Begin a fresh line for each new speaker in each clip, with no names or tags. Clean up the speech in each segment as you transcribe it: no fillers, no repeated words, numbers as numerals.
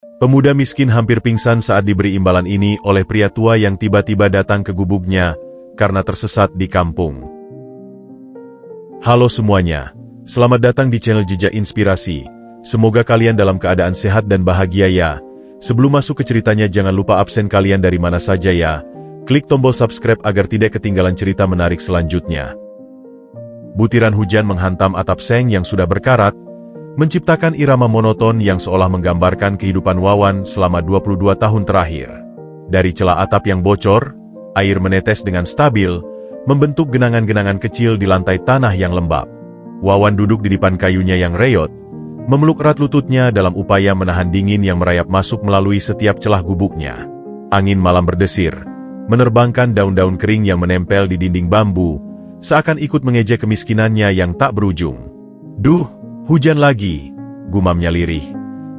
Pemuda miskin hampir pingsan saat diberi imbalan ini oleh pria tua yang tiba-tiba datang ke gubuknya karena tersesat di kampung. Halo semuanya, selamat datang di channel Jejak Inspirasi. Semoga kalian dalam keadaan sehat dan bahagia ya. Sebelum masuk ke ceritanya jangan lupa absen kalian dari mana saja ya. Klik tombol subscribe agar tidak ketinggalan cerita menarik selanjutnya. Butiran hujan menghantam atap seng yang sudah berkarat, menciptakan irama monoton yang seolah menggambarkan kehidupan Wawan selama 22 tahun terakhir. Dari celah atap yang bocor, air menetes dengan stabil, membentuk genangan-genangan kecil di lantai tanah yang lembab. Wawan duduk di dipan kayunya yang reyot, memeluk erat lututnya dalam upaya menahan dingin yang merayap masuk melalui setiap celah gubuknya. Angin malam berdesir, menerbangkan daun-daun kering yang menempel di dinding bambu, seakan ikut mengejek kemiskinannya yang tak berujung. Duh, hujan lagi, gumamnya lirih.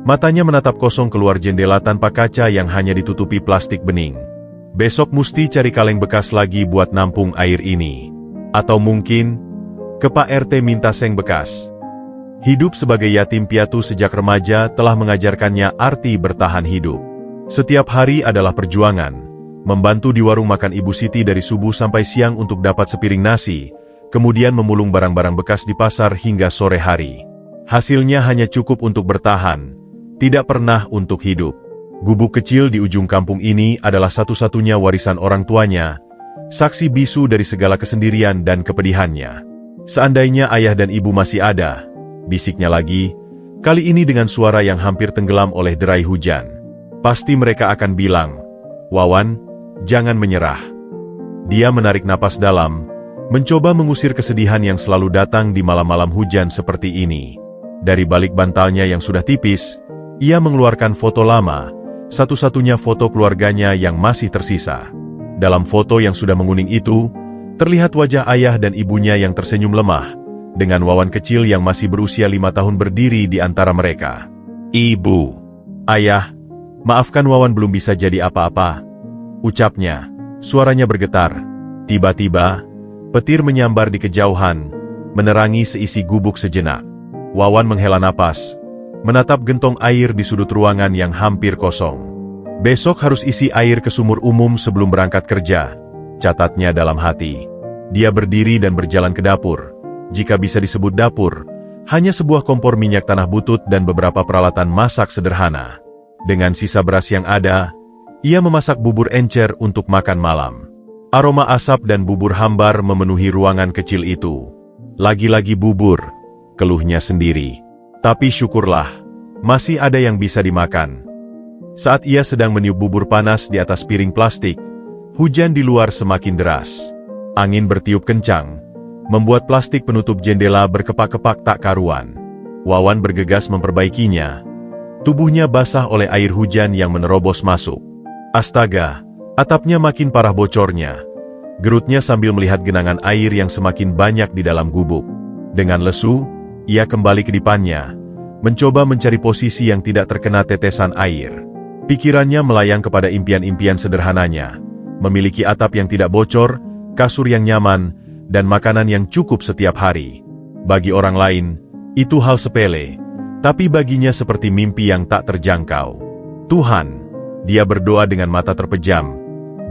Matanya menatap kosong keluar jendela tanpa kaca yang hanya ditutupi plastik bening. Besok musti cari kaleng bekas lagi buat nampung air ini. Atau mungkin, ke Pak RT minta seng bekas. Hidup sebagai yatim piatu sejak remaja telah mengajarkannya arti bertahan hidup. Setiap hari adalah perjuangan. Membantu di warung makan Ibu Siti dari subuh sampai siang untuk dapat sepiring nasi, kemudian memulung barang-barang bekas di pasar hingga sore hari. Hasilnya hanya cukup untuk bertahan, tidak pernah untuk hidup. Gubuk kecil di ujung kampung ini adalah satu-satunya warisan orang tuanya, saksi bisu dari segala kesendirian dan kepedihannya. Seandainya ayah dan ibu masih ada, bisiknya lagi, kali ini dengan suara yang hampir tenggelam oleh derai hujan. Pasti mereka akan bilang, "Wawan, jangan menyerah." Dia menarik napas dalam, mencoba mengusir kesedihan yang selalu datang di malam-malam hujan seperti ini. Dari balik bantalnya yang sudah tipis, ia mengeluarkan foto lama, satu-satunya foto keluarganya yang masih tersisa. Dalam foto yang sudah menguning itu, terlihat wajah ayah dan ibunya yang tersenyum lemah, dengan Wawan kecil yang masih berusia 5 tahun berdiri di antara mereka. "Ibu, ayah, maafkan Wawan belum bisa jadi apa-apa," ucapnya. Suaranya bergetar. Tiba-tiba, petir menyambar di kejauhan, menerangi seisi gubuk sejenak. Wawan menghela napas, menatap gentong air di sudut ruangan yang hampir kosong. Besok harus isi air ke sumur umum sebelum berangkat kerja, catatnya dalam hati. Dia berdiri dan berjalan ke dapur. Jika bisa disebut dapur, hanya sebuah kompor minyak tanah butut dan beberapa peralatan masak sederhana. Dengan sisa beras yang ada, ia memasak bubur encer untuk makan malam. Aroma asap dan bubur hambar memenuhi ruangan kecil itu. Lagi-lagi bubur, keluhnya sendiri. Tapi syukurlah, masih ada yang bisa dimakan. Saat ia sedang meniup bubur panas di atas piring plastik, hujan di luar semakin deras. Angin bertiup kencang, membuat plastik penutup jendela berkepak-kepak tak karuan. Wawan bergegas memperbaikinya. Tubuhnya basah oleh air hujan yang menerobos masuk. Astaga, atapnya makin parah bocornya. Gerutnya sambil melihat genangan air yang semakin banyak di dalam gubuk. Dengan lesu, ia kembali ke dipannya, mencoba mencari posisi yang tidak terkena tetesan air. Pikirannya melayang kepada impian-impian sederhananya, memiliki atap yang tidak bocor, kasur yang nyaman, dan makanan yang cukup setiap hari. Bagi orang lain, itu hal sepele, tapi baginya seperti mimpi yang tak terjangkau. "Tuhan," dia berdoa dengan mata terpejam,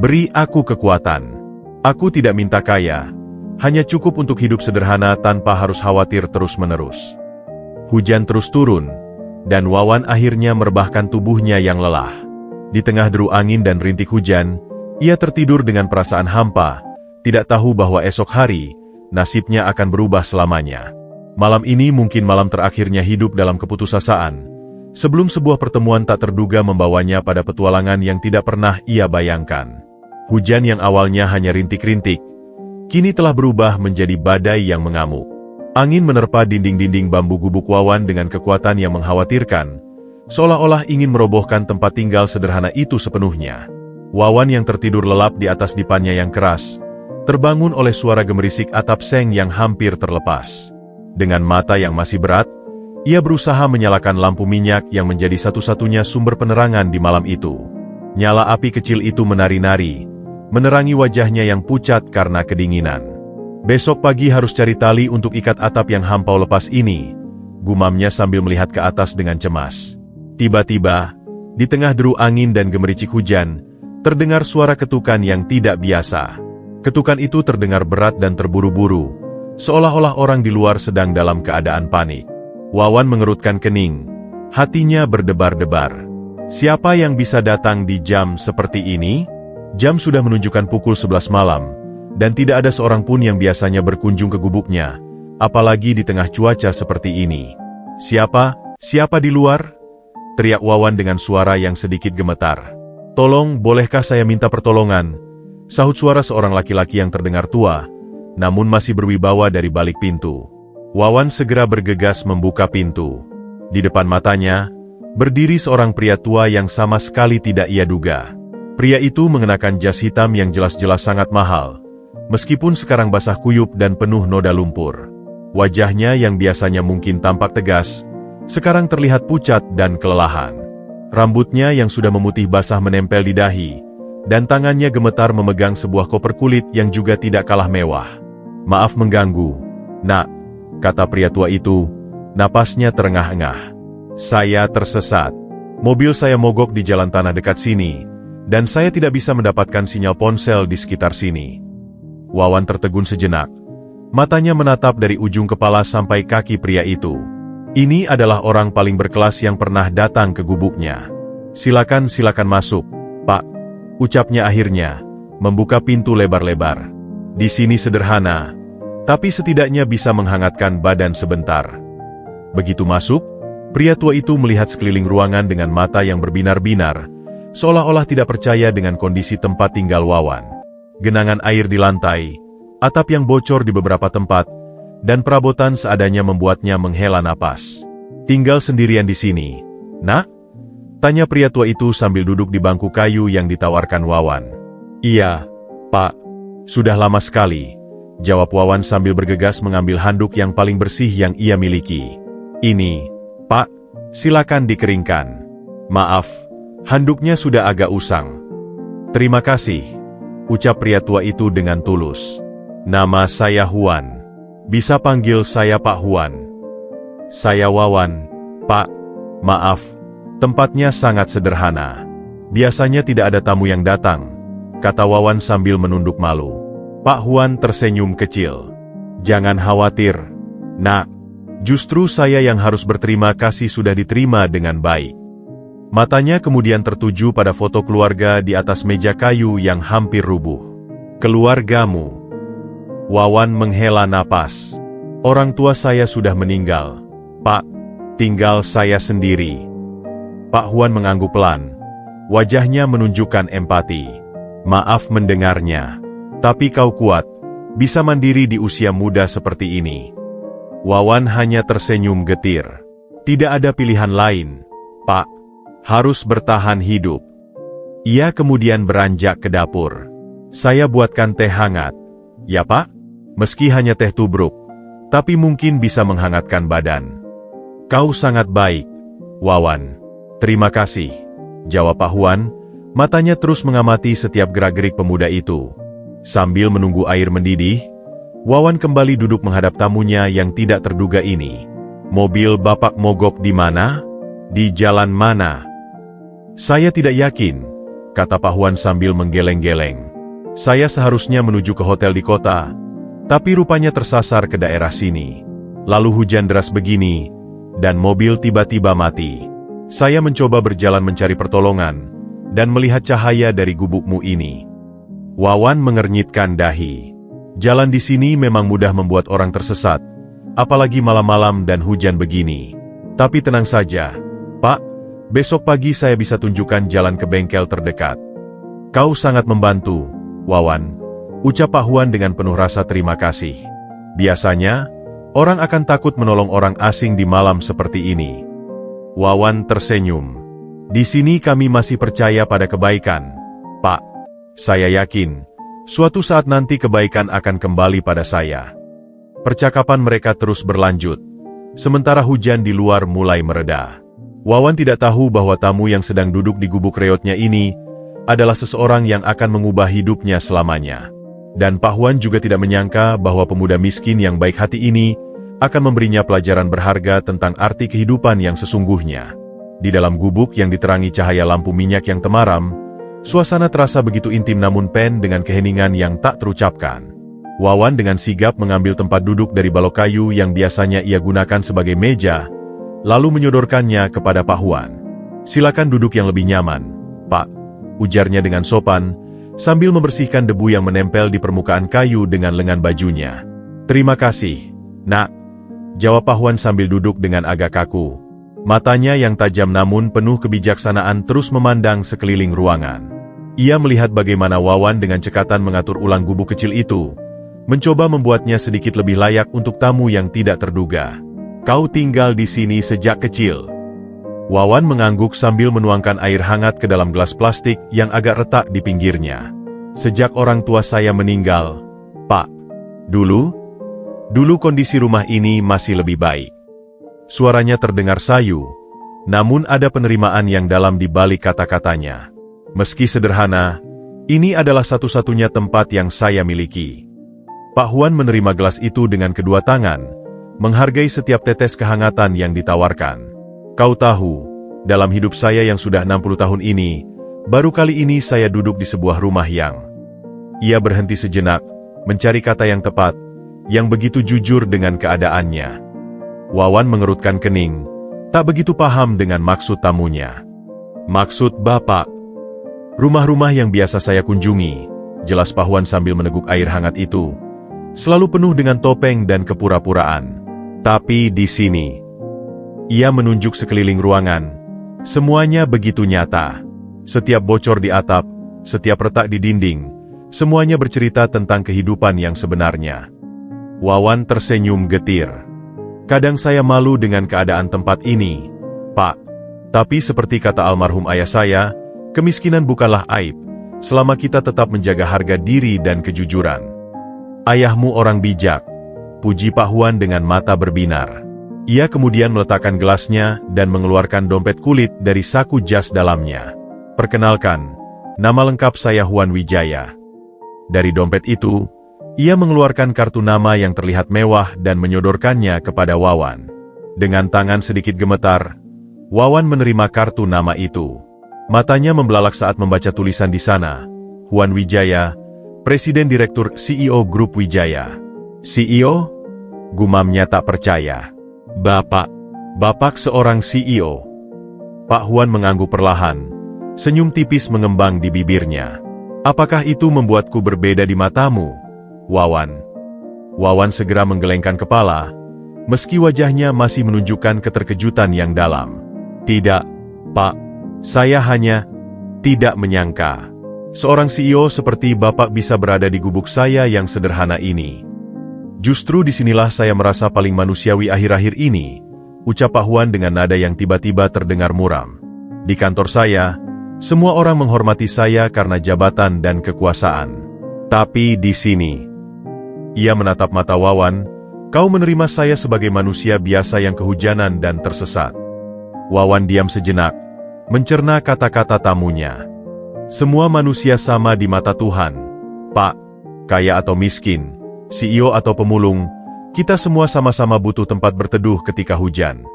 "beri aku kekuatan. Aku tidak minta kaya, hanya cukup untuk hidup sederhana tanpa harus khawatir terus-menerus." Hujan terus turun, dan Wawan akhirnya merebahkan tubuhnya yang lelah. Di tengah deru angin dan rintik hujan, ia tertidur dengan perasaan hampa, tidak tahu bahwa esok hari, nasibnya akan berubah selamanya. Malam ini mungkin malam terakhirnya hidup dalam keputusasaan, sebelum sebuah pertemuan tak terduga membawanya pada petualangan yang tidak pernah ia bayangkan. Hujan yang awalnya hanya rintik-rintik, kini telah berubah menjadi badai yang mengamuk. Angin menerpa dinding-dinding bambu gubuk Wawan dengan kekuatan yang mengkhawatirkan, seolah-olah ingin merobohkan tempat tinggal sederhana itu sepenuhnya. Wawan yang tertidur lelap di atas dipannya yang keras, terbangun oleh suara gemerisik atap seng yang hampir terlepas. Dengan mata yang masih berat, ia berusaha menyalakan lampu minyak yang menjadi satu-satunya sumber penerangan di malam itu. Nyala api kecil itu menari-nari, menerangi wajahnya yang pucat karena kedinginan. "Besok pagi harus cari tali untuk ikat atap yang hampau lepas ini," gumamnya sambil melihat ke atas dengan cemas. Tiba-tiba, Di tengah deru angin dan gemericik hujan, terdengar suara ketukan yang tidak biasa. Ketukan itu terdengar berat dan terburu-buru, seolah-olah orang di luar sedang dalam keadaan panik. Wawan mengerutkan kening, hatinya berdebar-debar. Siapa yang bisa datang di jam seperti ini? Jam sudah menunjukkan pukul 11 malam, dan tidak ada seorang pun yang biasanya berkunjung ke gubuknya, apalagi di tengah cuaca seperti ini. Siapa di luar? Teriak Wawan dengan suara yang sedikit gemetar. Tolong, bolehkah saya minta pertolongan? Sahut suara seorang laki-laki yang terdengar tua, namun masih berwibawa dari balik pintu. Wawan segera bergegas membuka pintu. Di depan matanya, berdiri seorang pria tua yang sama sekali tidak ia duga. Pria itu mengenakan jas hitam yang jelas-jelas sangat mahal, meskipun sekarang basah kuyup dan penuh noda lumpur. Wajahnya yang biasanya mungkin tampak tegas, sekarang terlihat pucat dan kelelahan. Rambutnya yang sudah memutih basah menempel di dahi, dan tangannya gemetar memegang sebuah koper kulit yang juga tidak kalah mewah. "Maaf mengganggu, Nak," kata pria tua itu, napasnya terengah-engah. "Saya tersesat. Mobil saya mogok di jalan tanah dekat sini, dan saya tidak bisa mendapatkan sinyal ponsel di sekitar sini." Wawan tertegun sejenak. Matanya menatap dari ujung kepala sampai kaki pria itu. Ini adalah orang paling berkelas yang pernah datang ke gubuknya. Silakan masuk, Pak," ucapnya akhirnya, membuka pintu lebar-lebar. "Di sini sederhana, tapi setidaknya bisa menghangatkan badan sebentar." Begitu masuk, pria tua itu melihat sekeliling ruangan dengan mata yang berbinar-binar, seolah-olah tidak percaya dengan kondisi tempat tinggal Wawan. Genangan air di lantai, atap yang bocor di beberapa tempat, dan perabotan seadanya membuatnya menghela napas. "Tinggal sendirian di sini, Nak?" tanya pria tua itu sambil duduk di bangku kayu yang ditawarkan Wawan. "Iya, Pak. Sudah lama sekali," jawab Wawan sambil bergegas mengambil handuk yang paling bersih yang ia miliki. "Ini, Pak, silakan dikeringkan." "Maaf, handuknya sudah agak usang." "Terima kasih," ucap pria tua itu dengan tulus. "Nama saya Huan. Bisa panggil saya Pak Huan." "Saya Wawan, Pak. Maaf, tempatnya sangat sederhana. Biasanya tidak ada tamu yang datang," kata Wawan sambil menunduk malu. Pak Huan tersenyum kecil. "Jangan khawatir, Nak. Justru saya yang harus berterima kasih sudah diterima dengan baik." Matanya kemudian tertuju pada foto keluarga di atas meja kayu yang hampir rubuh. "Keluargamu?" Wawan menghela napas. "Orang tua saya sudah meninggal, Pak. Tinggal saya sendiri." Pak Huan mengangguk pelan. Wajahnya menunjukkan empati. "Maaf mendengarnya. Tapi kau kuat, bisa mandiri di usia muda seperti ini." Wawan hanya tersenyum getir. "Tidak ada pilihan lain, Pak. Harus bertahan hidup." Ia kemudian beranjak ke dapur. "Saya buatkan teh hangat." "Ya, Pak. Meski hanya teh tubruk, tapi mungkin bisa menghangatkan badan." "Kau sangat baik, Wawan." "Terima kasih," jawab Pak Huan, matanya terus mengamati setiap gerak-gerik pemuda itu. Sambil menunggu air mendidih, Wawan kembali duduk menghadap tamunya yang tidak terduga ini. "Mobil Bapak mogok di mana? Di jalan mana?" "Saya tidak yakin," kata Pak Huan sambil menggeleng-geleng. "Saya seharusnya menuju ke hotel di kota, tapi rupanya tersasar ke daerah sini. Lalu hujan deras begini, dan mobil tiba-tiba mati. Saya mencoba berjalan mencari pertolongan, dan melihat cahaya dari gubukmu ini." Wawan mengernyitkan dahi. Jalan di sini memang mudah membuat orang tersesat, apalagi malam-malam dan hujan begini. "Tapi tenang saja, Pak. Besok pagi saya bisa tunjukkan jalan ke bengkel terdekat." "Kau sangat membantu, Wawan," ucap Pak Huan dengan penuh rasa terima kasih. "Biasanya, orang akan takut menolong orang asing di malam seperti ini." Wawan tersenyum. "Di sini kami masih percaya pada kebaikan, Pak. Saya yakin, suatu saat nanti kebaikan akan kembali pada saya." Percakapan mereka terus berlanjut, sementara hujan di luar mulai mereda. Wawan tidak tahu bahwa tamu yang sedang duduk di gubuk reotnya ini adalah seseorang yang akan mengubah hidupnya selamanya. Dan Pak Huan juga tidak menyangka bahwa pemuda miskin yang baik hati ini akan memberinya pelajaran berharga tentang arti kehidupan yang sesungguhnya. Di dalam gubuk yang diterangi cahaya lampu minyak yang temaram, suasana terasa begitu intim namun penuh dengan keheningan yang tak terucapkan. Wawan dengan sigap mengambil tempat duduk dari balok kayu yang biasanya ia gunakan sebagai meja, lalu menyodorkannya kepada Pak Huan. "Silakan duduk yang lebih nyaman, Pak," ujarnya dengan sopan, sambil membersihkan debu yang menempel di permukaan kayu dengan lengan bajunya. "Terima kasih, Nak," jawab Pak Huan sambil duduk dengan agak kaku. Matanya yang tajam namun penuh kebijaksanaan terus memandang sekeliling ruangan. Ia melihat bagaimana Wawan dengan cekatan mengatur ulang gubuk kecil itu, mencoba membuatnya sedikit lebih layak untuk tamu yang tidak terduga. "Kau tinggal di sini sejak kecil?" Wawan mengangguk sambil menuangkan air hangat ke dalam gelas plastik yang agak retak di pinggirnya. "Sejak orang tua saya meninggal, Pak. Dulu kondisi rumah ini masih lebih baik." Suaranya terdengar sayu, namun ada penerimaan yang dalam di balik kata-katanya. "Meski sederhana, ini adalah satu-satunya tempat yang saya miliki." Pak Huan menerima gelas itu dengan kedua tangan, menghargai setiap tetes kehangatan yang ditawarkan. "Kau tahu, dalam hidup saya yang sudah 60 tahun ini, baru kali ini saya duduk di sebuah rumah yang..." Ia berhenti sejenak, mencari kata yang tepat, yang begitu jujur dengan keadaannya. Wawan mengerutkan kening, tak begitu paham dengan maksud tamunya. "Maksud Bapak?" "Rumah-rumah yang biasa saya kunjungi," jelas Pak Huan sambil meneguk air hangat itu, "selalu penuh dengan topeng dan kepura-puraan. Tapi di sini..." Ia menunjuk sekeliling ruangan. Semuanya begitu nyata. Setiap bocor di atap, setiap retak di dinding, semuanya bercerita tentang kehidupan yang sebenarnya. Wawan tersenyum getir. "Kadang saya malu dengan keadaan tempat ini, Pak. Tapi seperti kata almarhum ayah saya, kemiskinan bukanlah aib, selama kita tetap menjaga harga diri dan kejujuran." "Ayahmu orang bijak," puji Pak Huan dengan mata berbinar. Ia kemudian meletakkan gelasnya dan mengeluarkan dompet kulit dari saku jas dalamnya. "Perkenalkan, nama lengkap saya Huan Wijaya." Dari dompet itu, ia mengeluarkan kartu nama yang terlihat mewah dan menyodorkannya kepada Wawan. Dengan tangan sedikit gemetar, Wawan menerima kartu nama itu. Matanya membelalak saat membaca tulisan di sana, "Huan Wijaya, Presiden Direktur CEO Grup Wijaya." "CEO?" gumamnya tak percaya. Bapak seorang CEO?" Pak Huan mengangguk perlahan, senyum tipis mengembang di bibirnya. "Apakah itu membuatku berbeda di matamu, Wawan?" Wawan segera menggelengkan kepala, meski wajahnya masih menunjukkan keterkejutan yang dalam. "Tidak, Pak. Saya hanya tidak menyangka seorang CEO seperti Bapak bisa berada di gubuk saya yang sederhana ini. Justru disinilah saya merasa paling manusiawi akhir-akhir ini," ucap Pak Huan dengan nada yang tiba-tiba terdengar muram. "Di kantor saya, semua orang menghormati saya karena jabatan dan kekuasaan. Tapi di sini..." Ia menatap mata Wawan, "Kau menerima saya sebagai manusia biasa yang kehujanan dan tersesat." Wawan diam sejenak, mencerna kata-kata tamunya. "Semua manusia sama di mata Tuhan, Pak. Kaya atau miskin, CEO atau pemulung, kita semua sama-sama butuh tempat berteduh ketika hujan."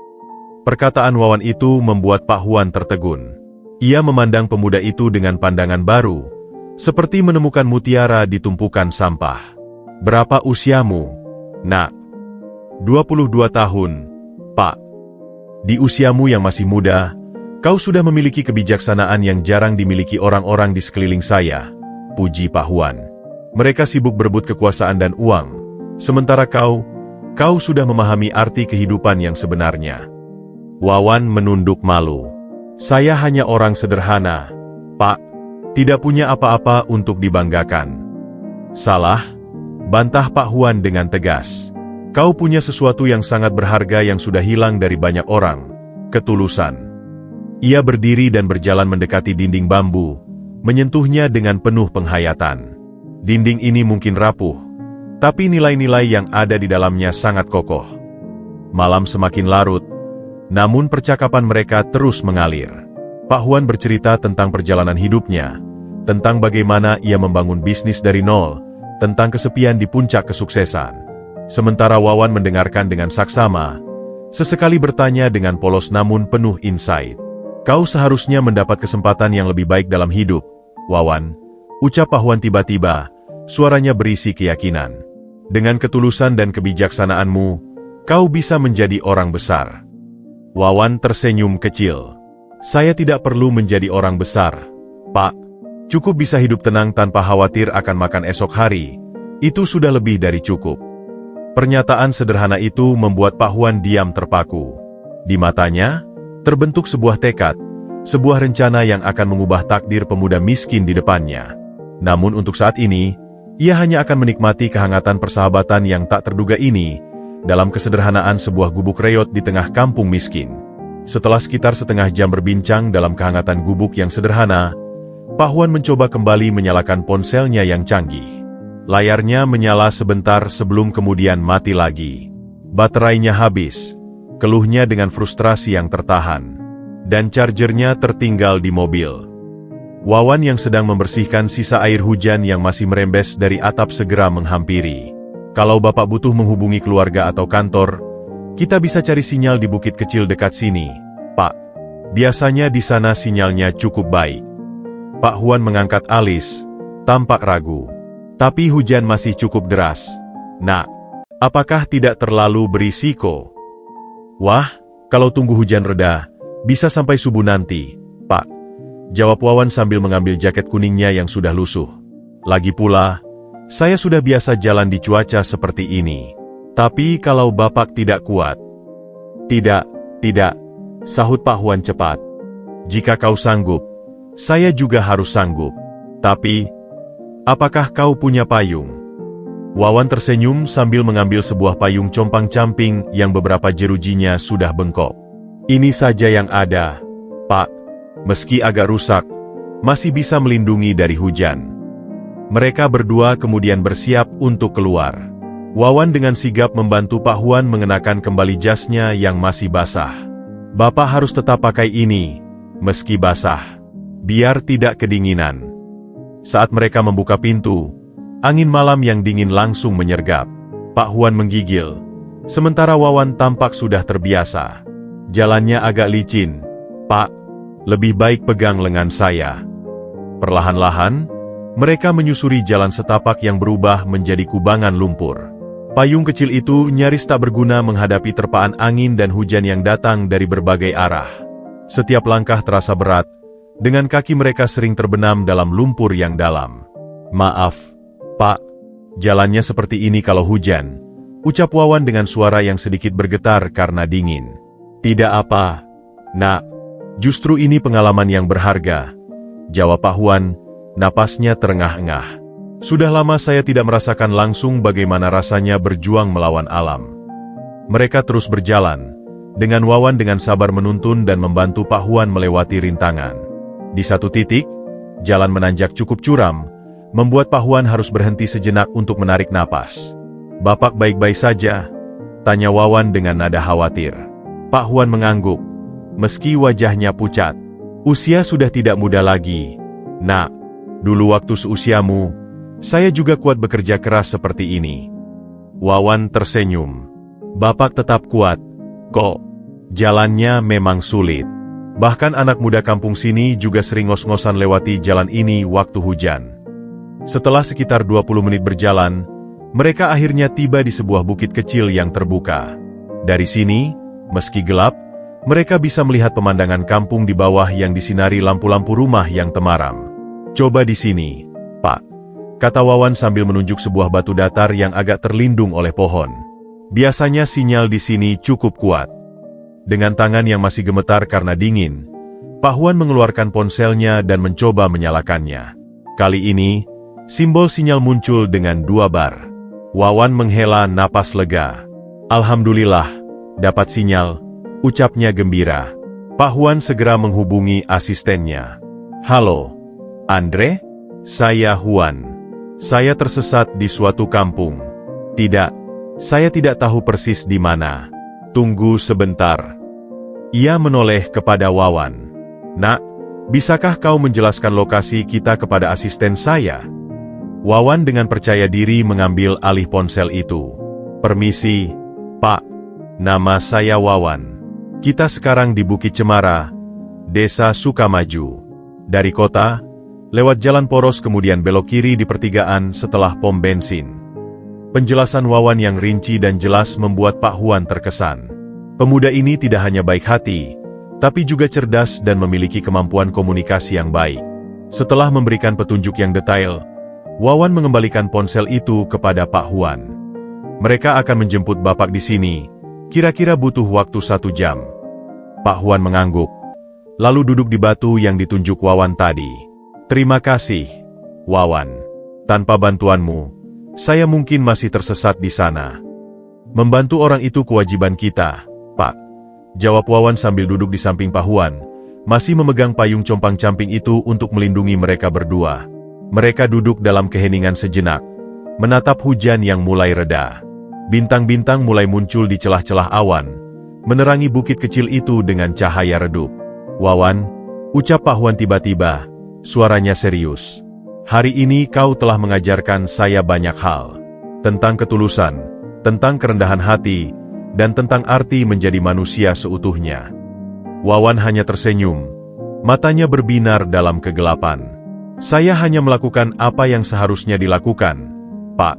Perkataan Wawan itu membuat Pak Huan tertegun. Ia memandang pemuda itu dengan pandangan baru, seperti menemukan mutiara di tumpukan sampah. "Berapa usiamu, Nak?" 22 tahun, Pak." "Di usiamu yang masih muda, kau sudah memiliki kebijaksanaan yang jarang dimiliki orang-orang di sekeliling saya," puji Pak Huan. "Mereka sibuk berebut kekuasaan dan uang, sementara kau sudah memahami arti kehidupan yang sebenarnya." Wawan menunduk malu. "Saya hanya orang sederhana, Pak. Tidak punya apa-apa untuk dibanggakan." "Salah," bantah Pak Huan dengan tegas. "Kau punya sesuatu yang sangat berharga yang sudah hilang dari banyak orang, ketulusan." Ia berdiri dan berjalan mendekati dinding bambu, menyentuhnya dengan penuh penghayatan. Dinding ini mungkin rapuh, tapi nilai-nilai yang ada di dalamnya sangat kokoh. Malam semakin larut, namun percakapan mereka terus mengalir. Pak Huan bercerita tentang perjalanan hidupnya, tentang bagaimana ia membangun bisnis dari nol, tentang kesepian di puncak kesuksesan. Sementara Wawan mendengarkan dengan saksama, sesekali bertanya dengan polos namun penuh insight. Kau seharusnya mendapat kesempatan yang lebih baik dalam hidup, Wawan. Ucap Pak Huan tiba-tiba, suaranya berisi keyakinan. Dengan ketulusan dan kebijaksanaanmu, kau bisa menjadi orang besar. Wawan tersenyum kecil. Saya tidak perlu menjadi orang besar, Pak. Cukup bisa hidup tenang tanpa khawatir akan makan esok hari. Itu sudah lebih dari cukup. Pernyataan sederhana itu membuat Pak Huan diam terpaku. Di matanya, terbentuk sebuah tekad, sebuah rencana yang akan mengubah takdir pemuda miskin di depannya. Namun untuk saat ini, ia hanya akan menikmati kehangatan persahabatan yang tak terduga ini, dalam kesederhanaan sebuah gubuk reot di tengah kampung miskin. Setelah sekitar setengah jam berbincang dalam kehangatan gubuk yang sederhana, Pak Huan mencoba kembali menyalakan ponselnya yang canggih. Layarnya menyala sebentar sebelum kemudian mati lagi. Baterainya habis, keluhnya dengan frustrasi yang tertahan. Dan chargernya tertinggal di mobil. Wawan yang sedang membersihkan sisa air hujan yang masih merembes dari atap segera menghampiri. Kalau Bapak butuh menghubungi keluarga atau kantor, kita bisa cari sinyal di bukit kecil dekat sini, Pak. Biasanya di sana sinyalnya cukup baik. Pak Huan mengangkat alis, tampak ragu. Tapi hujan masih cukup deras. Nak, apakah tidak terlalu berisiko? Wah, kalau tunggu hujan reda, bisa sampai subuh nanti, Pak. Jawab Wawan sambil mengambil jaket kuningnya yang sudah lusuh. Lagi pula, saya sudah biasa jalan di cuaca seperti ini. Tapi kalau Bapak tidak kuat. Tidak, sahut Pak Huan cepat. Jika kau sanggup, saya juga harus sanggup. Tapi, apakah kau punya payung? Wawan tersenyum sambil mengambil sebuah payung compang-camping yang beberapa jerujinya sudah bengkok. Ini saja yang ada, Pak. Meski agak rusak, masih bisa melindungi dari hujan. Mereka berdua kemudian bersiap untuk keluar. Wawan dengan sigap membantu Pak Huan mengenakan kembali jasnya yang masih basah. Bapak harus tetap pakai ini, meski basah. Biar tidak kedinginan. Saat mereka membuka pintu, angin malam yang dingin langsung menyergap. Pak Huan menggigil, sementara Wawan tampak sudah terbiasa. Jalannya agak licin, Pak. Lebih baik pegang lengan saya. Perlahan-lahan, mereka menyusuri jalan setapak yang berubah menjadi kubangan lumpur. Payung kecil itu nyaris tak berguna menghadapi terpaan angin dan hujan yang datang dari berbagai arah. Setiap langkah terasa berat, dengan kaki mereka sering terbenam dalam lumpur yang dalam. Maaf, Pak. Jalannya seperti ini kalau hujan, ucap Wawan dengan suara yang sedikit bergetar karena dingin. Tidak apa, Nak. Justru ini pengalaman yang berharga, jawab Pak Huan. Napasnya terengah-engah. Sudah lama saya tidak merasakan langsung bagaimana rasanya berjuang melawan alam. Mereka terus berjalan, dengan Wawan dengan sabar menuntun dan membantu Pak Huan melewati rintangan. Di satu titik, jalan menanjak cukup curam, membuat Pak Huan harus berhenti sejenak untuk menarik napas. Bapak baik-baik saja? Tanya Wawan dengan nada khawatir. Pak Huan mengangguk, meski wajahnya pucat. Usia sudah tidak muda lagi, Nak. Dulu waktu seusiamu, saya juga kuat bekerja keras seperti ini. Wawan tersenyum. Bapak tetap kuat, kok. Jalannya memang sulit. Bahkan anak muda kampung sini juga sering ngos-ngosan lewati jalan ini waktu hujan. Setelah sekitar 20 menit berjalan, mereka akhirnya tiba di sebuah bukit kecil yang terbuka. Dari sini, meski gelap, mereka bisa melihat pemandangan kampung di bawah yang disinari lampu-lampu rumah yang temaram. Coba di sini, Pak, kata Wawan sambil menunjuk sebuah batu datar yang agak terlindung oleh pohon. Biasanya sinyal di sini cukup kuat. Dengan tangan yang masih gemetar karena dingin, Pak Huan mengeluarkan ponselnya dan mencoba menyalakannya. Kali ini, simbol sinyal muncul dengan 2 bar. Wawan menghela napas lega. Alhamdulillah, dapat sinyal, ucapnya gembira. Pak Huan segera menghubungi asistennya. Halo, Andre? Saya Huan. Saya tersesat di suatu kampung. Tidak, saya tidak tahu persis di mana. Tunggu sebentar. Ia menoleh kepada Wawan. Nak, bisakah kau menjelaskan lokasi kita kepada asisten saya? Wawan dengan percaya diri mengambil alih ponsel itu. Permisi, Pak. Nama saya Wawan. Kita sekarang di Bukit Cemara. Desa Sukamaju. Dari kota, lewat jalan poros kemudian belok kiri di pertigaan setelah pom bensin. Penjelasan Wawan yang rinci dan jelas membuat Pak Huan terkesan. Pemuda ini tidak hanya baik hati, tapi juga cerdas dan memiliki kemampuan komunikasi yang baik. Setelah memberikan petunjuk yang detail, Wawan mengembalikan ponsel itu kepada Pak Huan. Mereka akan menjemput Bapak di sini, kira-kira butuh waktu 1 jam. Pak Huan mengangguk, lalu duduk di batu yang ditunjuk Wawan tadi. Terima kasih, Wawan. Tanpa bantuanmu, saya mungkin masih tersesat di sana. Membantu orang itu kewajiban kita, Pak. Jawab Wawan sambil duduk di samping Pak Huan, masih memegang payung compang-camping itu untuk melindungi mereka berdua. Mereka duduk dalam keheningan sejenak, menatap hujan yang mulai reda. Bintang-bintang mulai muncul di celah-celah awan, menerangi bukit kecil itu dengan cahaya redup. Wawan, ucap Pak Huan tiba-tiba, suaranya serius. Hari ini kau telah mengajarkan saya banyak hal. Tentang ketulusan, tentang kerendahan hati, dan tentang arti menjadi manusia seutuhnya. Wawan hanya tersenyum, matanya berbinar dalam kegelapan. Saya hanya melakukan apa yang seharusnya dilakukan, Pak.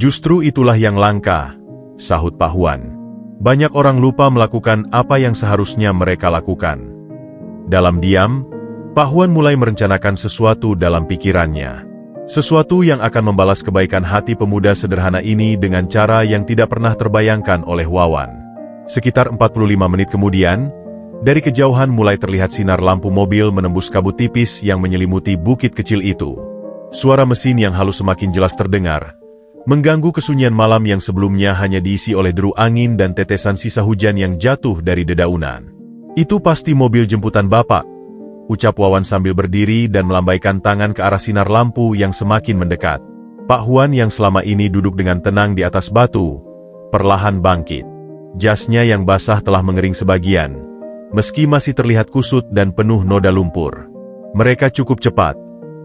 Justru itulah yang langka, sahut Pak Huan. Banyak orang lupa melakukan apa yang seharusnya mereka lakukan. Dalam diam, Pak Huan mulai merencanakan sesuatu dalam pikirannya. Sesuatu yang akan membalas kebaikan hati pemuda sederhana ini dengan cara yang tidak pernah terbayangkan oleh Wawan. Sekitar 45 menit kemudian, dari kejauhan mulai terlihat sinar lampu mobil menembus kabut tipis yang menyelimuti bukit kecil itu. Suara mesin yang halus semakin jelas terdengar, mengganggu kesunyian malam yang sebelumnya hanya diisi oleh deru angin dan tetesan sisa hujan yang jatuh dari dedaunan. Itu pasti mobil jemputan Bapak, ucap Wawan sambil berdiri dan melambaikan tangan ke arah sinar lampu yang semakin mendekat. Pak Huan yang selama ini duduk dengan tenang di atas batu, perlahan bangkit. Jasnya yang basah telah mengering sebagian, meski masih terlihat kusut dan penuh noda lumpur. Mereka cukup cepat,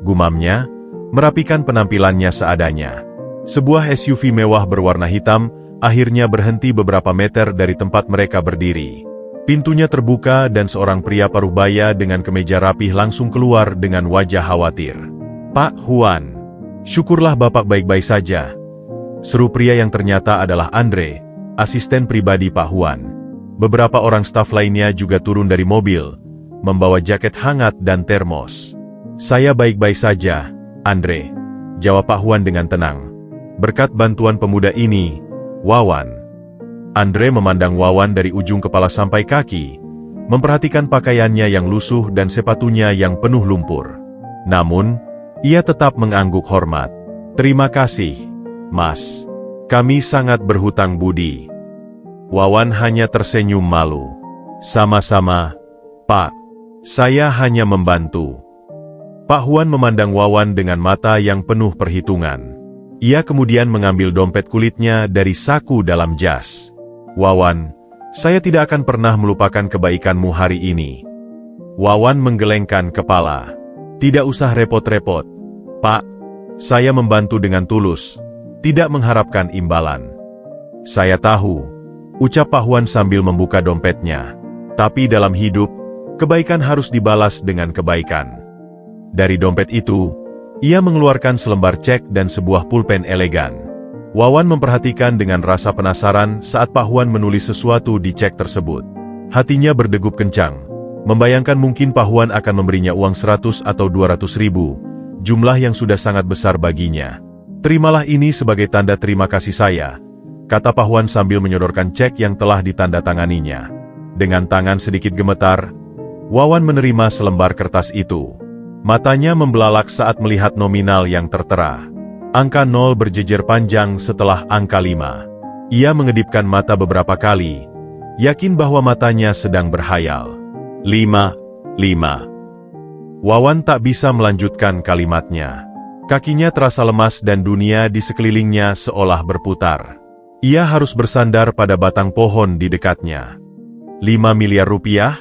gumamnya, merapikan penampilannya seadanya. Sebuah SUV mewah berwarna hitam, akhirnya berhenti beberapa meter dari tempat mereka berdiri. Pintunya terbuka dan seorang pria paruh baya dengan kemeja rapih langsung keluar dengan wajah khawatir. Pak Huan, syukurlah Bapak baik-baik saja. Seru pria yang ternyata adalah Andre, asisten pribadi Pak Huan. Beberapa orang staf lainnya juga turun dari mobil, membawa jaket hangat dan termos. Saya baik-baik saja, Andre, jawab Pak Huan dengan tenang. Berkat bantuan pemuda ini, Wawan. Andre memandang Wawan dari ujung kepala sampai kaki, memperhatikan pakaiannya yang lusuh dan sepatunya yang penuh lumpur. Namun, ia tetap mengangguk hormat. Terima kasih, Mas. Kami sangat berhutang budi. Wawan hanya tersenyum malu. Sama-sama, Pak. Saya hanya membantu. Pak Huan memandang Wawan dengan mata yang penuh perhitungan. Ia kemudian mengambil dompet kulitnya dari saku dalam jas. Wawan, saya tidak akan pernah melupakan kebaikanmu hari ini. Wawan menggelengkan kepala. Tidak usah repot-repot, Pak. Saya membantu dengan tulus, tidak mengharapkan imbalan. Saya tahu, ucap Pak Huan sambil membuka dompetnya. Tapi dalam hidup, kebaikan harus dibalas dengan kebaikan. Dari dompet itu, ia mengeluarkan selembar cek dan sebuah pulpen elegan. Wawan memperhatikan dengan rasa penasaran saat Pak Huan menulis sesuatu di cek tersebut. Hatinya berdegup kencang, membayangkan mungkin Pak Huan akan memberinya uang 100 atau 200 ribu, jumlah yang sudah sangat besar baginya. Terimalah ini sebagai tanda terima kasih saya, kata Pak Huan sambil menyodorkan cek yang telah ditandatanganinya. Dengan tangan sedikit gemetar, Wawan menerima selembar kertas itu. Matanya membelalak saat melihat nominal yang tertera. Angka 0 berjejer panjang setelah angka 5. Ia mengedipkan mata beberapa kali, yakin bahwa matanya sedang berhayal. 5. Wawan tak bisa melanjutkan kalimatnya. Kakinya terasa lemas dan dunia di sekelilingnya seolah berputar. Ia harus bersandar pada batang pohon di dekatnya. 5 miliar rupiah?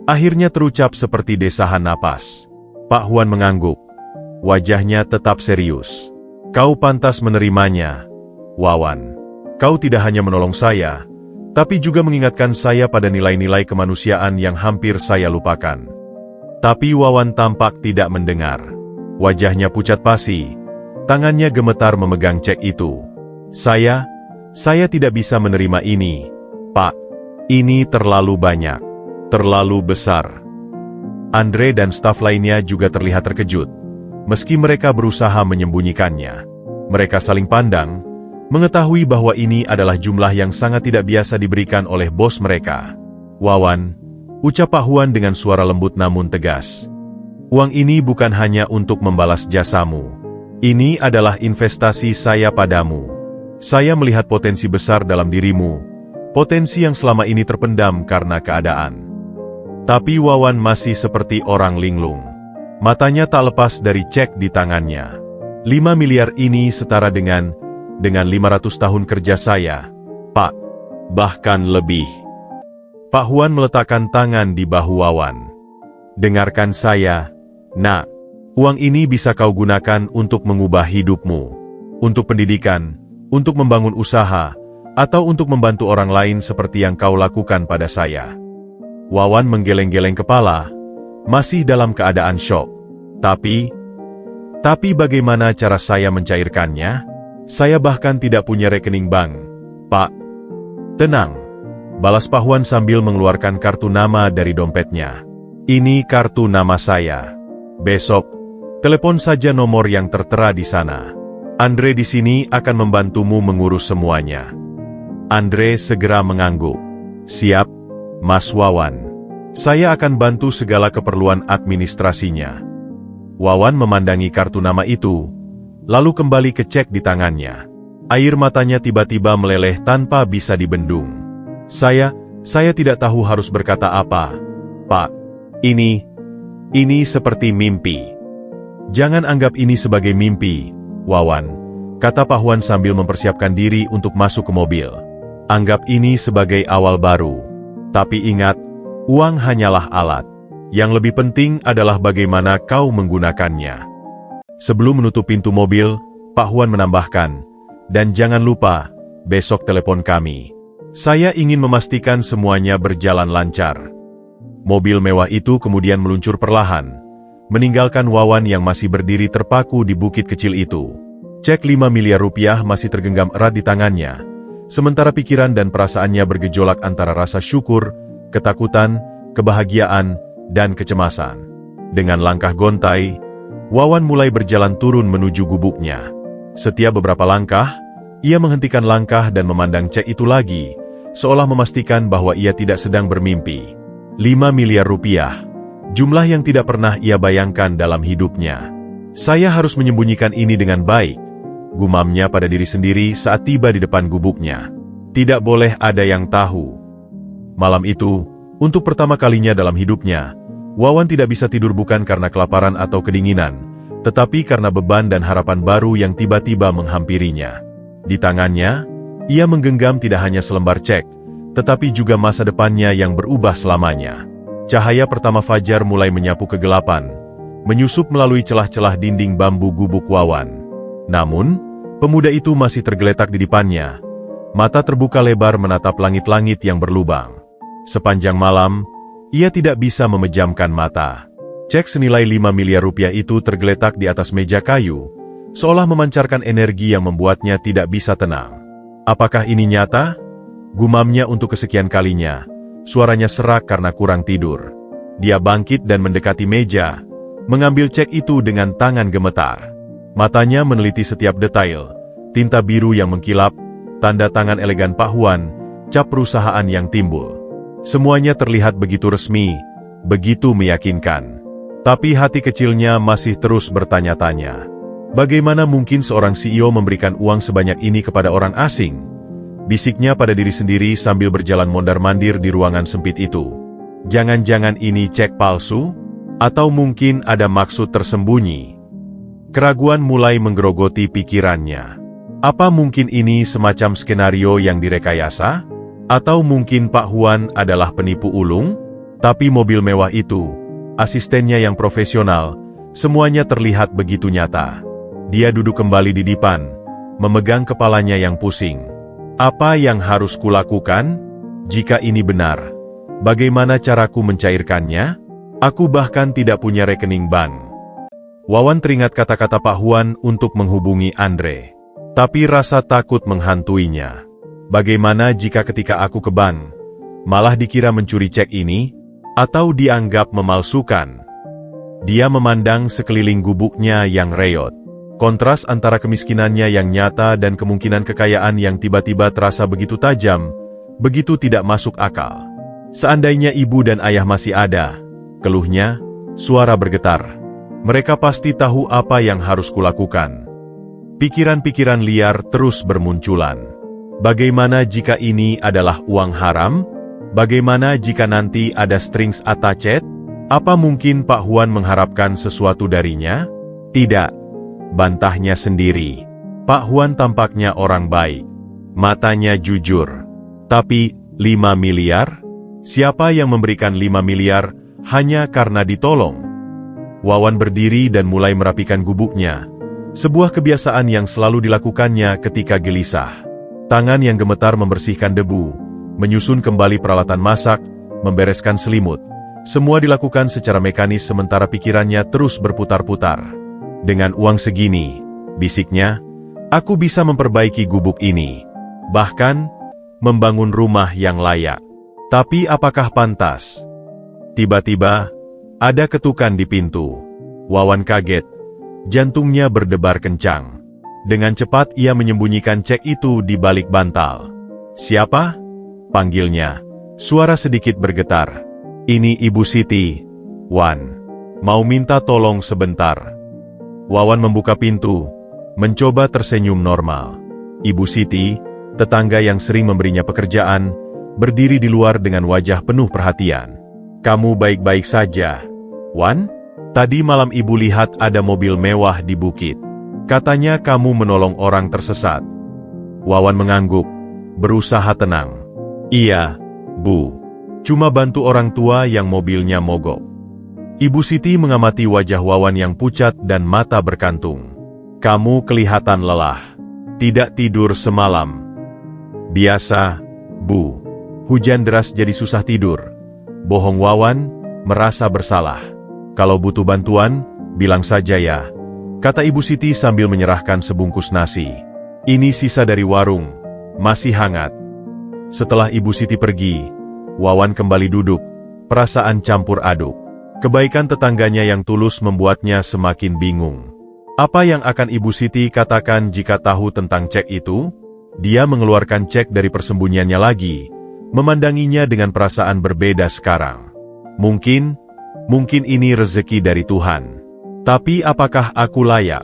Akhirnya terucap seperti desahan napas. Pak Huan mengangguk. Wajahnya tetap serius. Kau pantas menerimanya, Wawan. Kau tidak hanya menolong saya, Tapi juga mengingatkan saya pada nilai-nilai kemanusiaan yang hampir saya lupakan. Tapi Wawan tampak tidak mendengar. Wajahnya pucat pasi. Tangannya gemetar memegang cek itu. Saya tidak bisa menerima ini, Pak. Ini terlalu banyak. Terlalu besar. Andre dan staf lainnya juga terlihat terkejut. Meski mereka berusaha menyembunyikannya. Mereka saling pandang, mengetahui bahwa ini adalah jumlah yang sangat tidak biasa diberikan oleh bos mereka. Wawan, ucap Pak Huan dengan suara lembut namun tegas. Uang ini bukan hanya untuk membalas jasamu. Ini adalah investasi saya padamu. Saya melihat potensi besar dalam dirimu, potensi yang selama ini terpendam karena keadaan. Tapi Wawan masih seperti orang linglung. Matanya tak lepas dari cek di tangannya. 5 miliar ini setara dengan 500 tahun kerja saya, Pak. Bahkan lebih. Pak Huan meletakkan tangan di bahu Wawan. Dengarkan saya, Nak. Uang ini bisa kau gunakan untuk mengubah hidupmu. Untuk pendidikan, untuk membangun usaha, atau untuk membantu orang lain seperti yang kau lakukan pada saya. Wawan menggeleng-geleng kepala, masih dalam keadaan syok. Tapi bagaimana cara saya mencairkannya? Saya bahkan tidak punya rekening bank, Pak. Tenang, balas Pak Huan sambil mengeluarkan kartu nama dari dompetnya. Ini kartu nama saya. Besok, telepon saja nomor yang tertera di sana. Andre di sini akan membantumu mengurus semuanya. Andre segera mengangguk. Siap, Mas Wawan. Saya akan bantu segala keperluan administrasinya. Wawan memandangi kartu nama itu, lalu kembali ke cek di tangannya. Air matanya tiba-tiba meleleh tanpa bisa dibendung. Saya tidak tahu harus berkata apa, Pak. Ini seperti mimpi. Jangan anggap ini sebagai mimpi, Wawan, kata Pak Huan sambil mempersiapkan diri untuk masuk ke mobil. Anggap ini sebagai awal baru. Tapi ingat, uang hanyalah alat. Yang lebih penting adalah bagaimana kau menggunakannya. Sebelum menutup pintu mobil, Pak Huan menambahkan, dan jangan lupa, besok telepon kami. Saya ingin memastikan semuanya berjalan lancar. Mobil mewah itu kemudian meluncur perlahan, meninggalkan Wawan yang masih berdiri terpaku di bukit kecil itu. Cek 5 miliar rupiah masih tergenggam erat di tangannya, sementara pikiran dan perasaannya bergejolak antara rasa syukur, ketakutan, kebahagiaan, dan kecemasan. Dengan langkah gontai, Wawan mulai berjalan turun menuju gubuknya. Setiap beberapa langkah, ia menghentikan langkah dan memandang cek itu lagi, seolah memastikan bahwa ia tidak sedang bermimpi. 5 miliar rupiah, jumlah yang tidak pernah ia bayangkan dalam hidupnya. Saya harus menyembunyikan ini dengan baik, gumamnya pada diri sendiri saat tiba di depan gubuknya. Tidak boleh ada yang tahu. Malam itu, untuk pertama kalinya dalam hidupnya, Wawan tidak bisa tidur bukan karena kelaparan atau kedinginan, tetapi karena beban dan harapan baru yang tiba-tiba menghampirinya. Di tangannya, ia menggenggam tidak hanya selembar cek, tetapi juga masa depannya yang berubah selamanya. Cahaya pertama fajar mulai menyapu kegelapan, menyusup melalui celah-celah dinding bambu gubuk Wawan. Namun, pemuda itu masih tergeletak di depannya. Mata terbuka lebar menatap langit-langit yang berlubang. Sepanjang malam, ia tidak bisa memejamkan mata. Cek senilai 5 miliar rupiah itu tergeletak di atas meja kayu, seolah memancarkan energi yang membuatnya tidak bisa tenang. Apakah ini nyata? Gumamnya untuk kesekian kalinya. Suaranya serak karena kurang tidur. Dia bangkit dan mendekati meja, mengambil cek itu dengan tangan gemetar. Matanya meneliti setiap detail, tinta biru yang mengkilap, tanda tangan elegan Pak Huan, cap perusahaan yang timbul. Semuanya terlihat begitu resmi, begitu meyakinkan. Tapi hati kecilnya masih terus bertanya-tanya. Bagaimana mungkin seorang CEO memberikan uang sebanyak ini kepada orang asing? Bisiknya pada diri sendiri sambil berjalan mondar-mandir di ruangan sempit itu. Jangan-jangan ini cek palsu? Atau mungkin ada maksud tersembunyi? Keraguan mulai menggerogoti pikirannya. Apa mungkin ini semacam skenario yang direkayasa? Atau mungkin Pak Huan adalah penipu ulung? Tapi mobil mewah itu, asistennya yang profesional, semuanya terlihat begitu nyata. Dia duduk kembali di dipan, memegang kepalanya yang pusing. Apa yang harus kulakukan? Jika ini benar, bagaimana caraku mencairkannya? Aku bahkan tidak punya rekening bank. Wawan teringat kata-kata Pak Huan untuk menghubungi Andre. Tapi rasa takut menghantuinya. Bagaimana jika ketika aku ke bank, malah dikira mencuri cek ini, atau dianggap memalsukan? Dia memandang sekeliling gubuknya yang reot. Kontras antara kemiskinannya yang nyata dan kemungkinan kekayaan yang tiba-tiba terasa begitu tajam, begitu tidak masuk akal. Seandainya ibu dan ayah masih ada, keluhnya, suara bergetar. Mereka pasti tahu apa yang harus kulakukan. Pikiran-pikiran liar terus bermunculan. Bagaimana jika ini adalah uang haram? Bagaimana jika nanti ada strings attached? Apa mungkin Pak Huan mengharapkan sesuatu darinya? Tidak, bantahnya sendiri. Pak Huan tampaknya orang baik. Matanya jujur. Tapi, 5 miliar? Siapa yang memberikan 5 miliar hanya karena ditolong? Wawan berdiri dan mulai merapikan gubuknya. Sebuah kebiasaan yang selalu dilakukannya ketika gelisah. Tangan yang gemetar membersihkan debu, menyusun kembali peralatan masak, membereskan selimut. Semua dilakukan secara mekanis sementara pikirannya terus berputar-putar. Dengan uang segini, bisiknya, aku bisa memperbaiki gubuk ini. Bahkan, membangun rumah yang layak. Tapi apakah pantas? Tiba-tiba, ada ketukan di pintu. Wawan kaget. Jantungnya berdebar kencang. Dengan cepat ia menyembunyikan cek itu di balik bantal. Siapa? Panggilnya. Suara sedikit bergetar. Ini Ibu Siti. Wan. Mau minta tolong sebentar. Wawan membuka pintu, mencoba tersenyum normal. Ibu Siti, tetangga yang sering memberinya pekerjaan, berdiri di luar dengan wajah penuh perhatian. Kamu baik-baik saja, Wan? Tadi malam ibu lihat ada mobil mewah di bukit. Katanya kamu menolong orang tersesat. Wawan mengangguk, berusaha tenang. Iya, Bu. Cuma bantu orang tua yang mobilnya mogok. Ibu Siti mengamati wajah Wawan yang pucat dan mata berkantung. Kamu kelihatan lelah. Tidak tidur semalam. Biasa, Bu. Hujan deras jadi susah tidur. Bohong Wawan, merasa bersalah. Kalau butuh bantuan, bilang saja ya. Kata Ibu Siti sambil menyerahkan sebungkus nasi. Ini sisa dari warung, masih hangat. Setelah Ibu Siti pergi, Wawan kembali duduk, perasaan campur aduk. Kebaikan tetangganya yang tulus membuatnya semakin bingung. Apa yang akan Ibu Siti katakan jika tahu tentang cek itu? Dia mengeluarkan cek dari persembunyiannya lagi, memandanginya dengan perasaan berbeda sekarang. Mungkin ini rezeki dari Tuhan. Tapi apakah aku layak?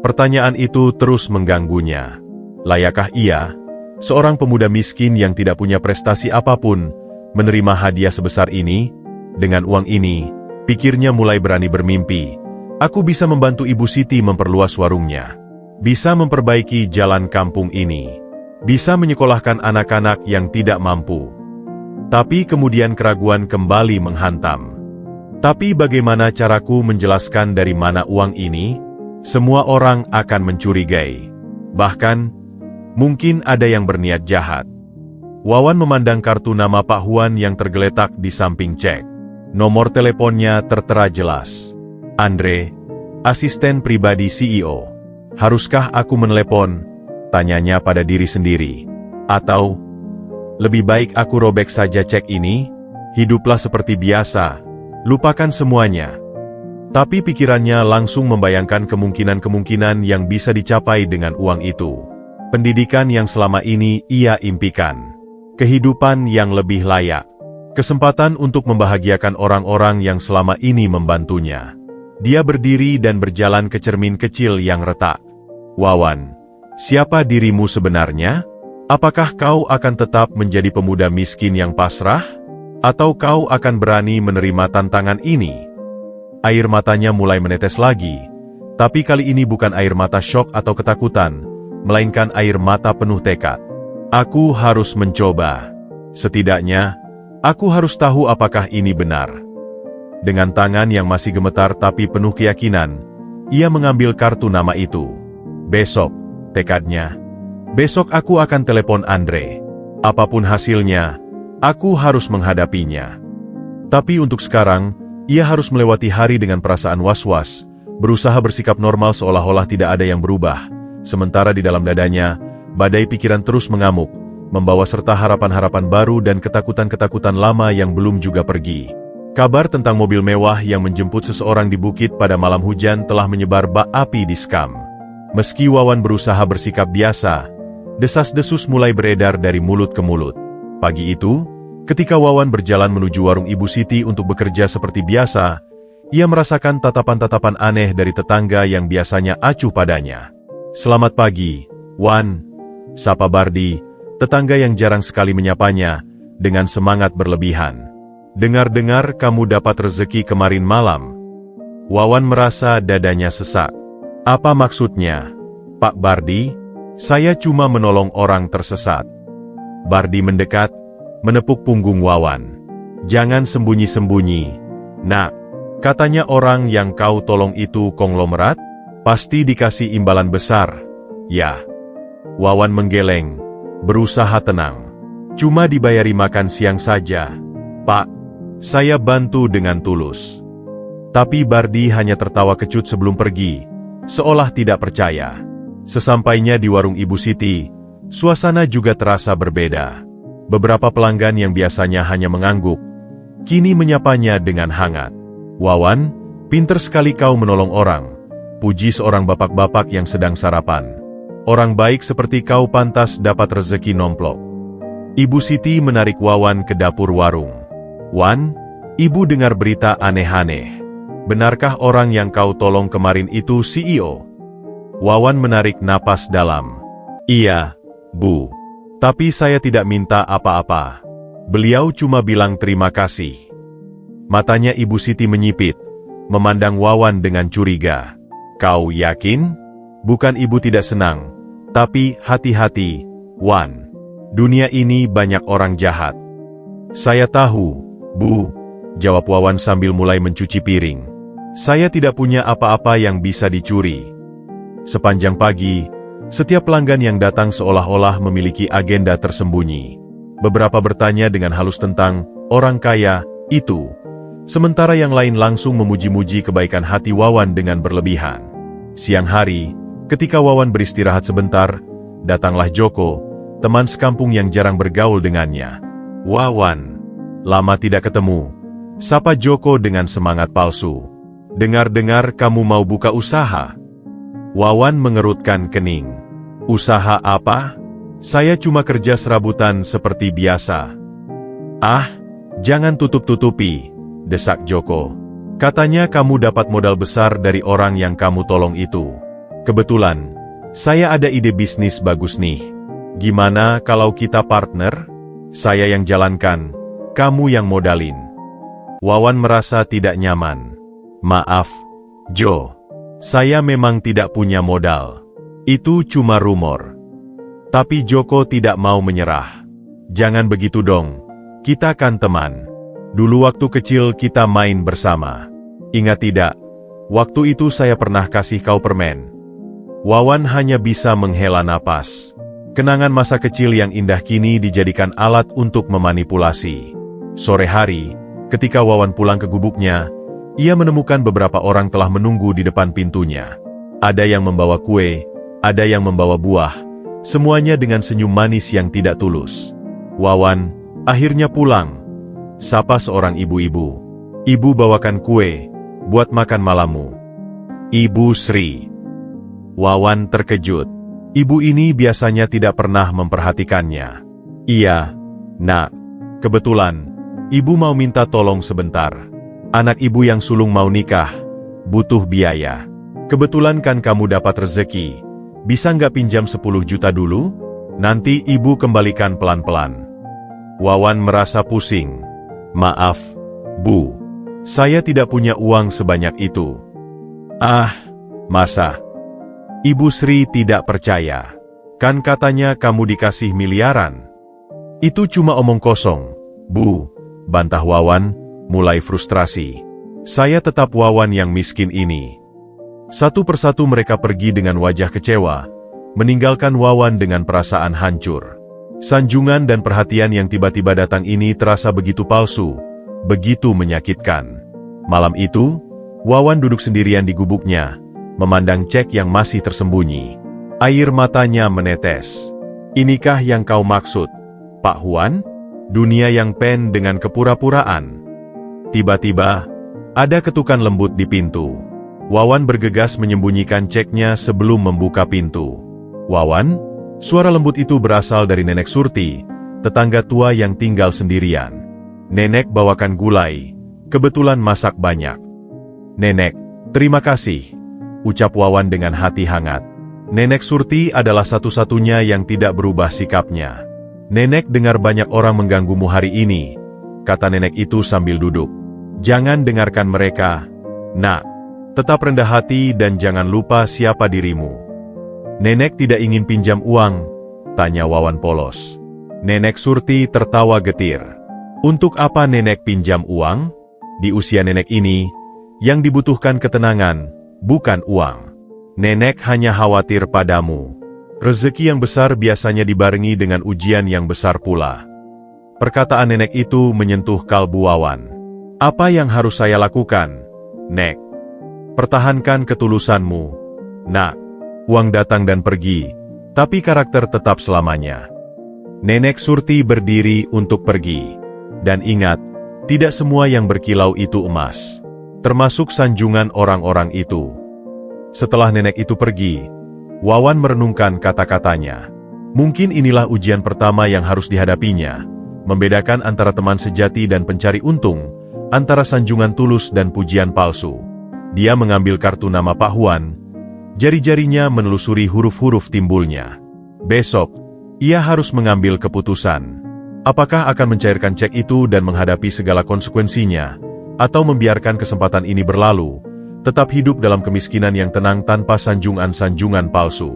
Pertanyaan itu terus mengganggunya. Layakkah ia, seorang pemuda miskin yang tidak punya prestasi apapun, menerima hadiah sebesar ini? Dengan uang ini, pikirnya mulai berani bermimpi. Aku bisa membantu Ibu Siti memperluas warungnya. Bisa memperbaiki jalan kampung ini. Bisa menyekolahkan anak-anak yang tidak mampu. Tapi kemudian keraguan kembali menghantam. Tapi bagaimana caraku menjelaskan dari mana uang ini? Semua orang akan mencurigai. Bahkan, mungkin ada yang berniat jahat. Wawan memandang kartu nama Pak Huan yang tergeletak di samping cek. Nomor teleponnya tertera jelas. Andre, asisten pribadi CEO. Haruskah aku menelepon? Tanyanya pada diri sendiri. Atau, lebih baik aku robek saja cek ini? Hiduplah seperti biasa. Lupakan semuanya. Tapi pikirannya langsung membayangkan kemungkinan-kemungkinan yang bisa dicapai dengan uang itu. Pendidikan yang selama ini ia impikan. Kehidupan yang lebih layak. Kesempatan untuk membahagiakan orang-orang yang selama ini membantunya. Dia berdiri dan berjalan ke cermin kecil yang retak. Wawan, siapa dirimu sebenarnya? Apakah kau akan tetap menjadi pemuda miskin yang pasrah? Atau kau akan berani menerima tantangan ini? Air matanya mulai menetes lagi, tapi kali ini bukan air mata syok atau ketakutan, melainkan air mata penuh tekad. Aku harus mencoba. Setidaknya, aku harus tahu apakah ini benar. Dengan tangan yang masih gemetar tapi penuh keyakinan, ia mengambil kartu nama itu. Besok, tekadnya. Besok aku akan telepon Andre. Apapun hasilnya, Aku harus menghadapinya. Tapi untuk sekarang, ia harus melewati hari dengan perasaan was-was, berusaha bersikap normal seolah-olah tidak ada yang berubah. Sementara di dalam dadanya, badai pikiran terus mengamuk, membawa serta harapan-harapan baru dan ketakutan-ketakutan lama yang belum juga pergi. Kabar tentang mobil mewah yang menjemput seseorang di bukit pada malam hujan telah menyebar bak api di Skam. Meski Wawan berusaha bersikap biasa, desas-desus mulai beredar dari mulut ke mulut. Pagi itu, ketika Wawan berjalan menuju warung Ibu Siti untuk bekerja seperti biasa, ia merasakan tatapan-tatapan aneh dari tetangga yang biasanya acuh padanya. "Selamat pagi, Wan," sapa Bardi, tetangga yang jarang sekali menyapanya, dengan semangat berlebihan. "Dengar-dengar kamu dapat rezeki kemarin malam." Wawan merasa dadanya sesak. "Apa maksudnya, Pak Bardi? Saya cuma menolong orang tersesat." Bardi mendekat, menepuk punggung Wawan. "Jangan sembunyi-sembunyi, Nak. Katanya orang yang kau tolong itu konglomerat? Pasti dikasih imbalan besar, ya?" Wawan menggeleng, berusaha tenang. "Cuma dibayari makan siang saja, Pak. Saya bantu dengan tulus." Tapi Bardi hanya tertawa kecut sebelum pergi, seolah tidak percaya. Sesampainya di warung Ibu Siti, suasana juga terasa berbeda. Beberapa pelanggan yang biasanya hanya mengangguk, kini menyapanya dengan hangat. "Wawan, pinter sekali kau menolong orang," puji seorang bapak-bapak yang sedang sarapan. "Orang baik seperti kau pantas dapat rezeki nomplok." Ibu Siti menarik Wawan ke dapur warung. "Wan, Ibu dengar berita aneh-aneh. Benarkah orang yang kau tolong kemarin itu CEO?" Wawan menarik napas dalam. "Iya, Bu. Tapi saya tidak minta apa-apa. Beliau cuma bilang terima kasih." Matanya Ibu Siti menyipit, memandang Wawan dengan curiga. "Kau yakin?" "Bukan Ibu tidak senang, tapi hati-hati, Wan. Dunia ini banyak orang jahat." "Saya tahu, Bu," jawab Wawan sambil mulai mencuci piring. "Saya tidak punya apa-apa yang bisa dicuri." Sepanjang pagi, setiap pelanggan yang datang seolah-olah memiliki agenda tersembunyi. Beberapa bertanya dengan halus tentang orang kaya itu, sementara yang lain langsung memuji-muji kebaikan hati Wawan dengan berlebihan. Siang hari, ketika Wawan beristirahat sebentar, datanglah Joko, teman sekampung yang jarang bergaul dengannya. "Wawan, lama tidak ketemu," sapa Joko dengan semangat palsu. "Dengar-dengar kamu mau buka usaha?" Wawan mengerutkan kening. "Usaha apa? Saya cuma kerja serabutan seperti biasa." "Ah, jangan tutup-tutupi," desak Joko. "Katanya kamu dapat modal besar dari orang yang kamu tolong itu." "Kebetulan, saya ada ide bisnis bagus nih. Gimana kalau kita partner? Saya yang jalankan, kamu yang modalin." Wawan merasa tidak nyaman. "Maaf, Jo. Saya memang tidak punya modal. Itu cuma rumor." Tapi Joko tidak mau menyerah. "Jangan begitu dong. Kita kan teman. Dulu waktu kecil kita main bersama. Ingat tidak? Waktu itu saya pernah kasih kau permen." Wawan hanya bisa menghela napas. Kenangan masa kecil yang indah kini dijadikan alat untuk memanipulasi. Sore hari, ketika Wawan pulang ke gubuknya, ia menemukan beberapa orang telah menunggu di depan pintunya. Ada yang membawa kue, ada yang membawa buah, semuanya dengan senyum manis yang tidak tulus. "Wawan, akhirnya pulang," sapa seorang ibu-ibu. "Ibu bawakan kue, buat makan malammu." "Ibu Sri." Wawan terkejut. Ibu ini biasanya tidak pernah memperhatikannya. "Iya, Nak. Kebetulan, Ibu mau minta tolong sebentar. Anak Ibu yang sulung mau nikah, butuh biaya. Kebetulan kan kamu dapat rezeki, bisa nggak pinjam 10 juta dulu? Nanti Ibu kembalikan pelan-pelan." Wawan merasa pusing. "Maaf, Bu. Saya tidak punya uang sebanyak itu." "Ah, masa?" Ibu Sri tidak percaya. "Kan katanya kamu dikasih miliaran." "Itu cuma omong kosong, Bu," bantah Wawan, mulai frustrasi. "Saya tetap Wawan yang miskin ini." Satu persatu mereka pergi dengan wajah kecewa, meninggalkan Wawan dengan perasaan hancur. Sanjungan dan perhatian yang tiba-tiba datang ini terasa begitu palsu, begitu menyakitkan. Malam itu, Wawan duduk sendirian di gubuknya, memandang cek yang masih tersembunyi. Air matanya menetes. Inikah yang kau maksud, Pak Huan? Dunia yang pen dengan kepura-puraan. Tiba-tiba, ada ketukan lembut di pintu. Wawan bergegas menyembunyikan ceknya sebelum membuka pintu. Wawan? Suara lembut itu berasal dari Nenek Surti, tetangga tua yang tinggal sendirian. Nenek bawakan gulai, kebetulan masak banyak. Nenek, terima kasih, ucap Wawan dengan hati hangat. Nenek Surti adalah satu-satunya yang tidak berubah sikapnya. Nenek dengar banyak orang mengganggumu hari ini, kata nenek itu sambil duduk. Jangan dengarkan mereka, nak. Tetap rendah hati dan jangan lupa siapa dirimu. Nenek tidak ingin pinjam uang, tanya Wawan polos. Nenek Surti tertawa getir. Untuk apa nenek pinjam uang? Di usia nenek ini, yang dibutuhkan ketenangan, bukan uang. Nenek hanya khawatir padamu. Rezeki yang besar biasanya dibarengi dengan ujian yang besar pula. Perkataan nenek itu menyentuh kalbu Wawan. Apa yang harus saya lakukan, Nek? Pertahankan ketulusanmu, nak. Uang datang dan pergi, tapi karakter tetap selamanya. Nenek Surti berdiri untuk pergi. Dan ingat, tidak semua yang berkilau itu emas. Termasuk sanjungan orang-orang itu. Setelah nenek itu pergi, Wawan merenungkan kata-katanya. Mungkin inilah ujian pertama yang harus dihadapinya. Membedakan antara teman sejati dan pencari untung, antara sanjungan tulus dan pujian palsu. Dia mengambil kartu nama Pak Huan. Jari-jarinya menelusuri huruf-huruf timbulnya. Besok, ia harus mengambil keputusan. Apakah akan mencairkan cek itu dan menghadapi segala konsekuensinya, atau membiarkan kesempatan ini berlalu, tetap hidup dalam kemiskinan yang tenang tanpa sanjungan-sanjungan palsu.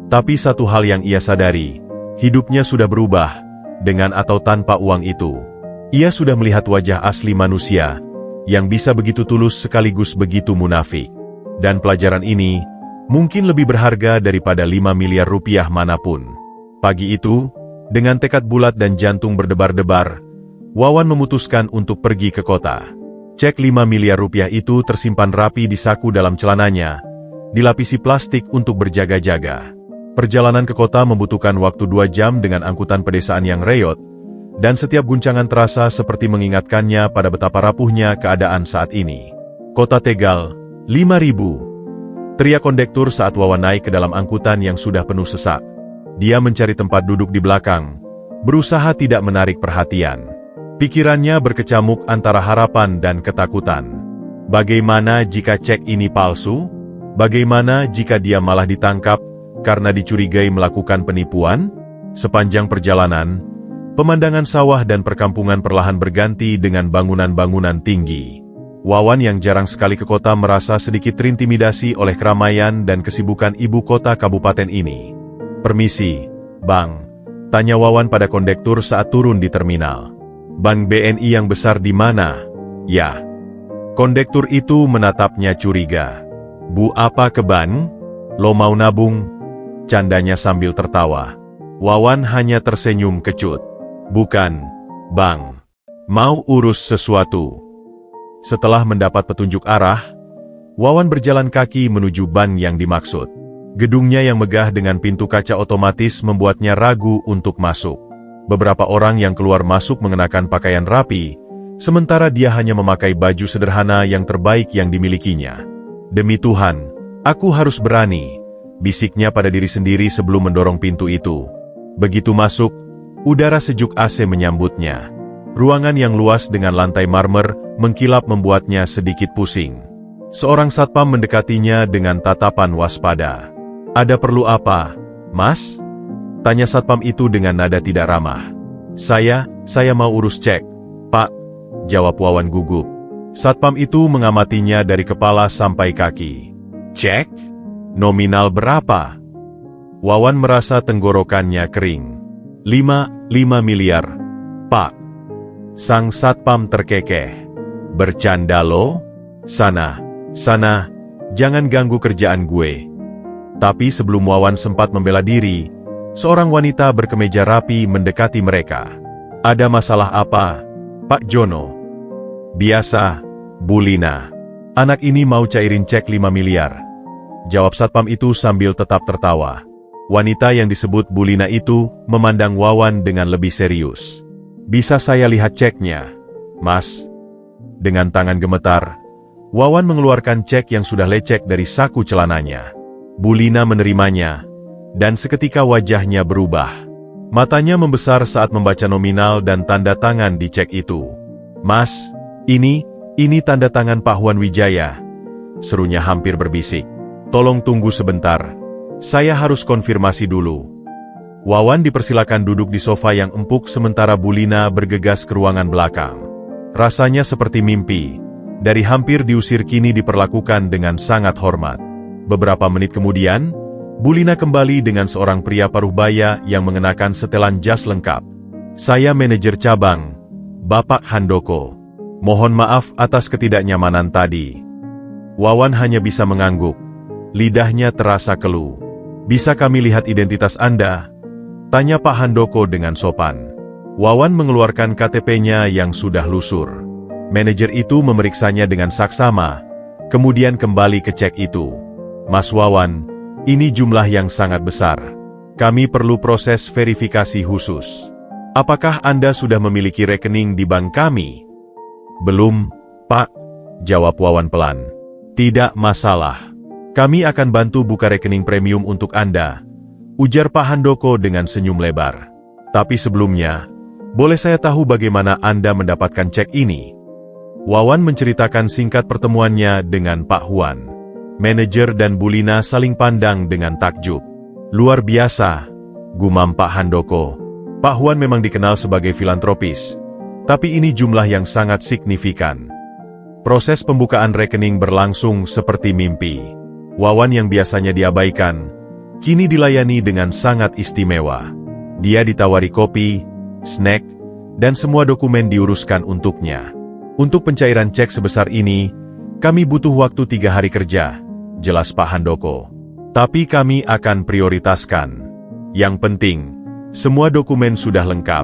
Tapi satu hal yang ia sadari, hidupnya sudah berubah, dengan atau tanpa uang itu. Ia sudah melihat wajah asli manusia, yang bisa begitu tulus sekaligus begitu munafik. Dan pelajaran ini, mungkin lebih berharga daripada 5 miliar rupiah manapun. Pagi itu, dengan tekad bulat dan jantung berdebar-debar, Wawan memutuskan untuk pergi ke kota. Cek 5 miliar rupiah itu tersimpan rapi di saku dalam celananya, dilapisi plastik untuk berjaga-jaga. Perjalanan ke kota membutuhkan waktu 2 jam dengan angkutan pedesaan yang reyot, dan setiap guncangan terasa seperti mengingatkannya pada betapa rapuhnya keadaan saat ini. Kota Tegal, 5.000. Teriak kondektur saat Wawan naik ke dalam angkutan yang sudah penuh sesak. Dia mencari tempat duduk di belakang, berusaha tidak menarik perhatian. Pikirannya berkecamuk antara harapan dan ketakutan. Bagaimana jika cek ini palsu? Bagaimana jika dia malah ditangkap karena dicurigai melakukan penipuan? Sepanjang perjalanan, pemandangan sawah dan perkampungan perlahan berganti dengan bangunan-bangunan tinggi. Wawan yang jarang sekali ke kota merasa sedikit terintimidasi oleh keramaian dan kesibukan ibu kota kabupaten ini. Permisi, Bang, tanya Wawan pada kondektur saat turun di terminal. Bank BNI yang besar di mana? Ya. Kondektur itu menatapnya curiga. Bu apa ke ban? Lo mau nabung? Candanya sambil tertawa. Wawan hanya tersenyum kecut. Bukan, Bang. Mau urus sesuatu. Setelah mendapat petunjuk arah, Wawan berjalan kaki menuju ban yang dimaksud. Gedungnya yang megah dengan pintu kaca otomatis membuatnya ragu untuk masuk. Beberapa orang yang keluar masuk mengenakan pakaian rapi, sementara dia hanya memakai baju sederhana yang terbaik yang dimilikinya. Demi Tuhan, aku harus berani, bisiknya pada diri sendiri sebelum mendorong pintu itu. Begitu masuk, udara sejuk AC menyambutnya. Ruangan yang luas dengan lantai marmer mengkilap membuatnya sedikit pusing. Seorang satpam mendekatinya dengan tatapan waspada. Ada perlu apa, Mas? Tanya satpam itu dengan nada tidak ramah. Saya mau urus cek, Pak, jawab Wawan gugup. Satpam itu mengamatinya dari kepala sampai kaki. Cek? Nominal berapa? Wawan merasa tenggorokannya kering. 5 miliar, Pak. Sang satpam terkekeh. Bercanda lo? Sana, jangan ganggu kerjaan gue. Tapi sebelum Wawan sempat membela diri, Seorang wanita berkemeja rapi mendekati mereka. Ada masalah apa, Pak Jono? Biasa, Bu Lina. Anak ini mau cairin cek 5 miliar. Jawab satpam itu sambil tetap tertawa. Wanita yang disebut Bu Lina itu memandang Wawan dengan lebih serius. Bisa saya lihat ceknya, Mas? Dengan tangan gemetar, Wawan mengeluarkan cek yang sudah lecek dari saku celananya. Bu Lina menerimanya, dan seketika wajahnya berubah. Matanya membesar saat membaca nominal dan tanda tangan di cek itu. Mas, ini tanda tangan Pak Huan Wijaya, serunya hampir berbisik. Tolong tunggu sebentar, saya harus konfirmasi dulu. Wawan dipersilakan duduk di sofa yang empuk sementara Bu Lina bergegas ke ruangan belakang. Rasanya seperti mimpi, dari hampir diusir kini diperlakukan dengan sangat hormat. Beberapa menit kemudian, Bu Lina kembali dengan seorang pria paruh baya yang mengenakan setelan jas lengkap. Saya manajer cabang, Bapak Handoko. Mohon maaf atas ketidaknyamanan tadi. Wawan hanya bisa mengangguk. Lidahnya terasa keluh. Bisa kami lihat identitas Anda? Tanya Pak Handoko dengan sopan. Wawan mengeluarkan KTP-nya yang sudah lusur. Manajer itu memeriksanya dengan saksama, kemudian kembali ke cek itu. Mas Wawan, ini jumlah yang sangat besar. Kami perlu proses verifikasi khusus. Apakah Anda sudah memiliki rekening di bank kami? Belum, Pak, jawab Wawan pelan. Tidak masalah. Kami akan bantu buka rekening premium untuk Anda, ujar Pak Handoko dengan senyum lebar. Tapi sebelumnya, boleh saya tahu bagaimana Anda mendapatkan cek ini? Wawan menceritakan singkat pertemuannya dengan Pak Huan. Manajer dan Bu Lina saling pandang dengan takjub. Luar biasa, gumam Pak Handoko. Pak Huan memang dikenal sebagai filantropis, tapi ini jumlah yang sangat signifikan. Proses pembukaan rekening berlangsung seperti mimpi. Wawan yang biasanya diabaikan, kini dilayani dengan sangat istimewa. Dia ditawari kopi, snack, dan semua dokumen diuruskan untuknya. Untuk pencairan cek sebesar ini, kami butuh waktu 3 hari kerja, jelas Pak Handoko. Tapi kami akan prioritaskan. Yang penting, semua dokumen sudah lengkap.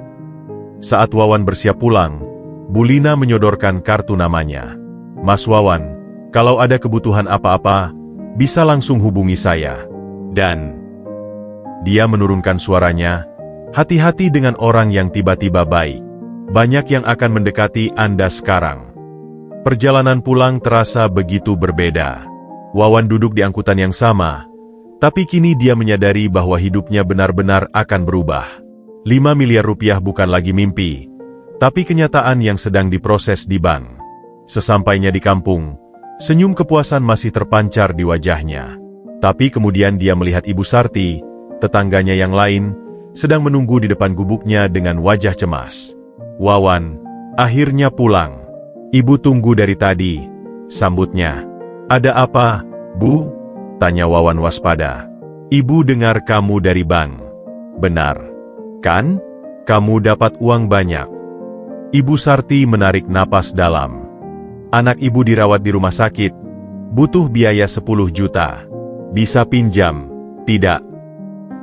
Saat Wawan bersiap pulang, Bu Lina menyodorkan kartu namanya. Mas Wawan, kalau ada kebutuhan apa-apa, bisa langsung hubungi saya. Dan dia menurunkan suaranya, hati-hati dengan orang yang tiba-tiba baik. Banyak yang akan mendekati Anda sekarang. Perjalanan pulang terasa begitu berbeda. Wawan duduk di angkutan yang sama, tapi kini dia menyadari bahwa hidupnya benar-benar akan berubah. 5 miliar rupiah bukan lagi mimpi, tapi kenyataan yang sedang diproses di bank. Sesampainya di kampung, senyum kepuasan masih terpancar di wajahnya. Tapi kemudian dia melihat Ibu Sarti, tetangganya yang lain, sedang menunggu di depan gubuknya dengan wajah cemas. Wawan, akhirnya pulang. Ibu tunggu dari tadi, sambutnya. Ada apa, Bu? Tanya Wawan waspada. Ibu dengar kamu dari bank. Benar, kan? Kamu dapat uang banyak. Ibu Sarti menarik napas dalam. Anak ibu dirawat di rumah sakit, butuh biaya 10 juta. Bisa pinjam, tidak?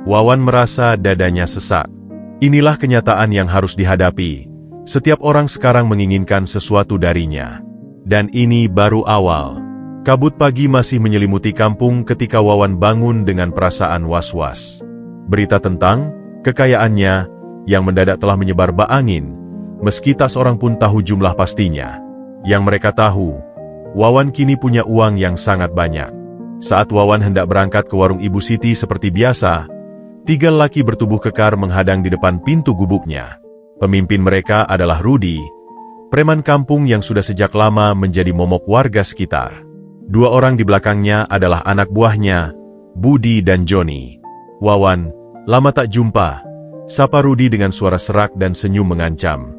Wawan merasa dadanya sesak. Inilah kenyataan yang harus dihadapi. Setiap orang sekarang menginginkan sesuatu darinya. Dan ini baru awal. Kabut pagi masih menyelimuti kampung ketika Wawan bangun dengan perasaan was-was. Berita tentang kekayaannya yang mendadak telah menyebar bak angin, meski tak seorang pun tahu jumlah pastinya. Yang mereka tahu, Wawan kini punya uang yang sangat banyak. Saat Wawan hendak berangkat ke warung Ibu Siti seperti biasa, 3 lelaki bertubuh kekar menghadang di depan pintu gubuknya. Pemimpin mereka adalah Rudi, preman kampung yang sudah sejak lama menjadi momok warga sekitar. 2 orang di belakangnya adalah anak buahnya, Budi dan Joni. Wawan, lama tak jumpa, sapa Rudi dengan suara serak dan senyum mengancam.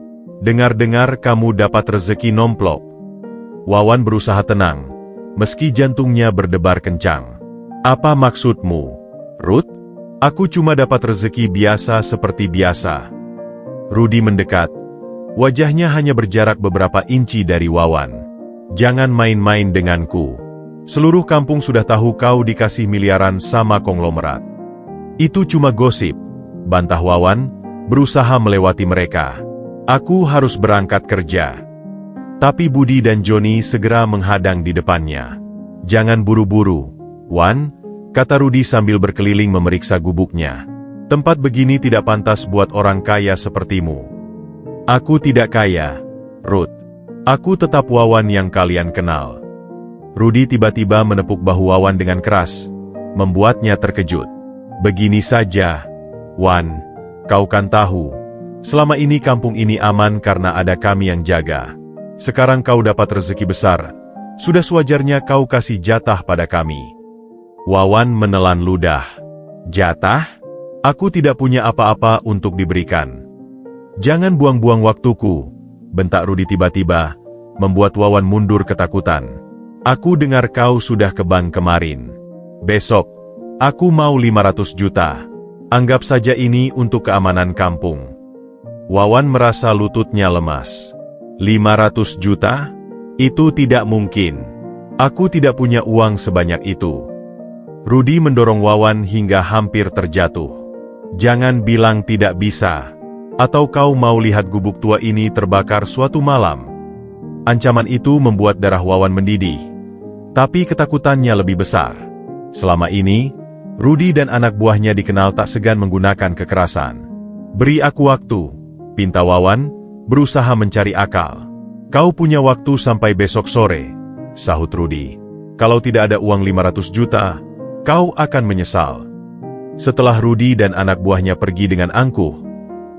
Dengar-dengar kamu dapat rezeki nomplok. Wawan berusaha tenang, meski jantungnya berdebar kencang. Apa maksudmu, Rud? Aku cuma dapat rezeki biasa seperti biasa. Rudi mendekat. Wajahnya hanya berjarak beberapa inci dari Wawan. Jangan main-main denganku. Seluruh kampung sudah tahu kau dikasih miliaran sama konglomerat. Itu cuma gosip, bantah Wawan, berusaha melewati mereka. Aku harus berangkat kerja. Tapi Budi dan Joni segera menghadang di depannya. Jangan buru-buru, Wan, kata Rudi sambil berkeliling memeriksa gubuknya. Tempat begini tidak pantas buat orang kaya sepertimu. Aku tidak kaya, Ruth. Aku tetap Wawan yang kalian kenal. Rudi tiba-tiba menepuk bahu Wawan dengan keras, membuatnya terkejut. Begini saja, Wan, kau kan tahu, selama ini kampung ini aman karena ada kami yang jaga. Sekarang kau dapat rezeki besar, sudah sewajarnya kau kasih jatah pada kami. Wawan menelan ludah. Jatah? Aku tidak punya apa-apa untuk diberikan. Jangan buang-buang waktuku, bentak Rudi tiba-tiba, membuat Wawan mundur ketakutan. Aku dengar kau sudah ke bank kemarin. Besok, aku mau 500 juta. Anggap saja ini untuk keamanan kampung. Wawan merasa lututnya lemas. 500 juta? Itu tidak mungkin. Aku tidak punya uang sebanyak itu. Rudi mendorong Wawan hingga hampir terjatuh. Jangan bilang tidak bisa. Atau kau mau lihat gubuk tua ini terbakar suatu malam. Ancaman itu membuat darah Wawan mendidih. Tapi ketakutannya lebih besar. Selama ini, Rudi dan anak buahnya dikenal tak segan menggunakan kekerasan. Beri aku waktu, pinta Wawan, berusaha mencari akal. Kau punya waktu sampai besok sore, sahut Rudi. Kalau tidak ada uang 500 juta, kau akan menyesal. Setelah Rudi dan anak buahnya pergi dengan angkuh,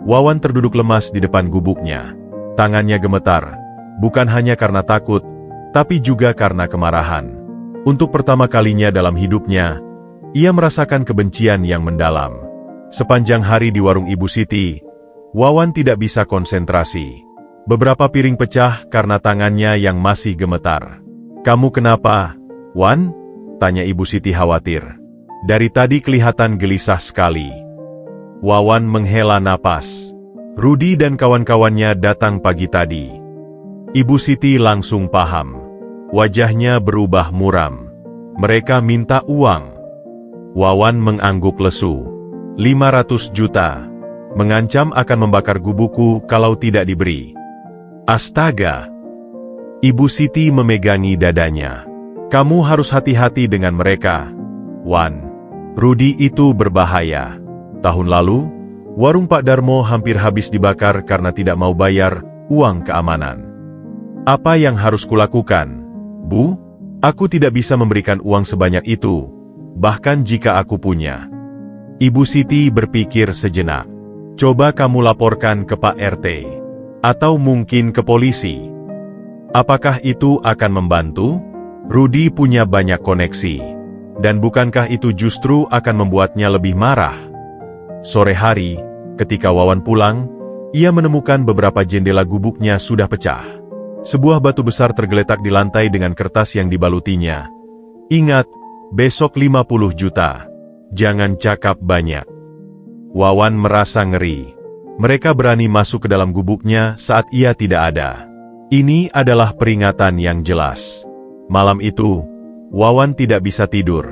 Wawan terduduk lemas di depan gubuknya. Tangannya gemetar, bukan hanya karena takut, tapi juga karena kemarahan. Untuk pertama kalinya dalam hidupnya, ia merasakan kebencian yang mendalam. Sepanjang hari di warung Ibu Siti, Wawan tidak bisa konsentrasi. Beberapa piring pecah karena tangannya yang masih gemetar. Kamu kenapa, Wan? Tanya Ibu Siti khawatir. Dari tadi kelihatan gelisah sekali. Wawan menghela napas. Rudi dan kawan-kawannya datang pagi tadi. Ibu Siti langsung paham. Wajahnya berubah muram. Mereka minta uang. Wawan mengangguk lesu. 500 juta. Mengancam akan membakar gubukku kalau tidak diberi. Astaga! Ibu Siti memegangi dadanya. Kamu harus hati-hati dengan mereka, Wan. Rudi itu berbahaya. Tahun lalu, warung Pak Darmo hampir habis dibakar karena tidak mau bayar uang keamanan. Apa yang harus kulakukan, Bu? Aku tidak bisa memberikan uang sebanyak itu, bahkan jika aku punya. Ibu Siti berpikir sejenak. Coba kamu laporkan ke Pak RT. Atau mungkin ke polisi. Apakah itu akan membantu? Rudi punya banyak koneksi. Dan bukankah itu justru akan membuatnya lebih marah? Sore hari, ketika Wawan pulang, ia menemukan beberapa jendela gubuknya sudah pecah. Sebuah batu besar tergeletak di lantai dengan kertas yang dibalutinya. Ingat, besok 50 juta. Jangan cakap banyak. Wawan merasa ngeri. Mereka berani masuk ke dalam gubuknya saat ia tidak ada. Ini adalah peringatan yang jelas. Malam itu, Wawan tidak bisa tidur.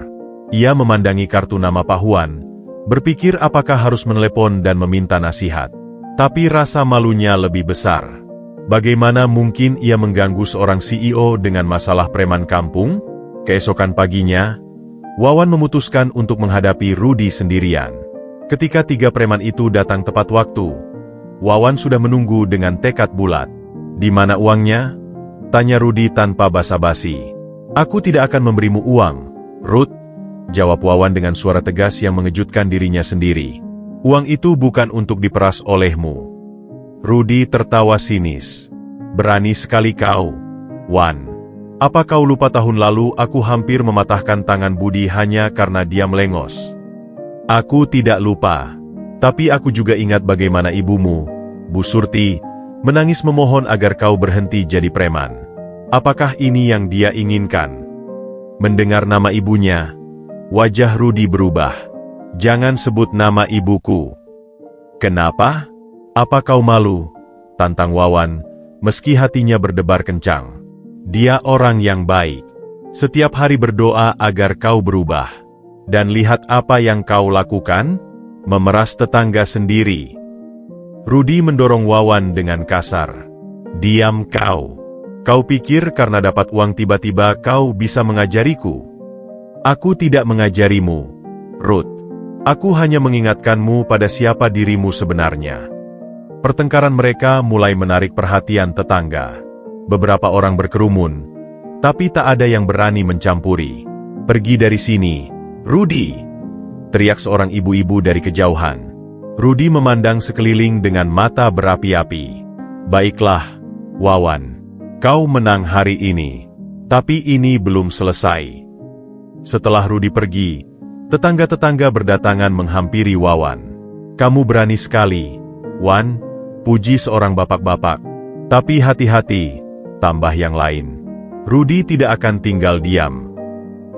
Ia memandangi kartu nama Pak Huan, berpikir apakah harus menelepon dan meminta nasihat. Tapi rasa malunya lebih besar. Bagaimana mungkin ia mengganggu seorang CEO dengan masalah preman kampung? Keesokan paginya, Wawan memutuskan untuk menghadapi Rudi sendirian. Ketika 3 preman itu datang tepat waktu, Wawan sudah menunggu dengan tekad bulat. Di mana uangnya? Tanya Rudi tanpa basa-basi. Aku tidak akan memberimu uang, Ruth, jawab Wawan dengan suara tegas yang mengejutkan dirinya sendiri. Uang itu bukan untuk diperas olehmu. Rudi tertawa sinis. Berani sekali kau, Wan. Apa kau lupa tahun lalu aku hampir mematahkan tangan Budi hanya karena dia melengos? Aku tidak lupa. Tapi aku juga ingat bagaimana ibumu, Bu Surti, menangis memohon agar kau berhenti jadi preman. Apakah ini yang dia inginkan? Mendengar nama ibunya, wajah Rudi berubah. Jangan sebut nama ibuku. Kenapa? Apa kau malu? Tantang Wawan, meski hatinya berdebar kencang. Dia orang yang baik. Setiap hari berdoa agar kau berubah. Dan lihat apa yang kau lakukan? Memeras tetangga sendiri. Rudi mendorong Wawan dengan kasar. Diam kau. Kau pikir karena dapat uang tiba-tiba kau bisa mengajariku? Aku tidak mengajarimu, Ruth. Aku hanya mengingatkanmu pada siapa dirimu sebenarnya. Pertengkaran mereka mulai menarik perhatian tetangga. Beberapa orang berkerumun, tapi tak ada yang berani mencampuri. Pergi dari sini, Rudi! Teriak seorang ibu-ibu dari kejauhan. Rudi memandang sekeliling dengan mata berapi-api. Baiklah, Wawan. Kau menang hari ini. Tapi ini belum selesai. Setelah Rudi pergi, tetangga-tetangga berdatangan menghampiri Wawan. Kamu berani sekali, Wan, puji seorang bapak-bapak. Tapi hati-hati, tambah yang lain. Rudi tidak akan tinggal diam.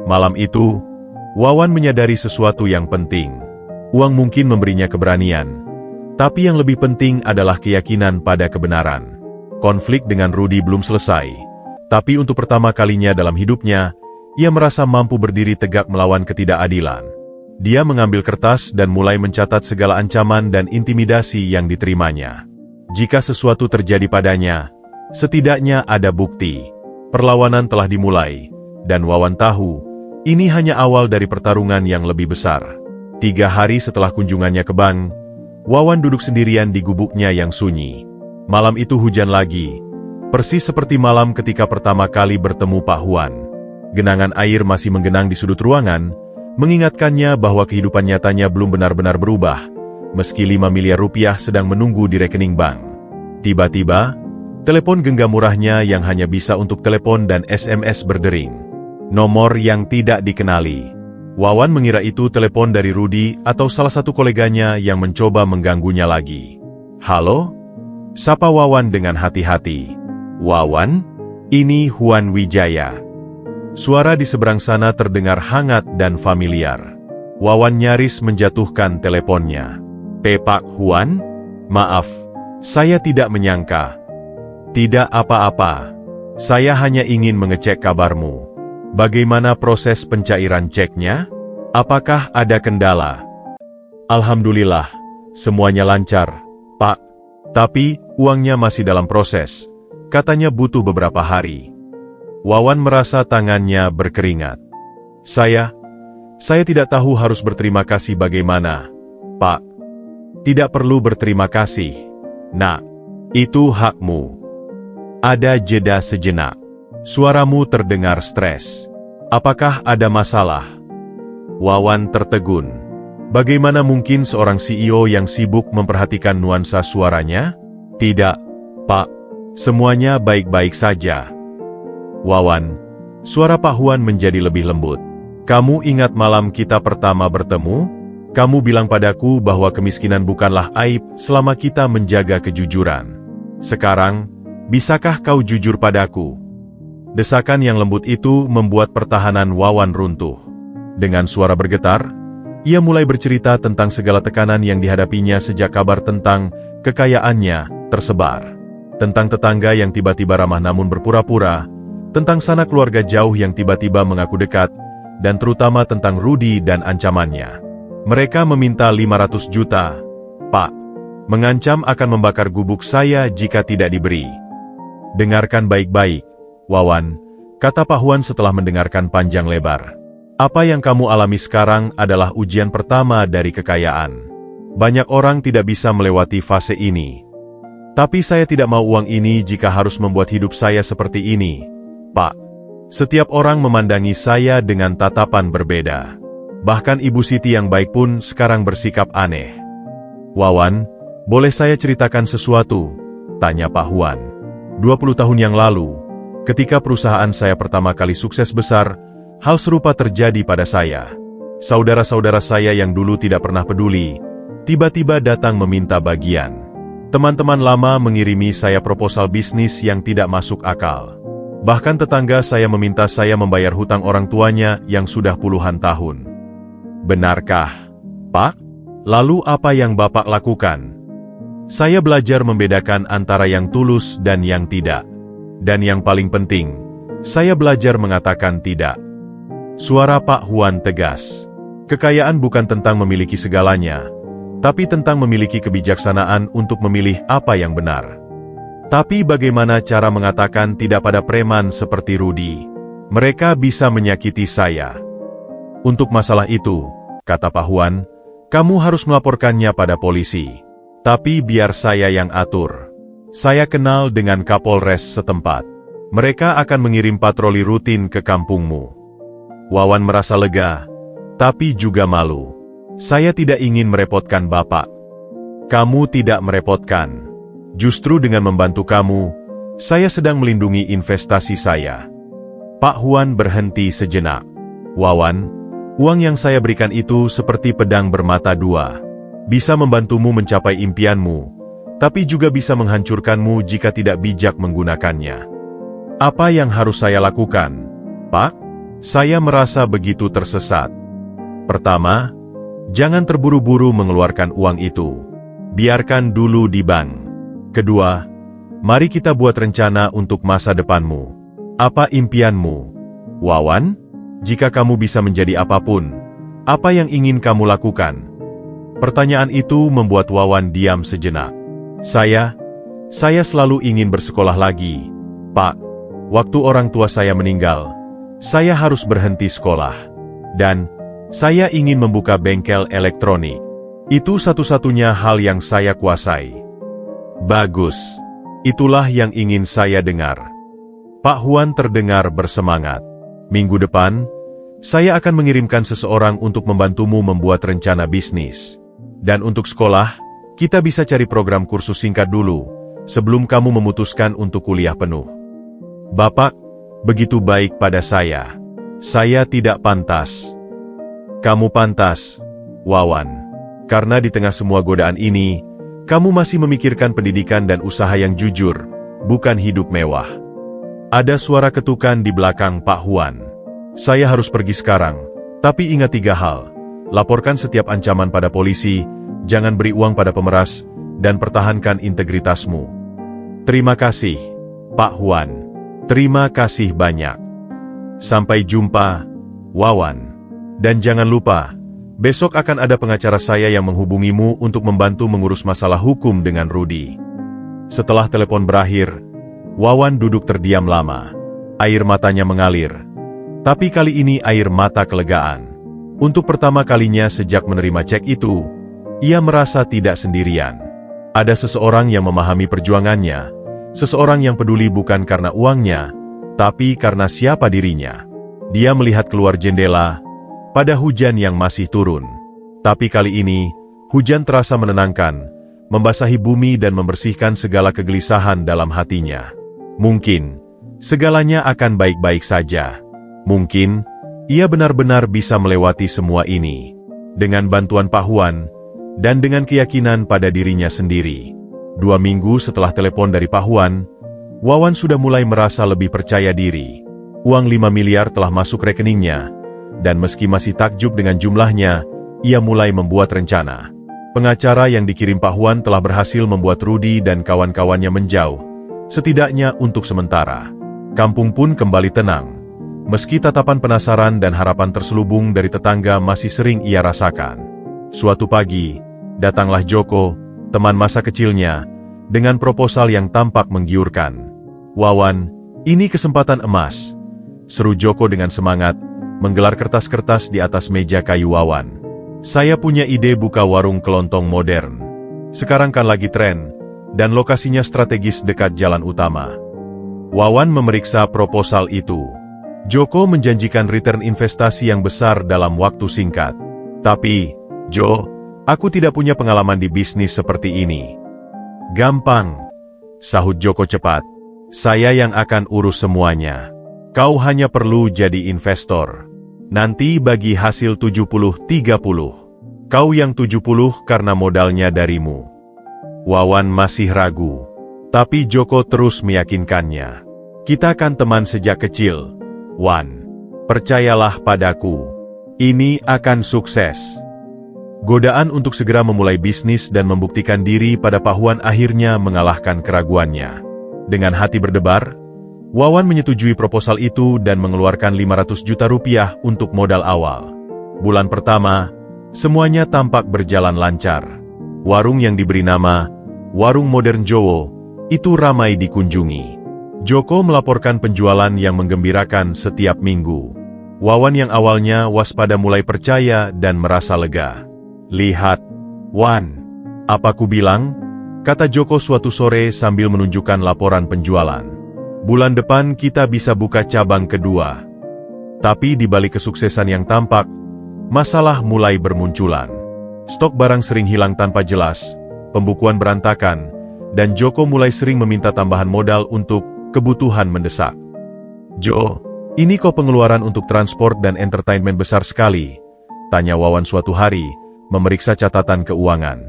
Malam itu, Wawan menyadari sesuatu yang penting. Uang mungkin memberinya keberanian, tapi yang lebih penting adalah keyakinan pada kebenaran. Konflik dengan Rudi belum selesai, tapi untuk pertama kalinya dalam hidupnya, ia merasa mampu berdiri tegak melawan ketidakadilan. Dia mengambil kertas dan mulai mencatat segala ancaman dan intimidasi yang diterimanya. Jika sesuatu terjadi padanya, setidaknya ada bukti. Perlawanan telah dimulai, dan Wawan tahu, ini hanya awal dari pertarungan yang lebih besar. 3 hari setelah kunjungannya ke bank, Wawan duduk sendirian di gubuknya yang sunyi. Malam itu hujan lagi, persis seperti malam ketika pertama kali bertemu Pak Huan. Genangan air masih menggenang di sudut ruangan, mengingatkannya bahwa kehidupan nyatanya belum benar-benar berubah, meski 5 miliar rupiah sedang menunggu di rekening bank. Tiba-tiba, telepon genggam murahnya yang hanya bisa untuk telepon dan SMS berdering. Nomor yang tidak dikenali. Wawan mengira itu telepon dari Rudi atau salah satu koleganya yang mencoba mengganggunya lagi. Halo? Sapa Wawan dengan hati-hati. Wawan? Ini Huan Wijaya. Suara di seberang sana terdengar hangat dan familiar. Wawan nyaris menjatuhkan teleponnya. Pak Huan? Maaf, saya tidak menyangka. Tidak apa-apa. Saya hanya ingin mengecek kabarmu. Bagaimana proses pencairan ceknya? Apakah ada kendala? Alhamdulillah, semuanya lancar, Pak. Tapi, uangnya masih dalam proses. Katanya butuh beberapa hari. Wawan merasa tangannya berkeringat. Saya tidak tahu harus berterima kasih bagaimana, Pak. Tidak perlu berterima kasih, Nak. Itu hakmu. Ada jeda sejenak. Suaramu terdengar stres. Apakah ada masalah? Wawan tertegun. Bagaimana mungkin seorang CEO yang sibuk memperhatikan nuansa suaranya? Tidak, Pak. Semuanya baik-baik saja. Wawan, suara Pak Huan menjadi lebih lembut. Kamu ingat malam kita pertama bertemu? Kamu bilang padaku bahwa kemiskinan bukanlah aib selama kita menjaga kejujuran. Sekarang, bisakah kau jujur padaku? Desakan yang lembut itu membuat pertahanan Wawan runtuh. Dengan suara bergetar, ia mulai bercerita tentang segala tekanan yang dihadapinya sejak kabar tentang kekayaannya tersebar. Tentang tetangga yang tiba-tiba ramah namun berpura-pura, tentang sanak keluarga jauh yang tiba-tiba mengaku dekat, dan terutama tentang Rudi dan ancamannya. Mereka meminta 500 juta, Pak. Mengancam akan membakar gubuk saya jika tidak diberi. Dengarkan baik-baik, Wawan, kata Pak Huan setelah mendengarkan panjang lebar. Apa yang kamu alami sekarang adalah ujian pertama dari kekayaan. Banyak orang tidak bisa melewati fase ini. Tapi saya tidak mau uang ini jika harus membuat hidup saya seperti ini, Pak. Setiap orang memandangi saya dengan tatapan berbeda. Bahkan Ibu Siti yang baik pun sekarang bersikap aneh. Wawan, boleh saya ceritakan sesuatu? Tanya Pak Huan. 20 tahun yang lalu, ketika perusahaan saya pertama kali sukses besar, hal serupa terjadi pada saya. Saudara-saudara saya yang dulu tidak pernah peduli, tiba-tiba datang meminta bagian. Teman-teman lama mengirimi saya proposal bisnis yang tidak masuk akal. Bahkan tetangga saya meminta saya membayar hutang orang tuanya yang sudah puluhan tahun. Benarkah, Pak? Lalu apa yang Bapak lakukan? Saya belajar membedakan antara yang tulus dan yang tidak. Dan yang paling penting, saya belajar mengatakan tidak. Suara Pak Huan tegas. Kekayaan bukan tentang memiliki segalanya, tapi tentang memiliki kebijaksanaan untuk memilih apa yang benar. Tapi bagaimana cara mengatakan tidak pada preman seperti Rudy? Mereka bisa menyakiti saya. Untuk masalah itu, kata Pak Huan, kamu harus melaporkannya pada polisi. Tapi biar saya yang atur. Saya kenal dengan Kapolres setempat. Mereka akan mengirim patroli rutin ke kampungmu. Wawan merasa lega, tapi juga malu. Saya tidak ingin merepotkan Bapak. Kamu tidak merepotkan. Justru dengan membantu kamu, saya sedang melindungi investasi saya. Pak Huan berhenti sejenak. Wawan, uang yang saya berikan itu seperti pedang bermata dua. Bisa membantumu mencapai impianmu, tapi juga bisa menghancurkanmu jika tidak bijak menggunakannya. Apa yang harus saya lakukan, Pak? Saya merasa begitu tersesat. Pertama, jangan terburu-buru mengeluarkan uang itu. Biarkan dulu di bank. Kedua, mari kita buat rencana untuk masa depanmu. Apa impianmu, Wawan? Jika kamu bisa menjadi apapun, apa yang ingin kamu lakukan? Pertanyaan itu membuat Wawan diam sejenak. Saya selalu ingin bersekolah lagi, Pak. Waktu orang tua saya meninggal, saya harus berhenti sekolah. Dan saya ingin membuka bengkel elektronik. Itu satu-satunya hal yang saya kuasai. Bagus. Itulah yang ingin saya dengar. Pak Huan terdengar bersemangat. Minggu depan, saya akan mengirimkan seseorang untuk membantumu membuat rencana bisnis. Dan untuk sekolah, kita bisa cari program kursus singkat dulu, sebelum kamu memutuskan untuk kuliah penuh. Bapak, begitu baik pada saya. Saya tidak pantas. Kamu pantas, Wawan. Karena di tengah semua godaan ini, kamu masih memikirkan pendidikan dan usaha yang jujur, bukan hidup mewah. Ada suara ketukan di belakang Pak Huan. Saya harus pergi sekarang, tapi ingat 3 hal. Laporkan setiap ancaman pada polisi, jangan beri uang pada pemeras, dan pertahankan integritasmu. Terima kasih, Pak Huan. Terima kasih banyak. Sampai jumpa, Wawan. Dan jangan lupa, besok akan ada pengacara saya yang menghubungimu untuk membantu mengurus masalah hukum dengan Rudy. Setelah telepon berakhir, Wawan duduk terdiam lama. Air matanya mengalir. Tapi kali ini air mata kelegaan. Untuk pertama kalinya sejak menerima cek itu, ia merasa tidak sendirian. Ada seseorang yang memahami perjuangannya, seseorang yang peduli bukan karena uangnya, tapi karena siapa dirinya. Dia melihat keluar jendela, pada hujan yang masih turun. Tapi kali ini, hujan terasa menenangkan, membasahi bumi dan membersihkan segala kegelisahan dalam hatinya. Mungkin, segalanya akan baik-baik saja. Mungkin, ia benar-benar bisa melewati semua ini. Dengan bantuan Pak Huan, dan dengan keyakinan pada dirinya sendiri. 2 minggu setelah telepon dari Pak Huan, Wawan sudah mulai merasa lebih percaya diri. Uang 5 miliar telah masuk rekeningnya, dan meski masih takjub dengan jumlahnya, ia mulai membuat rencana. Pengacara yang dikirim Pak Huan telah berhasil membuat Rudy dan kawan-kawannya menjauh. Setidaknya untuk sementara. Kampung pun kembali tenang. Meski tatapan penasaran dan harapan terselubung dari tetangga masih sering ia rasakan. Suatu pagi, datanglah Joko, teman masa kecilnya, dengan proposal yang tampak menggiurkan. Wawan, ini kesempatan emas. Seru Joko dengan semangat, menggelar kertas-kertas di atas meja kayu Wawan. Saya punya ide buka warung kelontong modern. Sekarang kan lagi tren, dan lokasinya strategis dekat jalan utama. Wawan memeriksa proposal itu. Joko menjanjikan return investasi yang besar dalam waktu singkat. Tapi, Jo, aku tidak punya pengalaman di bisnis seperti ini. Gampang, sahut Joko cepat. Saya yang akan urus semuanya. Kau hanya perlu jadi investor. Nanti bagi hasil 70-30. Kau yang 70 karena modalnya darimu. Wawan masih ragu. Tapi Joko terus meyakinkannya. Kita kan teman sejak kecil, Wan. Percayalah padaku. Ini akan sukses. Godaan untuk segera memulai bisnis dan membuktikan diri pada Pak Huan akhirnya mengalahkan keraguannya. Dengan hati berdebar, Wawan menyetujui proposal itu dan mengeluarkan 500 juta rupiah untuk modal awal. Bulan pertama, semuanya tampak berjalan lancar. Warung yang diberi nama Warung Modern Jowo itu ramai dikunjungi. Joko melaporkan penjualan yang menggembirakan setiap minggu. Wawan yang awalnya waspada mulai percaya dan merasa lega. "Lihat, Wan. Apa ku bilang?" kata Joko suatu sore sambil menunjukkan laporan penjualan. "Bulan depan kita bisa buka cabang kedua." Tapi di balik kesuksesan yang tampak, masalah mulai bermunculan. Stok barang sering hilang tanpa jelas, pembukuan berantakan, dan Joko mulai sering meminta tambahan modal untuk kebutuhan mendesak. "Jo, ini kok pengeluaran untuk transport dan entertainment besar sekali?" tanya Wawan suatu hari, memeriksa catatan keuangan.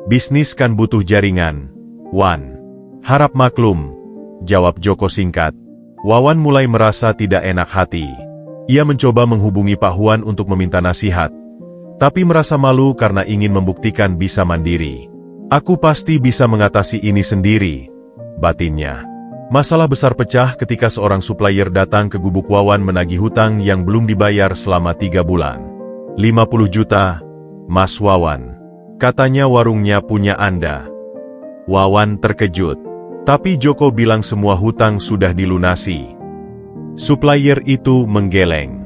"Bisnis kan butuh jaringan, Wan." "Harap maklum," jawab Joko singkat. Wawan mulai merasa tidak enak hati. Ia mencoba menghubungi Pak Huan untuk meminta nasihat, tapi merasa malu karena ingin membuktikan bisa mandiri. "Aku pasti bisa mengatasi ini sendiri," batinnya. Masalah besar pecah ketika seorang supplier datang ke gubuk Wawan menagih hutang yang belum dibayar selama 3 bulan. 50 juta, Mas Wawan. Katanya warungnya punya Anda. Wawan terkejut. Tapi Joko bilang semua hutang sudah dilunasi. Supplier itu menggeleng.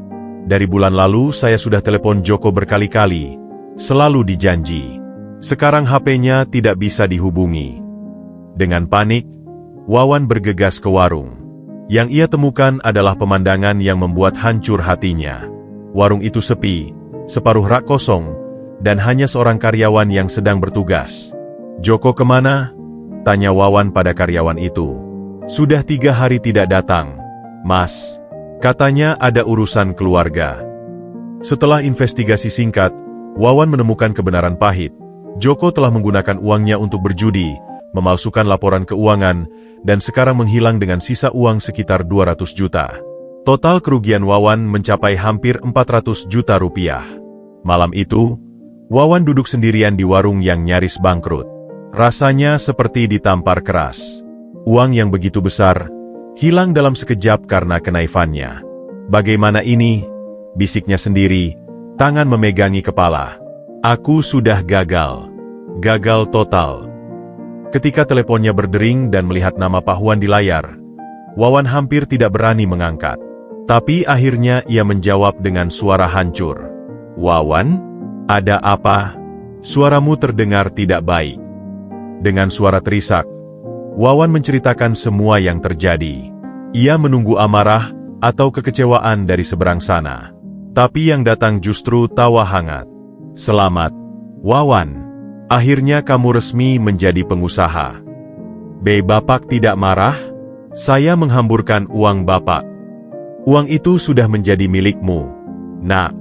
"Dari bulan lalu saya sudah telepon Joko berkali-kali. Selalu dijanji. Sekarang HP-nya tidak bisa dihubungi." Dengan panik, Wawan bergegas ke warung. Yang ia temukan adalah pemandangan yang membuat hancur hatinya. Warung itu sepi, separuh rak kosong, dan hanya seorang karyawan yang sedang bertugas. "Joko kemana?" tanya Wawan pada karyawan itu. "Sudah 3 hari tidak datang, Mas. Katanya ada urusan keluarga." Setelah investigasi singkat, Wawan menemukan kebenaran pahit. Joko telah menggunakan uangnya untuk berjudi, memalsukan laporan keuangan, dan sekarang menghilang dengan sisa uang sekitar 200 juta. Total kerugian Wawan mencapai hampir 400 juta rupiah. Malam itu, Wawan duduk sendirian di warung yang nyaris bangkrut. Rasanya seperti ditampar keras. Uang yang begitu besar, hilang dalam sekejap karena kenaifannya. "Bagaimana ini?" bisiknya sendiri, tangan memegangi kepala. "Aku sudah gagal. Gagal total." Ketika teleponnya berdering dan melihat nama Pak Huan di layar, Wawan hampir tidak berani mengangkat. Tapi akhirnya ia menjawab dengan suara hancur. "Wawan? Ada apa? Suaramu terdengar tidak baik." Dengan suara terisak, Wawan menceritakan semua yang terjadi. Ia menunggu amarah atau kekecewaan dari seberang sana. Tapi yang datang justru tawa hangat. "Selamat, Wawan. Akhirnya kamu resmi menjadi pengusaha." Bapak tidak marah? Saya menghamburkan uang Bapak. Uang itu sudah menjadi milikmu, Nak.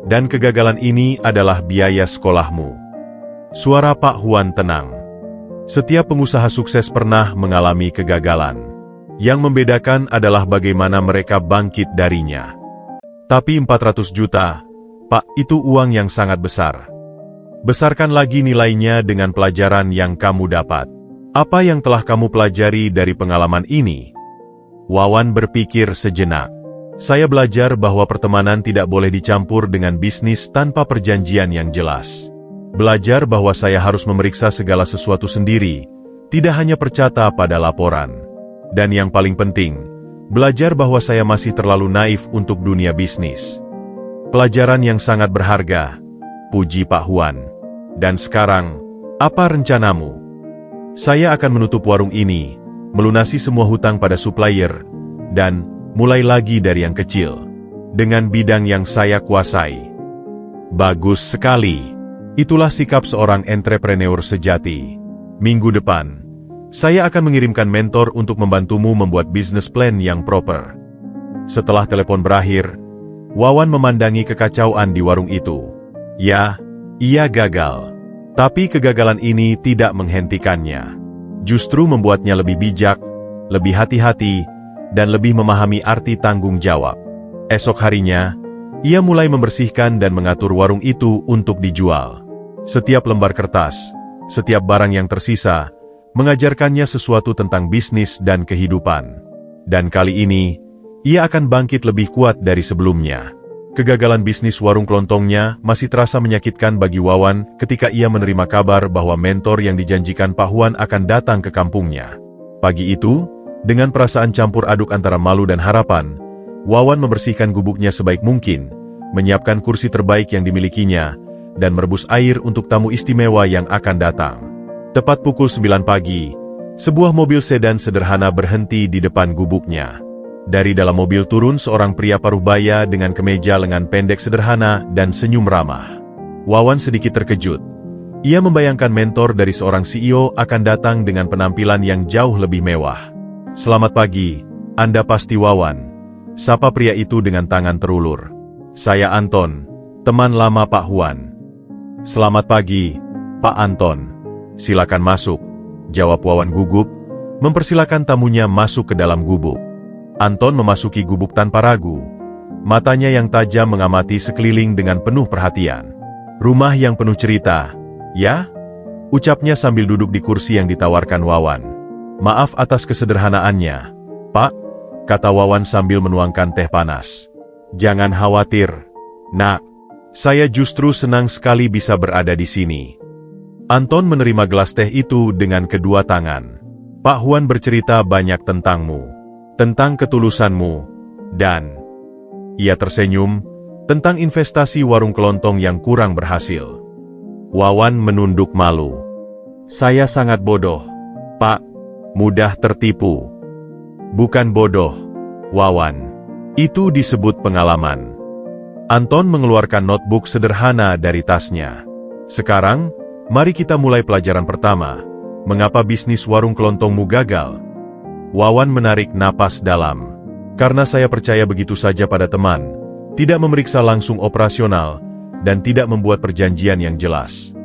Dan kegagalan ini adalah biaya sekolahmu." Suara Pak Huan tenang. Setiap pengusaha sukses pernah mengalami kegagalan. Yang membedakan adalah bagaimana mereka bangkit darinya. "Tapi 400 juta, Pak, itu uang yang sangat besar. Besarkan lagi nilainya dengan pelajaran yang kamu dapat. Apa yang telah kamu pelajari dari pengalaman ini?" Wawan berpikir sejenak. "Saya belajar bahwa pertemanan tidak boleh dicampur dengan bisnis tanpa perjanjian yang jelas. Belajar bahwa saya harus memeriksa segala sesuatu sendiri, tidak hanya percata pada laporan. Dan yang paling penting, belajar bahwa saya masih terlalu naif untuk dunia bisnis." Pelajaran yang sangat berharga, puji Pak Huan. "Dan sekarang, apa rencanamu?" "Saya akan menutup warung ini, melunasi semua hutang pada supplier, dan mulai lagi dari yang kecil, dengan bidang yang saya kuasai." Bagus sekali. Itulah sikap seorang entrepreneur sejati. "Minggu depan, saya akan mengirimkan mentor untuk membantumu membuat bisnis plan yang proper." Setelah telepon berakhir, Wawan memandangi kekacauan di warung itu. Ya, ia gagal. Tapi kegagalan ini tidak menghentikannya. Justru membuatnya lebih bijak, lebih hati-hati, dan lebih memahami arti tanggung jawab. Esok harinya, ia mulai membersihkan dan mengatur warung itu untuk dijual. Setiap lembar kertas, setiap barang yang tersisa, mengajarkannya sesuatu tentang bisnis dan kehidupan. Dan kali ini, ia akan bangkit lebih kuat dari sebelumnya. Kegagalan bisnis warung kelontongnya masih terasa menyakitkan bagi Wawan ketika ia menerima kabar bahwa mentor yang dijanjikan Pak Huan akan datang ke kampungnya. Pagi itu, dengan perasaan campur aduk antara malu dan harapan, Wawan membersihkan gubuknya sebaik mungkin, menyiapkan kursi terbaik yang dimilikinya, dan merebus air untuk tamu istimewa yang akan datang. Tepat pukul 9 pagi, sebuah mobil sedan sederhana berhenti di depan gubuknya. Dari dalam mobil turun seorang pria paruh baya dengan kemeja lengan pendek sederhana dan senyum ramah. Wawan sedikit terkejut. Ia membayangkan mentor dari seorang CEO akan datang dengan penampilan yang jauh lebih mewah. "Selamat pagi, Anda pasti Wawan," sapa pria itu dengan tangan terulur. "Saya Anton, teman lama Pak Huan." "Selamat pagi, Pak Anton. Silakan masuk," jawab Wawan gugup, mempersilakan tamunya masuk ke dalam gubuk. Anton memasuki gubuk tanpa ragu. Matanya yang tajam mengamati sekeliling dengan penuh perhatian. "Rumah yang penuh cerita, ya?" ucapnya sambil duduk di kursi yang ditawarkan Wawan. "Maaf atas kesederhanaannya, Pak," kata Wawan sambil menuangkan teh panas. "Jangan khawatir, Nak. Saya justru senang sekali bisa berada di sini." Anton menerima gelas teh itu dengan kedua tangan. "Pak Huan bercerita banyak tentangmu, tentang ketulusanmu, dan..." Ia tersenyum, "tentang investasi warung kelontong yang kurang berhasil." Wawan menunduk malu. "Saya sangat bodoh, Pak. Mudah tertipu." "Bukan bodoh, Wawan. Itu disebut pengalaman." Anton mengeluarkan notebook sederhana dari tasnya. "Sekarang, mari kita mulai pelajaran pertama. Mengapa bisnis warung kelontongmu gagal?" Wawan menarik napas dalam. "Karena saya percaya begitu saja pada teman, tidak memeriksa langsung operasional, dan tidak membuat perjanjian yang jelas."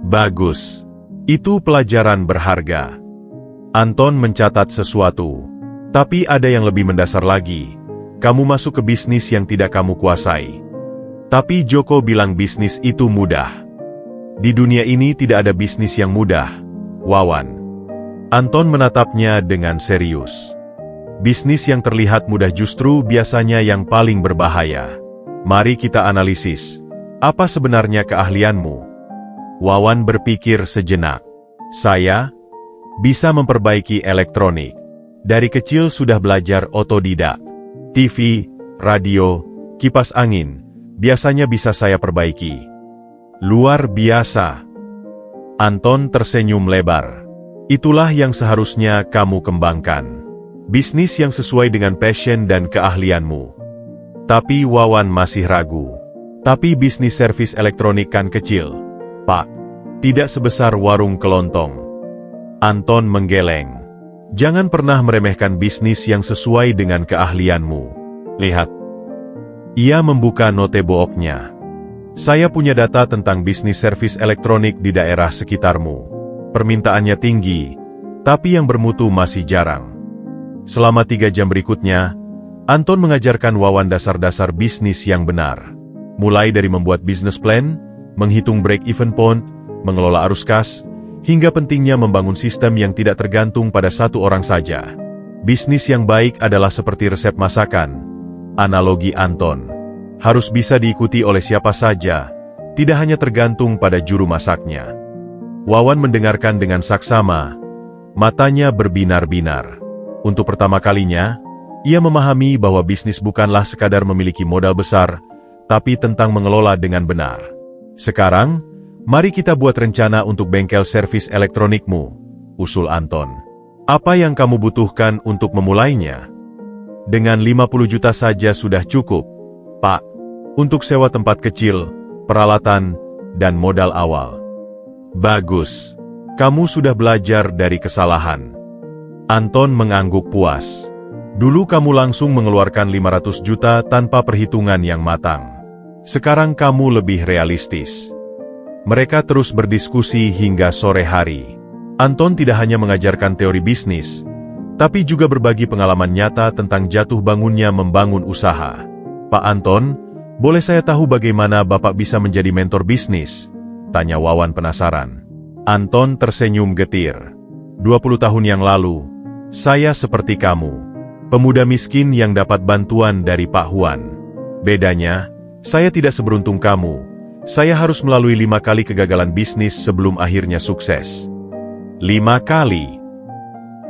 "Bagus. Itu pelajaran berharga." Anton mencatat sesuatu. "Tapi ada yang lebih mendasar lagi. Kamu masuk ke bisnis yang tidak kamu kuasai." "Tapi Joko bilang bisnis itu mudah." "Di dunia ini tidak ada bisnis yang mudah, Wawan." Anton menatapnya dengan serius. "Bisnis yang terlihat mudah justru biasanya yang paling berbahaya. Mari kita analisis. Apa sebenarnya keahlianmu?" Wawan berpikir sejenak. "Saya bisa memperbaiki elektronik. Dari kecil sudah belajar otodidak. TV, radio, kipas angin, biasanya bisa saya perbaiki." "Luar biasa." Anton tersenyum lebar. "Itulah yang seharusnya kamu kembangkan. Bisnis yang sesuai dengan passion dan keahlianmu." Tapi Wawan masih ragu. "Tapi bisnis servis elektronik kan kecil, Pak. Tidak sebesar warung kelontong." Anton menggeleng. "Jangan pernah meremehkan bisnis yang sesuai dengan keahlianmu. Lihat." Ia membuka notebooknya. "Saya punya data tentang bisnis servis elektronik di daerah sekitarmu. Permintaannya tinggi, tapi yang bermutu masih jarang." Selama 3 jam berikutnya, Anton mengajarkan Wawan dasar-dasar bisnis yang benar. Mulai dari membuat business plan, menghitung break-even point, mengelola arus kas, hingga pentingnya membangun sistem yang tidak tergantung pada satu orang saja. "Bisnis yang baik adalah seperti resep masakan," analogi Anton. "Harus bisa diikuti oleh siapa saja, tidak hanya tergantung pada juru masaknya." Wawan mendengarkan dengan saksama, matanya berbinar-binar. Untuk pertama kalinya, ia memahami bahwa bisnis bukanlah sekadar memiliki modal besar, tapi tentang mengelola dengan benar. "Sekarang, mari kita buat rencana untuk bengkel servis elektronikmu," usul Anton. "Apa yang kamu butuhkan untuk memulainya?" "Dengan 50 juta saja sudah cukup, Pak. Untuk sewa tempat kecil, peralatan, dan modal awal." "Bagus. Kamu sudah belajar dari kesalahan." Anton mengangguk puas. "Dulu kamu langsung mengeluarkan 500 juta tanpa perhitungan yang matang. Sekarang kamu lebih realistis." Mereka terus berdiskusi hingga sore hari. Anton tidak hanya mengajarkan teori bisnis, tapi juga berbagi pengalaman nyata tentang jatuh bangunnya membangun usaha. "Pak Anton, boleh saya tahu bagaimana Bapak bisa menjadi mentor bisnis?" tanya Wawan penasaran. Anton tersenyum getir. 20 tahun yang lalu, saya seperti kamu. Pemuda miskin yang dapat bantuan dari Pak Huan. Bedanya, Saya tidak seberuntung kamu. Saya harus melalui 5 kali kegagalan bisnis sebelum akhirnya sukses. 5 kali?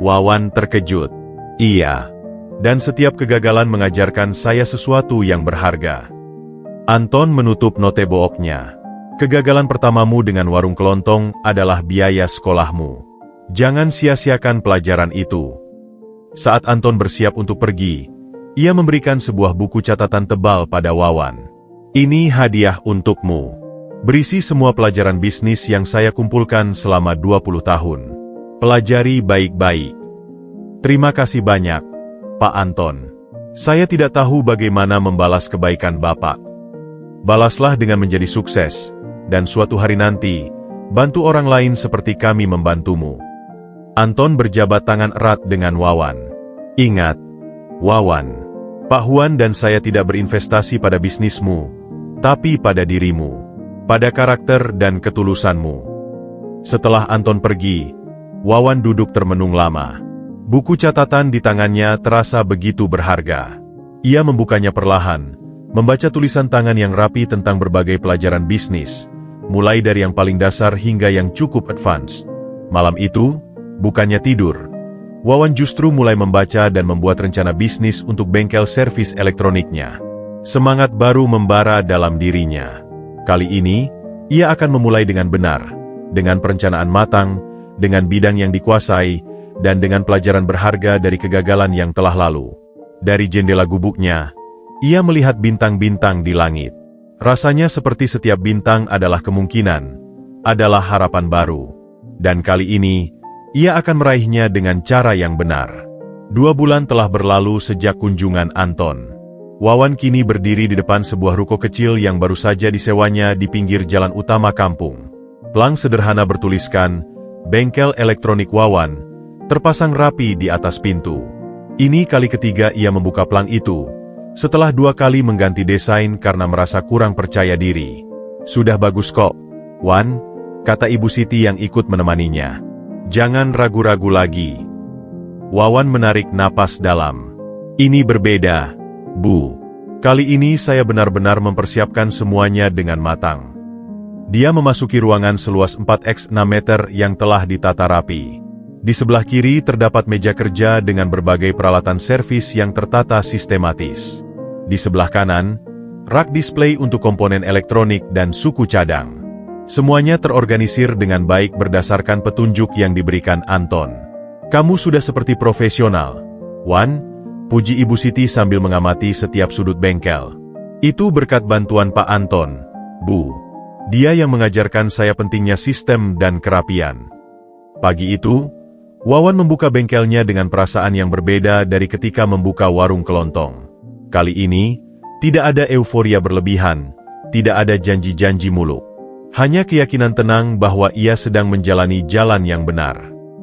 Wawan terkejut. Iya. Dan setiap kegagalan mengajarkan saya sesuatu yang berharga. Anton menutup notebooknya. Kegagalan pertamamu dengan warung kelontong adalah biaya sekolahmu. Jangan sia-siakan pelajaran itu. Saat Anton bersiap untuk pergi, ia memberikan sebuah buku catatan tebal pada Wawan. Ini hadiah untukmu. Berisi semua pelajaran bisnis yang saya kumpulkan selama 20 tahun. Pelajari baik-baik. Terima kasih banyak, Pak Anton. Saya tidak tahu bagaimana membalas kebaikan Bapak. Balaslah dengan menjadi sukses, dan suatu hari nanti, bantu orang lain seperti kami membantumu. Anton berjabat tangan erat dengan Wawan. Ingat, Wawan, Pak Huan dan saya tidak berinvestasi pada bisnismu, tapi pada dirimu, pada karakter dan ketulusanmu. Setelah Anton pergi, Wawan duduk termenung lama. Buku catatan di tangannya terasa begitu berharga. Ia membukanya perlahan, membaca tulisan tangan yang rapi tentang berbagai pelajaran bisnis, mulai dari yang paling dasar hingga yang cukup advance. Malam itu, bukannya tidur, Wawan justru mulai membaca dan membuat rencana bisnis untuk bengkel servis elektroniknya. Semangat baru membara dalam dirinya. Kali ini, ia akan memulai dengan benar, dengan perencanaan matang, dengan bidang yang dikuasai, dan dengan pelajaran berharga dari kegagalan yang telah lalu. Dari jendela gubuknya, ia melihat bintang-bintang di langit. Rasanya seperti setiap bintang adalah kemungkinan, adalah harapan baru. Dan kali ini, ia akan meraihnya dengan cara yang benar. 2 bulan telah berlalu sejak kunjungan Anton. Wawan kini berdiri di depan sebuah ruko kecil yang baru saja disewanya di pinggir jalan utama kampung. Plang sederhana bertuliskan, Bengkel Elektronik Wawan, terpasang rapi di atas pintu. Ini kali ketiga ia membuka plang itu, setelah 2 kali mengganti desain karena merasa kurang percaya diri. Sudah bagus kok, Wan, kata Ibu Siti yang ikut menemaninya. Jangan ragu-ragu lagi. Wawan menarik napas dalam. Ini berbeda, Bu. Kali ini saya benar-benar mempersiapkan semuanya dengan matang. Dia memasuki ruangan seluas 4x6 meter yang telah ditata rapi. Di sebelah kiri terdapat meja kerja dengan berbagai peralatan servis yang tertata sistematis. Di sebelah kanan, rak display untuk komponen elektronik dan suku cadang. Semuanya terorganisir dengan baik berdasarkan petunjuk yang diberikan Anton. Kamu sudah seperti profesional, Wan, puji Ibu Siti sambil mengamati setiap sudut bengkel. Itu berkat bantuan Pak Anton, Bu. Dia yang mengajarkan saya pentingnya sistem dan kerapian. Pagi itu, Wawan membuka bengkelnya dengan perasaan yang berbeda dari ketika membuka warung kelontong. Kali ini, tidak ada euforia berlebihan, tidak ada janji-janji muluk. Hanya keyakinan tenang bahwa ia sedang menjalani jalan yang benar.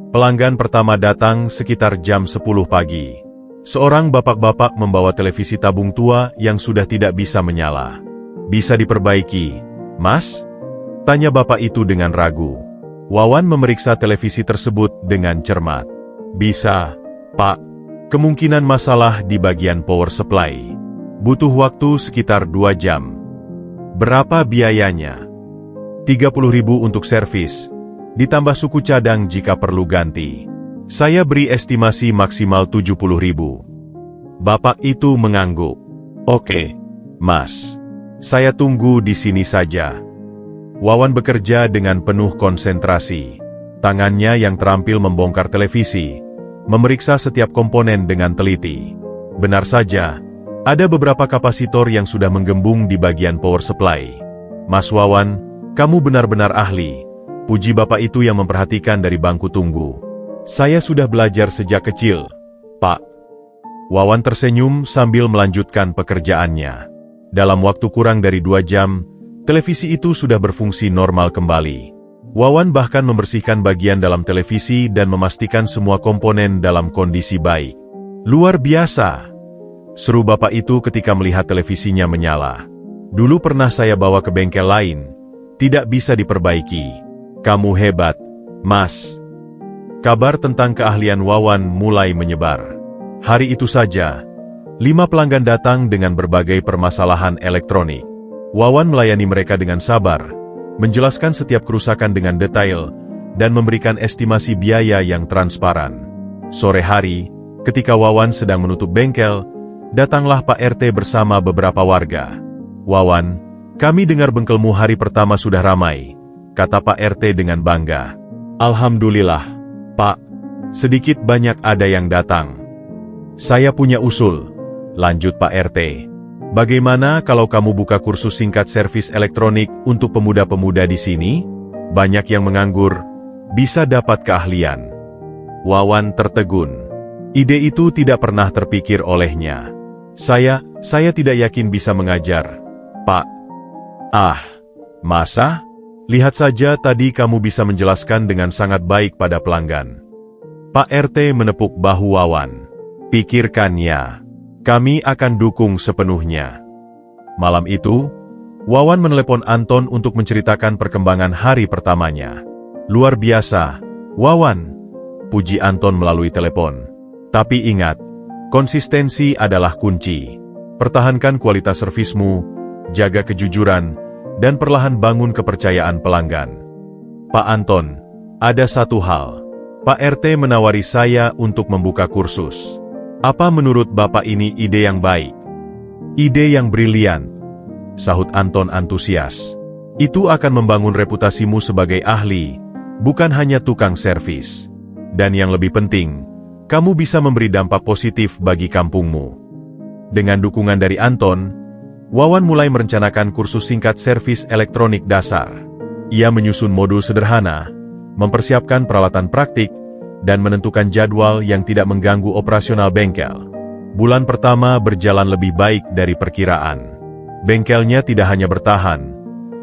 Pelanggan pertama datang sekitar jam 10 pagi. Seorang bapak-bapak membawa televisi tabung tua yang sudah tidak bisa menyala. Bisa diperbaiki, Mas? Tanya bapak itu dengan ragu. Wawan memeriksa televisi tersebut dengan cermat. Bisa, Pak. Kemungkinan masalah di bagian power supply. Butuh waktu sekitar 2 jam. Berapa biayanya? 30.000 untuk servis, ditambah suku cadang jika perlu ganti. Saya beri estimasi maksimal 70.000. Bapak itu mengangguk. Oke, Mas. Saya tunggu di sini saja. Wawan bekerja dengan penuh konsentrasi. Tangannya yang terampil membongkar televisi, memeriksa setiap komponen dengan teliti. Benar saja, ada beberapa kapasitor yang sudah menggembung di bagian power supply. Mas Wawan, kamu benar-benar ahli, puji bapak itu yang memperhatikan dari bangku tunggu. Saya sudah belajar sejak kecil, Pak. Wawan tersenyum sambil melanjutkan pekerjaannya. Dalam waktu kurang dari 2 jam, televisi itu sudah berfungsi normal kembali. Wawan bahkan membersihkan bagian dalam televisi dan memastikan semua komponen dalam kondisi baik. Luar biasa, seru bapak itu ketika melihat televisinya menyala. Dulu pernah saya bawa ke bengkel lain, tidak bisa diperbaiki. Kamu hebat, Mas. Kabar tentang keahlian Wawan mulai menyebar. Hari itu saja, 5 pelanggan datang dengan berbagai permasalahan elektronik. Wawan melayani mereka dengan sabar, menjelaskan setiap kerusakan dengan detail, dan memberikan estimasi biaya yang transparan. Sore hari, ketika Wawan sedang menutup bengkel, datanglah Pak RT bersama beberapa warga. "Wawan, kami dengar bengkelmu hari pertama sudah ramai," kata Pak RT dengan bangga. "Alhamdulillah, Pak. Sedikit banyak ada yang datang." "Saya punya usul," lanjut Pak RT. "Bagaimana kalau kamu buka kursus singkat servis elektronik untuk pemuda-pemuda di sini? Banyak yang menganggur, bisa dapat keahlian." Wawan tertegun. Ide itu tidak pernah terpikir olehnya. Saya tidak yakin bisa mengajar, Pak." "Ah, masa? Lihat saja tadi kamu bisa menjelaskan dengan sangat baik pada pelanggan." Pak RT menepuk bahu Wawan. "Pikirkannya. Kami akan dukung sepenuhnya." Malam itu, Wawan menelepon Anton untuk menceritakan perkembangan hari pertamanya. "Luar biasa, Wawan," puji Anton melalui telepon. "Tapi ingat, konsistensi adalah kunci. Pertahankan kualitas servismu, jaga kejujuran, dan perlahan bangun kepercayaan pelanggan." "Pak Anton, ada satu hal. Pak RT menawari saya untuk membuka kursus. Apa menurut Bapak ini ide yang baik?" "Ide yang brilian," sahut Anton antusias. "Itu akan membangun reputasimu sebagai ahli, bukan hanya tukang servis. Dan yang lebih penting, kamu bisa memberi dampak positif bagi kampungmu." Dengan dukungan dari Anton, Wawan mulai merencanakan kursus singkat servis elektronik dasar. Ia menyusun modul sederhana, mempersiapkan peralatan praktik, dan menentukan jadwal yang tidak mengganggu operasional bengkel. Bulan pertama berjalan lebih baik dari perkiraan. Bengkelnya tidak hanya bertahan,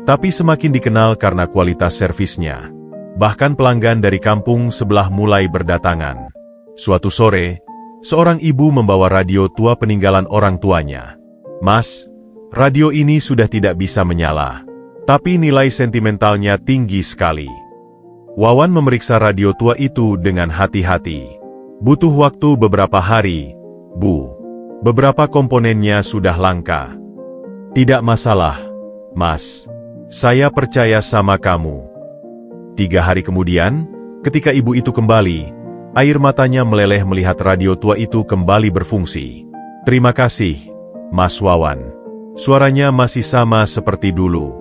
tapi semakin dikenal karena kualitas servisnya. Bahkan pelanggan dari kampung sebelah mulai berdatangan. Suatu sore, seorang ibu membawa radio tua peninggalan orang tuanya. "Mas, radio ini sudah tidak bisa menyala, tapi nilai sentimentalnya tinggi sekali." Wawan memeriksa radio tua itu dengan hati-hati. "Butuh waktu beberapa hari, Bu. Beberapa komponennya sudah langka." "Tidak masalah, Mas. Saya percaya sama kamu." 3 hari kemudian, ketika ibu itu kembali, air matanya meleleh melihat radio tua itu kembali berfungsi. "Terima kasih, Mas Wawan. Suaranya masih sama seperti dulu."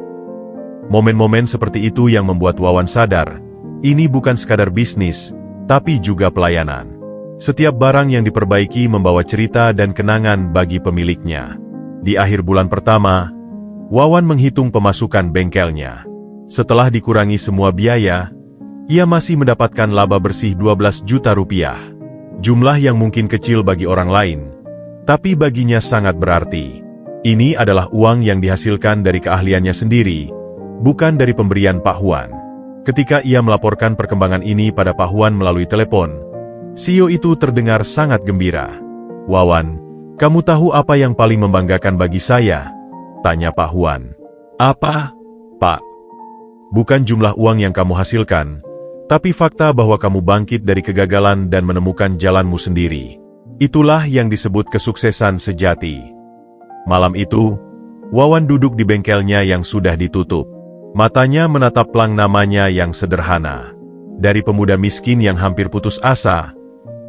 Momen-momen seperti itu yang membuat Wawan sadar, ini bukan sekadar bisnis, tapi juga pelayanan. Setiap barang yang diperbaiki membawa cerita dan kenangan bagi pemiliknya. Di akhir bulan pertama, Wawan menghitung pemasukan bengkelnya. Setelah dikurangi semua biaya, ia masih mendapatkan laba bersih 12 juta rupiah. Jumlah yang mungkin kecil bagi orang lain, tapi baginya sangat berarti. Ini adalah uang yang dihasilkan dari keahliannya sendiri, bukan dari pemberian Pak Huan. Ketika ia melaporkan perkembangan ini pada Pak Huan melalui telepon, CEO itu terdengar sangat gembira. "Wawan, kamu tahu apa yang paling membanggakan bagi saya?" tanya Pak Huan. "Apa, Pak?" "Bukan jumlah uang yang kamu hasilkan, tapi fakta bahwa kamu bangkit dari kegagalan dan menemukan jalanmu sendiri. Itulah yang disebut kesuksesan sejati." Malam itu, Wawan duduk di bengkelnya yang sudah ditutup. Matanya menatap pelang namanya yang sederhana. Dari pemuda miskin yang hampir putus asa,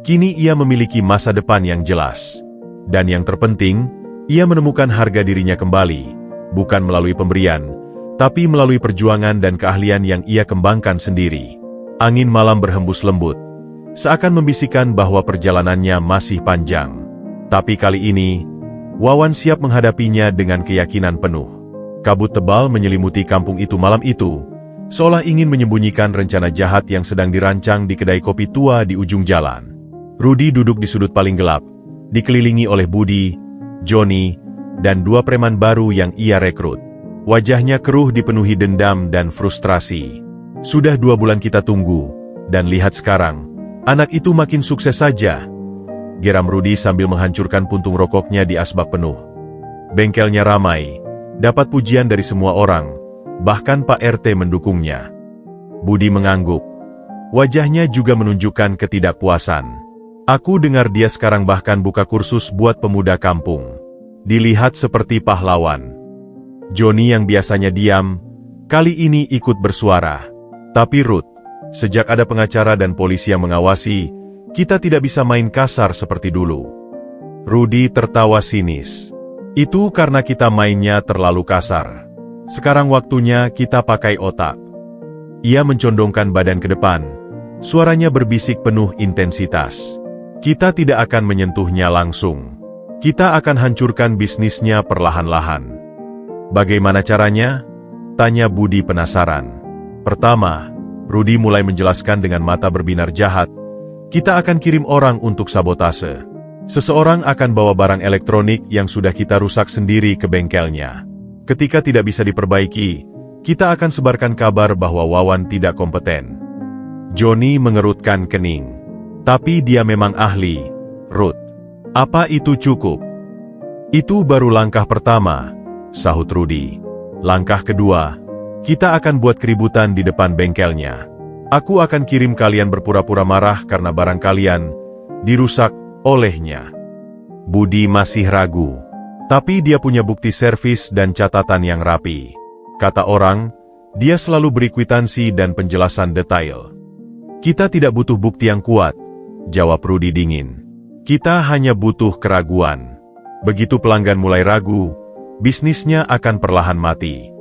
kini ia memiliki masa depan yang jelas. Dan yang terpenting, ia menemukan harga dirinya kembali, bukan melalui pemberian, tapi melalui perjuangan dan keahlian yang ia kembangkan sendiri. Angin malam berhembus lembut, seakan membisikkan bahwa perjalanannya masih panjang. Tapi kali ini, Wawan siap menghadapinya dengan keyakinan penuh. Kabut tebal menyelimuti kampung itu malam itu, seolah ingin menyembunyikan rencana jahat yang sedang dirancang di kedai kopi tua di ujung jalan. Rudi duduk di sudut paling gelap, dikelilingi oleh Budi, Joni, dan 2 preman baru yang ia rekrut. Wajahnya keruh dipenuhi dendam dan frustrasi. "Sudah 2 bulan kita tunggu, dan lihat sekarang, anak itu makin sukses saja," geram Rudi sambil menghancurkan puntung rokoknya di asbak penuh. Bengkelnya ramai, dapat pujian dari semua orang, bahkan Pak RT mendukungnya. Budi mengangguk. Wajahnya juga menunjukkan ketidakpuasan. "Aku dengar dia sekarang bahkan buka kursus buat pemuda kampung. Dilihat seperti pahlawan." Johnny yang biasanya diam, kali ini ikut bersuara. Tapi Ruth, sejak ada pengacara dan polisi yang mengawasi, kita tidak bisa main kasar seperti dulu. Rudy tertawa sinis. Itu karena kita mainnya terlalu kasar. Sekarang waktunya kita pakai otak. Ia mencondongkan badan ke depan. Suaranya berbisik penuh intensitas. Kita tidak akan menyentuhnya langsung. Kita akan hancurkan bisnisnya perlahan-lahan. Bagaimana caranya? Tanya Budi penasaran. Pertama, Rudy mulai menjelaskan dengan mata berbinar jahat. Kita akan kirim orang untuk sabotase. Seseorang akan bawa barang elektronik yang sudah kita rusak sendiri ke bengkelnya. Ketika tidak bisa diperbaiki, kita akan sebarkan kabar bahwa Wawan tidak kompeten. Johnny mengerutkan kening. Tapi dia memang ahli, Ruth. Apa itu cukup? Itu baru langkah pertama, sahut Rudy. Langkah kedua, kita akan buat keributan di depan bengkelnya. Aku akan kirim kalian berpura-pura marah karena barang kalian dirusak olehnya. Budi masih ragu. Tapi dia punya bukti servis dan catatan yang rapi. Kata orang, dia selalu beri kwitansi dan penjelasan detail. Kita tidak butuh bukti yang kuat, jawab Rudy dingin. Kita hanya butuh keraguan. Begitu pelanggan mulai ragu, bisnisnya akan perlahan mati.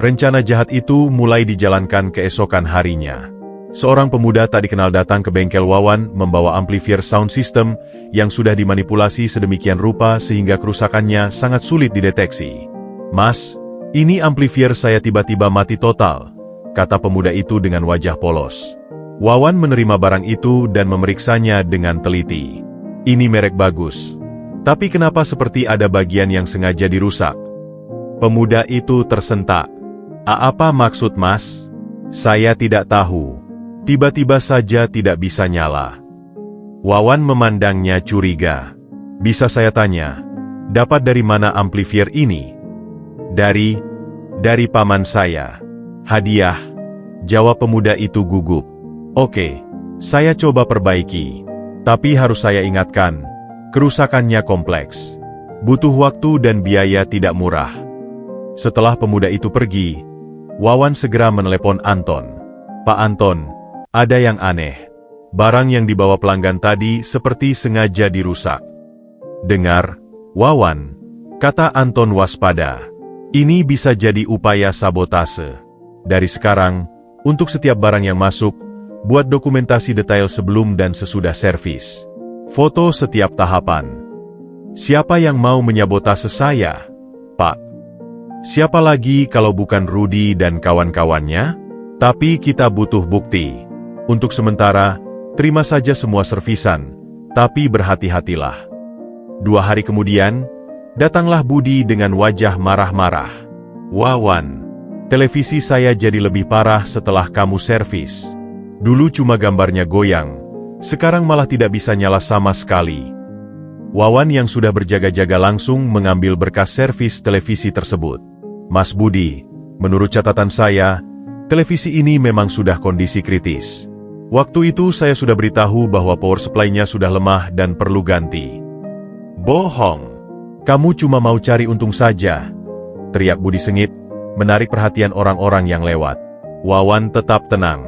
Rencana jahat itu mulai dijalankan keesokan harinya. Seorang pemuda tak dikenal datang ke bengkel Wawan membawa amplifier sound system yang sudah dimanipulasi sedemikian rupa sehingga kerusakannya sangat sulit dideteksi. Mas, ini amplifier saya tiba-tiba mati total, kata pemuda itu dengan wajah polos. Wawan menerima barang itu dan memeriksanya dengan teliti. Ini merek bagus. Tapi kenapa seperti ada bagian yang sengaja dirusak? Pemuda itu tersentak. Apa maksud Mas? Saya tidak tahu. Tiba-tiba saja tidak bisa nyala. Wawan memandangnya curiga. Bisa saya tanya, dapat dari mana amplifier ini? Dari paman saya. Hadiah, jawab pemuda itu gugup. Oke, saya coba perbaiki. Tapi harus saya ingatkan, kerusakannya kompleks. Butuh waktu dan biaya tidak murah. Setelah pemuda itu pergi, Wawan segera menelepon Anton. Pak Anton, ada yang aneh. Barang yang dibawa pelanggan tadi seperti sengaja dirusak. Dengar, Wawan, kata Anton waspada. Ini bisa jadi upaya sabotase. Dari sekarang, untuk setiap barang yang masuk, buat dokumentasi detail sebelum dan sesudah servis. Foto setiap tahapan. Siapa yang mau menyabotase saya, Pak? Siapa lagi kalau bukan Rudy dan kawan-kawannya? Tapi kita butuh bukti. Untuk sementara, terima saja semua servisan, tapi berhati-hatilah. 2 hari kemudian, datanglah Budi dengan wajah marah-marah. Wawan, televisi saya jadi lebih parah setelah kamu servis. Dulu cuma gambarnya goyang, sekarang malah tidak bisa nyala sama sekali. Wawan yang sudah berjaga-jaga langsung mengambil berkas servis televisi tersebut. Mas Budi, menurut catatan saya, televisi ini memang sudah kondisi kritis. Waktu itu saya sudah beritahu bahwa power supply-nya sudah lemah dan perlu ganti. Bohong. Kamu cuma mau cari untung saja, teriak Budi sengit, menarik perhatian orang-orang yang lewat. Wawan tetap tenang.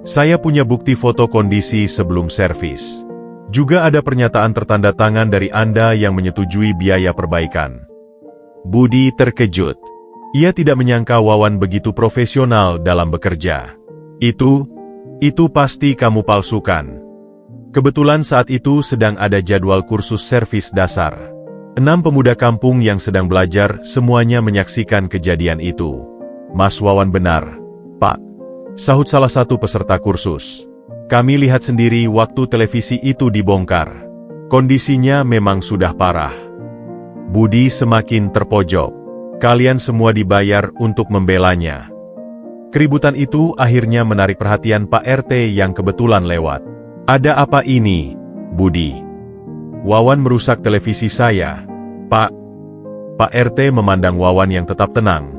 Saya punya bukti foto kondisi sebelum servis. Juga ada pernyataan tertanda tangan dari Anda yang menyetujui biaya perbaikan. Budi terkejut. Ia tidak menyangka Wawan begitu profesional dalam bekerja. Itu pasti kamu palsukan. Kebetulan saat itu sedang ada jadwal kursus servis dasar. 6 pemuda kampung yang sedang belajar semuanya menyaksikan kejadian itu. Mas Wawan benar, Pak, sahut salah satu peserta kursus. Kami lihat sendiri waktu televisi itu dibongkar. Kondisinya memang sudah parah. Budi semakin terpojok. Kalian semua dibayar untuk membelanya. Keributan itu akhirnya menarik perhatian Pak RT yang kebetulan lewat. Ada apa ini, Budi? Wawan merusak televisi saya, Pak. Pak RT memandang Wawan yang tetap tenang,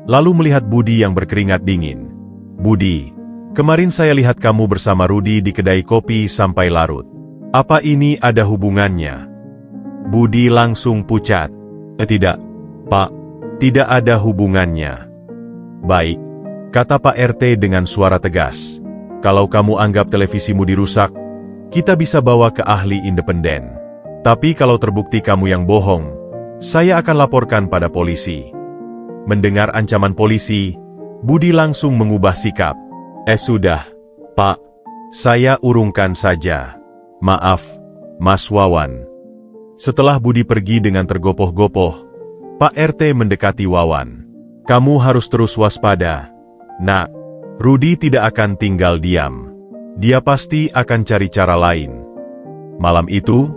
lalu melihat Budi yang berkeringat dingin. Budi, kemarin saya lihat kamu bersama Rudy di kedai kopi sampai larut. Apa ini ada hubungannya? Budi langsung pucat. Tidak, Pak. Tidak ada hubungannya. Baik, kata Pak RT dengan suara tegas. Kalau kamu anggap televisimu dirusak, kita bisa bawa ke ahli independen. Tapi kalau terbukti kamu yang bohong, saya akan laporkan pada polisi. Mendengar ancaman polisi, Budi langsung mengubah sikap. Sudah, Pak. Saya urungkan saja. Maaf, Mas Wawan. Setelah Budi pergi dengan tergopoh-gopoh, Pak RT mendekati Wawan. Kamu harus terus waspada, Nak. Rudi tidak akan tinggal diam. Dia pasti akan cari cara lain. Malam itu,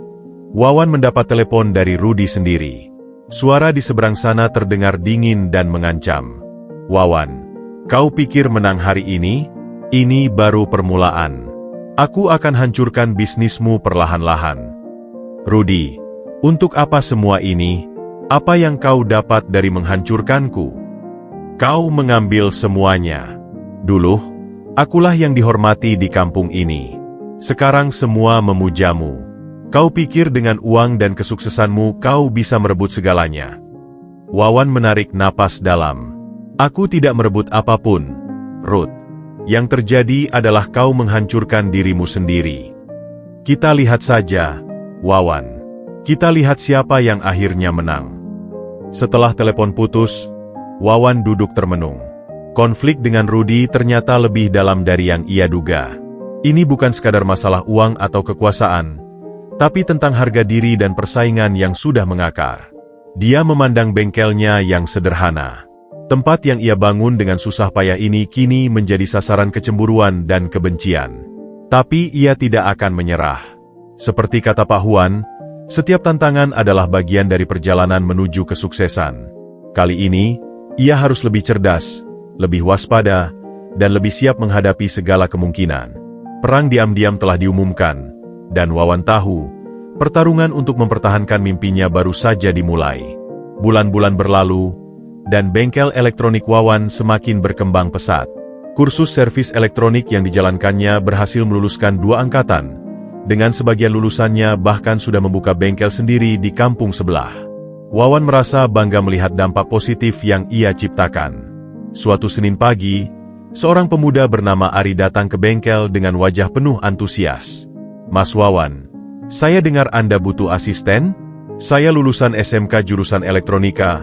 Wawan mendapat telepon dari Rudi sendiri. Suara di seberang sana terdengar dingin dan mengancam. Wawan, kau pikir menang hari ini? Ini baru permulaan. Aku akan hancurkan bisnismu perlahan-lahan. Rudi, untuk apa semua ini? Apa yang kau dapat dari menghancurkanku? Kau mengambil semuanya. Dulu, akulah yang dihormati di kampung ini. Sekarang semua memujamu. Kau pikir dengan uang dan kesuksesanmu kau bisa merebut segalanya. Wawan menarik napas dalam. Aku tidak merebut apapun, Ruth. Yang terjadi adalah kau menghancurkan dirimu sendiri. Kita lihat saja, Wawan. Kita lihat siapa yang akhirnya menang. Setelah telepon putus, Wawan duduk termenung. Konflik dengan Rudi ternyata lebih dalam dari yang ia duga. Ini bukan sekadar masalah uang atau kekuasaan, tapi tentang harga diri dan persaingan yang sudah mengakar. Dia memandang bengkelnya yang sederhana. Tempat yang ia bangun dengan susah payah ini kini menjadi sasaran kecemburuan dan kebencian. Tapi ia tidak akan menyerah. Seperti kata Pak Huan, setiap tantangan adalah bagian dari perjalanan menuju kesuksesan. Kali ini, ia harus lebih cerdas, lebih waspada, dan lebih siap menghadapi segala kemungkinan. Perang diam-diam telah diumumkan, dan Wawan tahu, pertarungan untuk mempertahankan mimpinya baru saja dimulai. Bulan-bulan berlalu, dan bengkel elektronik Wawan semakin berkembang pesat. Kursus servis elektronik yang dijalankannya berhasil meluluskan 2 angkatan, dengan sebagian lulusannya bahkan sudah membuka bengkel sendiri di kampung sebelah. Wawan merasa bangga melihat dampak positif yang ia ciptakan. Suatu Senin pagi, seorang pemuda bernama Ari datang ke bengkel dengan wajah penuh antusias. Mas Wawan, saya dengar Anda butuh asisten? Saya lulusan SMK jurusan elektronika,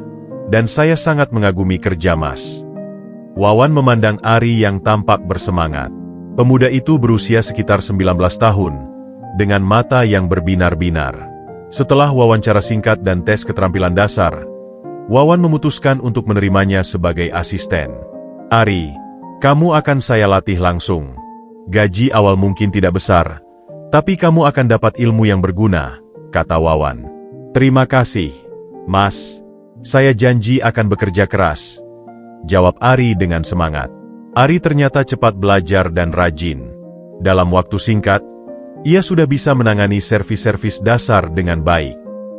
dan saya sangat mengagumi kerja Mas. Wawan memandang Ari yang tampak bersemangat. Pemuda itu berusia sekitar 19 tahun, dengan mata yang berbinar-binar. Setelah wawancara singkat dan tes keterampilan dasar, Wawan memutuskan untuk menerimanya sebagai asisten. Ari, kamu akan saya latih langsung. Gaji awal mungkin tidak besar, tapi kamu akan dapat ilmu yang berguna, kata Wawan. Terima kasih, Mas. Saya janji akan bekerja keras, jawab Ari dengan semangat. Ari ternyata cepat belajar dan rajin. Dalam waktu singkat, ia sudah bisa menangani servis-servis dasar dengan baik.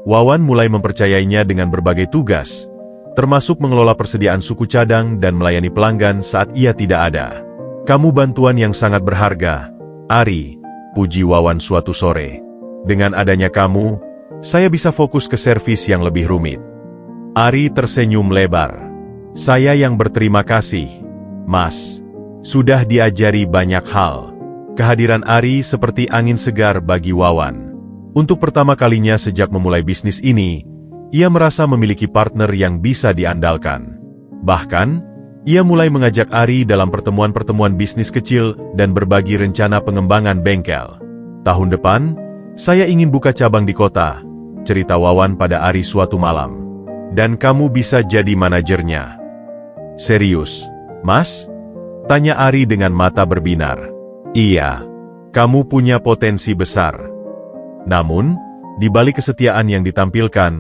Wawan mulai mempercayainya dengan berbagai tugas, termasuk mengelola persediaan suku cadang dan melayani pelanggan saat ia tidak ada. Kamu bantuan yang sangat berharga, Ari, puji Wawan suatu sore. Dengan adanya kamu, saya bisa fokus ke servis yang lebih rumit. Ari tersenyum lebar. Saya yang berterima kasih, Mas. Sudah diajari banyak hal. Kehadiran Ari seperti angin segar bagi Wawan. Untuk pertama kalinya sejak memulai bisnis ini, ia merasa memiliki partner yang bisa diandalkan. Bahkan, ia mulai mengajak Ari dalam pertemuan-pertemuan bisnis kecil dan berbagi rencana pengembangan bengkel. Tahun depan, saya ingin buka cabang di kota, cerita Wawan pada Ari suatu malam. Dan kamu bisa jadi manajernya. Serius, Mas? Tanya Ari dengan mata berbinar. Iya, kamu punya potensi besar. Namun, di balik kesetiaan yang ditampilkan,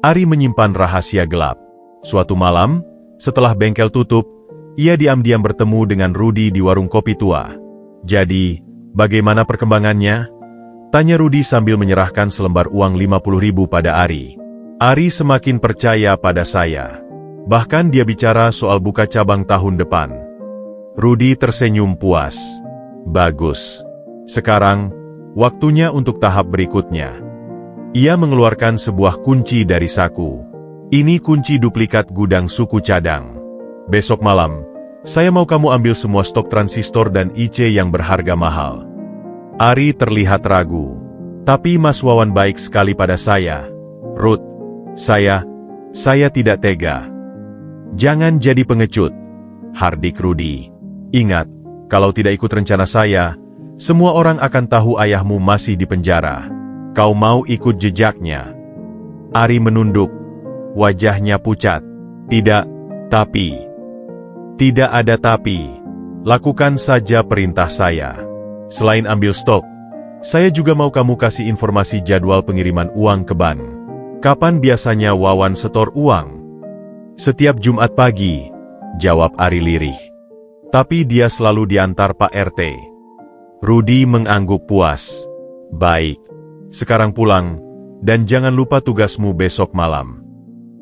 Ari menyimpan rahasia gelap. Suatu malam, setelah bengkel tutup, ia diam-diam bertemu dengan Rudi di warung kopi tua. Jadi, bagaimana perkembangannya? Tanya Rudi sambil menyerahkan selembar uang 50.000 pada Ari. Ari semakin percaya pada saya. Bahkan dia bicara soal buka cabang tahun depan. Rudi tersenyum puas. Bagus. Sekarang, waktunya untuk tahap berikutnya. Ia mengeluarkan sebuah kunci dari saku. Ini kunci duplikat gudang suku cadang. Besok malam, saya mau kamu ambil semua stok transistor dan IC yang berharga mahal. Ari terlihat ragu. Tapi Mas Wawan baik sekali pada saya. Ruth, saya tidak tega. Jangan jadi pengecut, hardik Rudy. Ingat, kalau tidak ikut rencana saya, semua orang akan tahu ayahmu masih di penjara. Kau mau ikut jejaknya? Ari menunduk. Wajahnya pucat. Tidak ada tapi. Lakukan saja perintah saya. Selain ambil stok, saya juga mau kamu kasih informasi jadwal pengiriman uang ke bank. Kapan biasanya Wawan setor uang? Setiap Jumat pagi, jawab Ari lirih. Tapi dia selalu diantar Pak RT. Rudy mengangguk puas. Baik, sekarang pulang, dan jangan lupa tugasmu besok malam.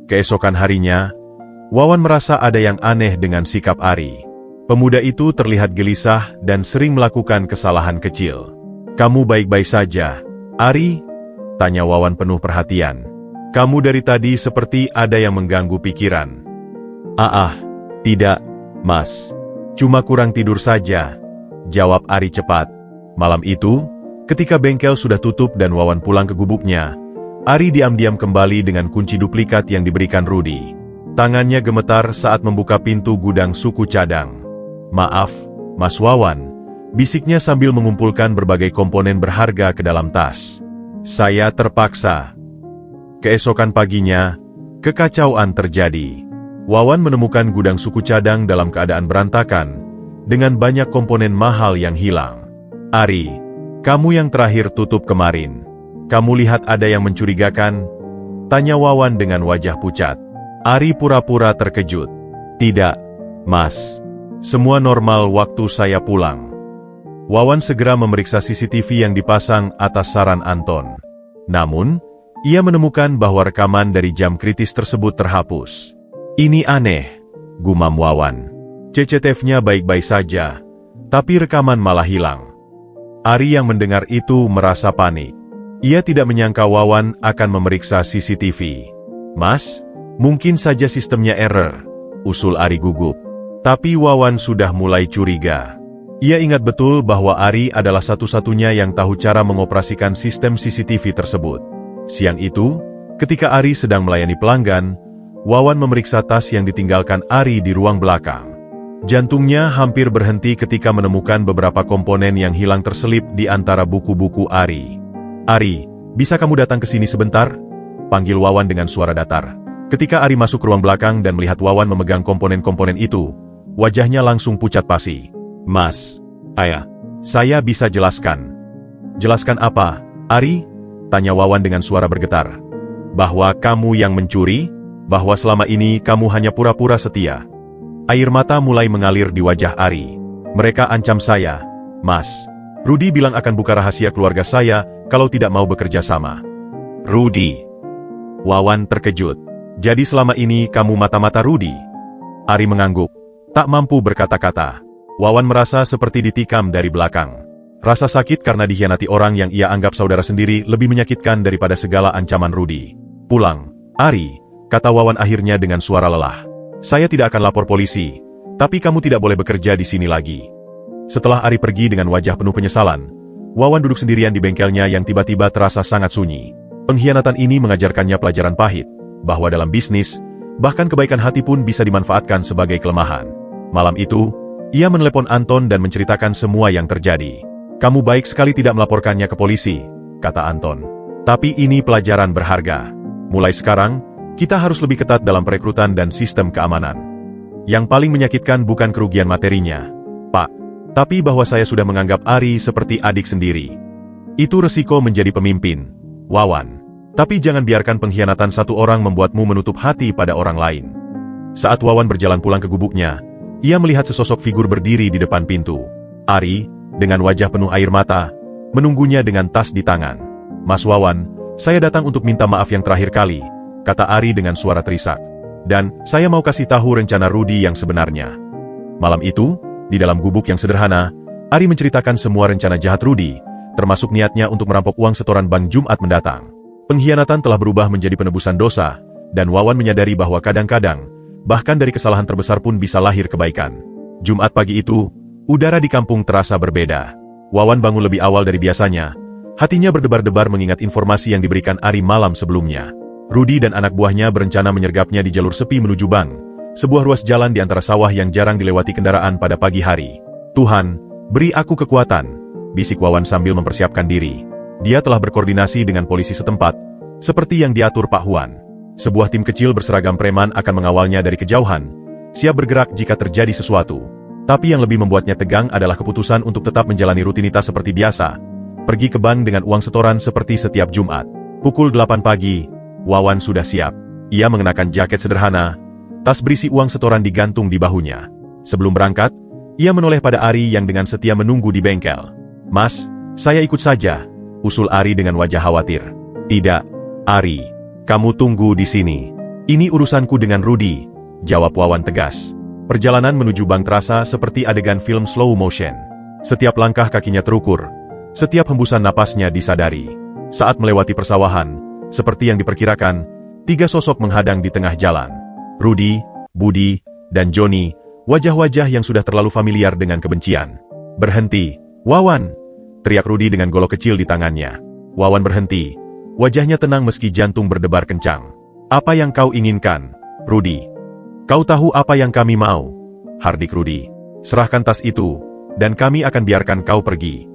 Keesokan harinya, Wawan merasa ada yang aneh dengan sikap Ari. Pemuda itu terlihat gelisah dan sering melakukan kesalahan kecil. Kamu baik-baik saja, Ari? Tanya Wawan penuh perhatian. Kamu dari tadi seperti ada yang mengganggu pikiran. Tidak, Mas. Cuma kurang tidur saja, jawab Ari cepat. Malam itu, ketika bengkel sudah tutup dan Wawan pulang ke gubuknya, Ari diam-diam kembali dengan kunci duplikat yang diberikan Rudy. Tangannya gemetar saat membuka pintu gudang suku cadang. Maaf, Mas Wawan, bisiknya sambil mengumpulkan berbagai komponen berharga ke dalam tas. Saya terpaksa. Keesokan paginya, kekacauan terjadi. Wawan menemukan gudang suku cadang dalam keadaan berantakan, dengan banyak komponen mahal yang hilang. Ari, kamu yang terakhir tutup kemarin. Kamu lihat ada yang mencurigakan? Tanya Wawan dengan wajah pucat. Ari pura-pura terkejut. Tidak, Mas. Semua normal waktu saya pulang. Wawan segera memeriksa CCTV yang dipasang atas saran Anton. Namun, ia menemukan bahwa rekaman dari jam kritis tersebut terhapus. Ini aneh, gumam Wawan. CCTV-nya baik-baik saja, tapi rekaman malah hilang. Ari yang mendengar itu merasa panik. Ia tidak menyangka Wawan akan memeriksa CCTV. Mas, mungkin saja sistemnya error, usul Ari gugup. Tapi Wawan sudah mulai curiga. Ia ingat betul bahwa Ari adalah satu-satunya yang tahu cara mengoperasikan sistem CCTV tersebut. Siang itu, ketika Ari sedang melayani pelanggan, Wawan memeriksa tas yang ditinggalkan Ari di ruang belakang. Jantungnya hampir berhenti ketika menemukan beberapa komponen yang hilang terselip di antara buku-buku Ari. Ari, bisa kamu datang ke sini sebentar? Panggil Wawan dengan suara datar. Ketika Ari masuk ke ruang belakang dan melihat Wawan memegang komponen-komponen itu, wajahnya langsung pucat pasi. Mas, saya bisa jelaskan. Jelaskan apa, Ari? Tanya Wawan dengan suara bergetar. Bahwa kamu yang mencuri? Bahwa selama ini kamu hanya pura-pura setia? Air mata mulai mengalir di wajah Ari. Mereka ancam saya, Mas. Rudy bilang akan buka rahasia keluarga saya kalau tidak mau bekerja sama. Rudy. Wawan terkejut. Jadi selama ini kamu mata-mata Rudy? Ari mengangguk. Tak mampu berkata-kata. Wawan merasa seperti ditikam dari belakang. Rasa sakit karena dikhianati orang yang ia anggap saudara sendiri lebih menyakitkan daripada segala ancaman Rudy. Pulang, Ari, kata Wawan akhirnya dengan suara lelah. Saya tidak akan lapor polisi, tapi kamu tidak boleh bekerja di sini lagi. Setelah Ari pergi dengan wajah penuh penyesalan, Wawan duduk sendirian di bengkelnya yang tiba-tiba terasa sangat sunyi. Pengkhianatan ini mengajarkannya pelajaran pahit, bahwa dalam bisnis, bahkan kebaikan hati pun bisa dimanfaatkan sebagai kelemahan. Malam itu, ia menelepon Anton dan menceritakan semua yang terjadi. Kamu baik sekali tidak melaporkannya ke polisi, kata Anton. Tapi ini pelajaran berharga. Mulai sekarang, kita harus lebih ketat dalam perekrutan dan sistem keamanan. Yang paling menyakitkan bukan kerugian materinya, Pak, tapi bahwa saya sudah menganggap Ari seperti adik sendiri. Itu resiko menjadi pemimpin, Wawan. Tapi jangan biarkan pengkhianatan satu orang membuatmu menutup hati pada orang lain. Saat Wawan berjalan pulang ke gubuknya, ia melihat sesosok figur berdiri di depan pintu. Ari, dengan wajah penuh air mata, menunggunya dengan tas di tangan. Mas Wawan, saya datang untuk minta maaf yang terakhir kali, kata Ari dengan suara terisak. Dan, saya mau kasih tahu rencana Rudy yang sebenarnya. Malam itu, di dalam gubuk yang sederhana, Ari menceritakan semua rencana jahat Rudy, termasuk niatnya untuk merampok uang setoran bank Jumat mendatang. Pengkhianatan telah berubah menjadi penebusan dosa, Dan Wawan menyadari bahwa kadang-kadang, bahkan dari kesalahan terbesar pun bisa lahir kebaikan. Jumat pagi itu, udara di kampung terasa berbeda. Wawan bangun lebih awal dari biasanya. Hatinya berdebar-debar mengingat informasi yang diberikan Ari malam sebelumnya. Rudy dan anak buahnya berencana menyergapnya di jalur sepi menuju bank, sebuah ruas jalan di antara sawah yang jarang dilewati kendaraan pada pagi hari. Tuhan, beri aku kekuatan, bisik Wawan sambil mempersiapkan diri. Dia telah berkoordinasi dengan polisi setempat, seperti yang diatur Pak Huan. Sebuah tim kecil berseragam preman akan mengawalnya dari kejauhan, siap bergerak jika terjadi sesuatu. Tapi yang lebih membuatnya tegang adalah keputusan untuk tetap menjalani rutinitas seperti biasa, pergi ke bank dengan uang setoran seperti setiap Jumat. Pukul 8 pagi, Wawan sudah siap. Ia mengenakan jaket sederhana, tas berisi uang setoran digantung di bahunya. Sebelum berangkat, ia menoleh pada Ari yang dengan setia menunggu di bengkel. "Mas, saya ikut saja," usul Ari dengan wajah khawatir. "Tidak, Ari. Kamu tunggu di sini. Ini urusanku dengan Rudy," jawab Wawan tegas. Perjalanan menuju bank terasa seperti adegan film slow motion. Setiap langkah kakinya terukur, setiap hembusan napasnya disadari. Saat melewati persawahan, seperti yang diperkirakan, 3 sosok menghadang di tengah jalan. Rudy, Budi, dan Joni, wajah-wajah yang sudah terlalu familiar dengan kebencian. "Berhenti, Wawan!" teriak Rudy dengan golok kecil di tangannya. Wawan berhenti. Wajahnya tenang meski jantung berdebar kencang. "Apa yang kau inginkan, Rudy?" "Kau tahu apa yang kami mau," hardik Rudy. "Serahkan tas itu, dan kami akan biarkan kau pergi."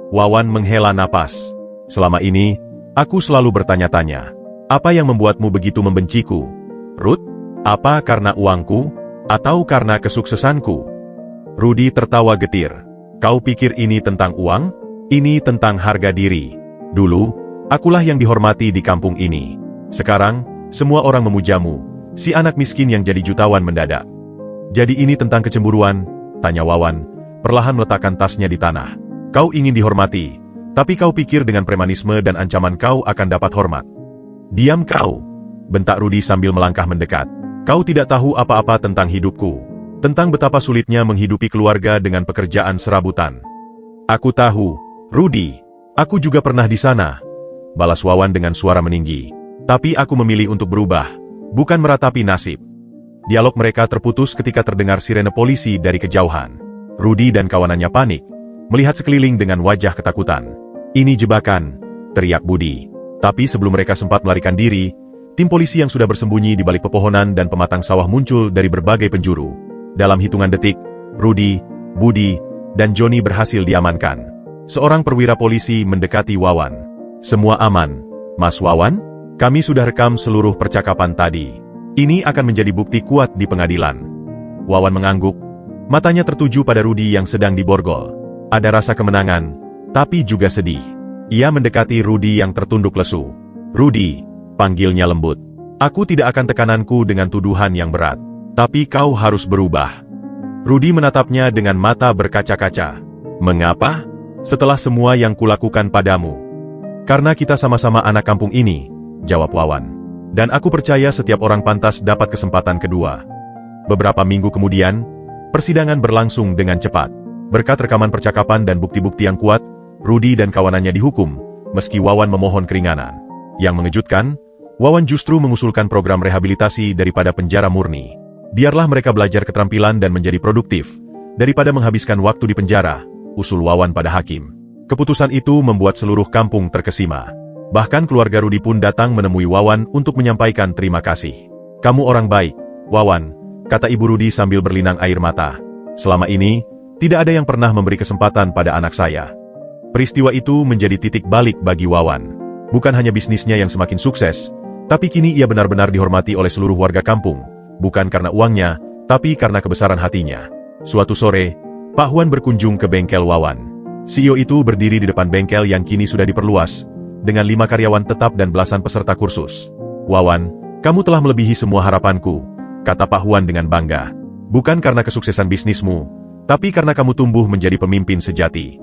Wawan menghela napas. "Selama ini, aku selalu bertanya-tanya, apa yang membuatmu begitu membenciku, Ruth? Apa karena uangku, atau karena kesuksesanku?" Rudy tertawa getir. "Kau pikir ini tentang uang? Ini tentang harga diri. Dulu, akulah yang dihormati di kampung ini. Sekarang, semua orang memujamu, si anak miskin yang jadi jutawan mendadak. Jadi ini tentang kecemburuan?" tanya Wawan, perlahan meletakkan tasnya di tanah. "Kau ingin dihormati, tapi kau pikir dengan premanisme dan ancaman kau akan dapat hormat." "Diam kau!" bentak Rudy sambil melangkah mendekat. "Kau tidak tahu apa-apa tentang hidupku, tentang betapa sulitnya menghidupi keluarga dengan pekerjaan serabutan." "Aku tahu, Rudy. Aku juga pernah di sana," balas Wawan dengan suara meninggi. "Tapi aku memilih untuk berubah, bukan meratapi nasib." Dialog mereka terputus ketika terdengar sirene polisi dari kejauhan. Rudy dan kawanannya panik, melihat sekeliling dengan wajah ketakutan. "Ini jebakan," teriak Budi. Tapi sebelum mereka sempat melarikan diri, tim polisi yang sudah bersembunyi di balik pepohonan dan pematang sawah muncul dari berbagai penjuru. Dalam hitungan detik, Rudy, Budi, dan Joni berhasil diamankan. Seorang perwira polisi mendekati Wawan. "Semua aman, Mas Wawan? Kami sudah rekam seluruh percakapan tadi. Ini akan menjadi bukti kuat di pengadilan." Wawan mengangguk. Matanya tertuju pada Rudy yang sedang diborgol. Ada rasa kemenangan, tapi juga sedih. Ia mendekati Rudy yang tertunduk lesu. "Rudy," panggilnya lembut. "Aku tidak akan tekananku dengan tuduhan yang berat. Tapi kau harus berubah." Rudy menatapnya dengan mata berkaca-kaca. "Mengapa? Setelah semua yang kulakukan padamu." "Karena kita sama-sama anak kampung ini," jawab Wawan. "Dan aku percaya setiap orang pantas dapat kesempatan kedua." Beberapa minggu kemudian, persidangan berlangsung dengan cepat. Berkat rekaman percakapan dan bukti-bukti yang kuat, Rudy dan kawanannya dihukum, meski Wawan memohon keringanan. Yang mengejutkan, Wawan justru mengusulkan program rehabilitasi daripada penjara murni. Biarlah mereka belajar keterampilan dan menjadi produktif, daripada menghabiskan waktu di penjara, usul Wawan pada hakim. Keputusan itu membuat seluruh kampung terkesima. Bahkan keluarga Rudy pun datang menemui Wawan untuk menyampaikan terima kasih. "Kamu orang baik, Wawan," kata ibu Rudy sambil berlinang air mata. "Selama ini, tidak ada yang pernah memberi kesempatan pada anak saya." Peristiwa itu menjadi titik balik bagi Wawan. Bukan hanya bisnisnya yang semakin sukses, tapi kini ia benar-benar dihormati oleh seluruh warga kampung, bukan karena uangnya, tapi karena kebesaran hatinya. Suatu sore, Pak Huan berkunjung ke bengkel Wawan. CEO itu berdiri di depan bengkel yang kini sudah diperluas, dengan 5 karyawan tetap dan belasan peserta kursus. "Wawan, kamu telah melebihi semua harapanku," kata Pak Huan dengan bangga. "Bukan karena kesuksesan bisnismu, tapi karena kamu tumbuh menjadi pemimpin sejati."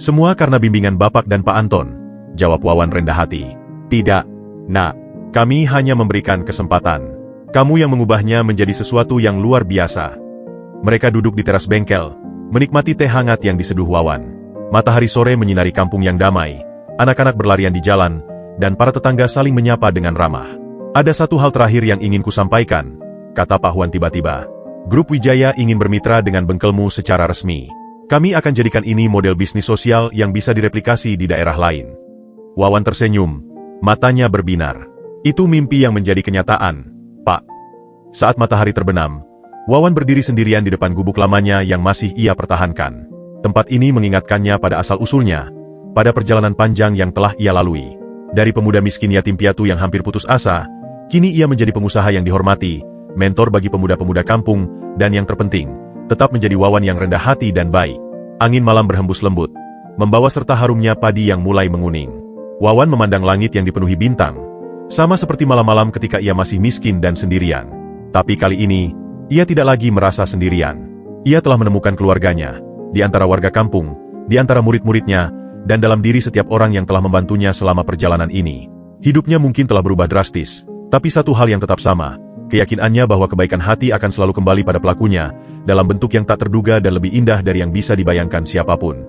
"Semua karena bimbingan Bapak dan Pak Anton," jawab Wawan rendah hati. "Tidak, Nak. Kami hanya memberikan kesempatan. Kamu yang mengubahnya menjadi sesuatu yang luar biasa." Mereka duduk di teras bengkel, menikmati teh hangat yang diseduh Wawan. Matahari sore menyinari kampung yang damai, anak-anak berlarian di jalan, dan para tetangga saling menyapa dengan ramah. Ada satu hal terakhir yang ingin kusampaikan, kata Pak Huan tiba-tiba. Grup Wijaya ingin bermitra dengan Bengkelmu secara resmi. Kami akan jadikan ini model bisnis sosial yang bisa direplikasi di daerah lain. Wawan tersenyum, matanya berbinar. Itu mimpi yang menjadi kenyataan, Pak. Saat matahari terbenam, Wawan berdiri sendirian di depan gubuk lamanya yang masih ia pertahankan. Tempat ini mengingatkannya pada asal-usulnya, pada perjalanan panjang yang telah ia lalui. Dari pemuda miskin yatim piatu yang hampir putus asa, kini ia menjadi pengusaha yang dihormati, mentor bagi pemuda-pemuda kampung, dan yang terpenting, tetap menjadi Wawan yang rendah hati dan baik. Angin malam berhembus lembut, membawa serta harumnya padi yang mulai menguning. Wawan memandang langit yang dipenuhi bintang, sama seperti malam-malam ketika ia masih miskin dan sendirian. Tapi kali ini, ia tidak lagi merasa sendirian. Ia telah menemukan keluarganya, di antara warga kampung, di antara murid-muridnya, dan dalam diri setiap orang yang telah membantunya selama perjalanan ini. Hidupnya mungkin telah berubah drastis, tapi satu hal yang tetap sama, keyakinannya bahwa kebaikan hati akan selalu kembali pada pelakunya, dalam bentuk yang tak terduga dan lebih indah dari yang bisa dibayangkan siapapun.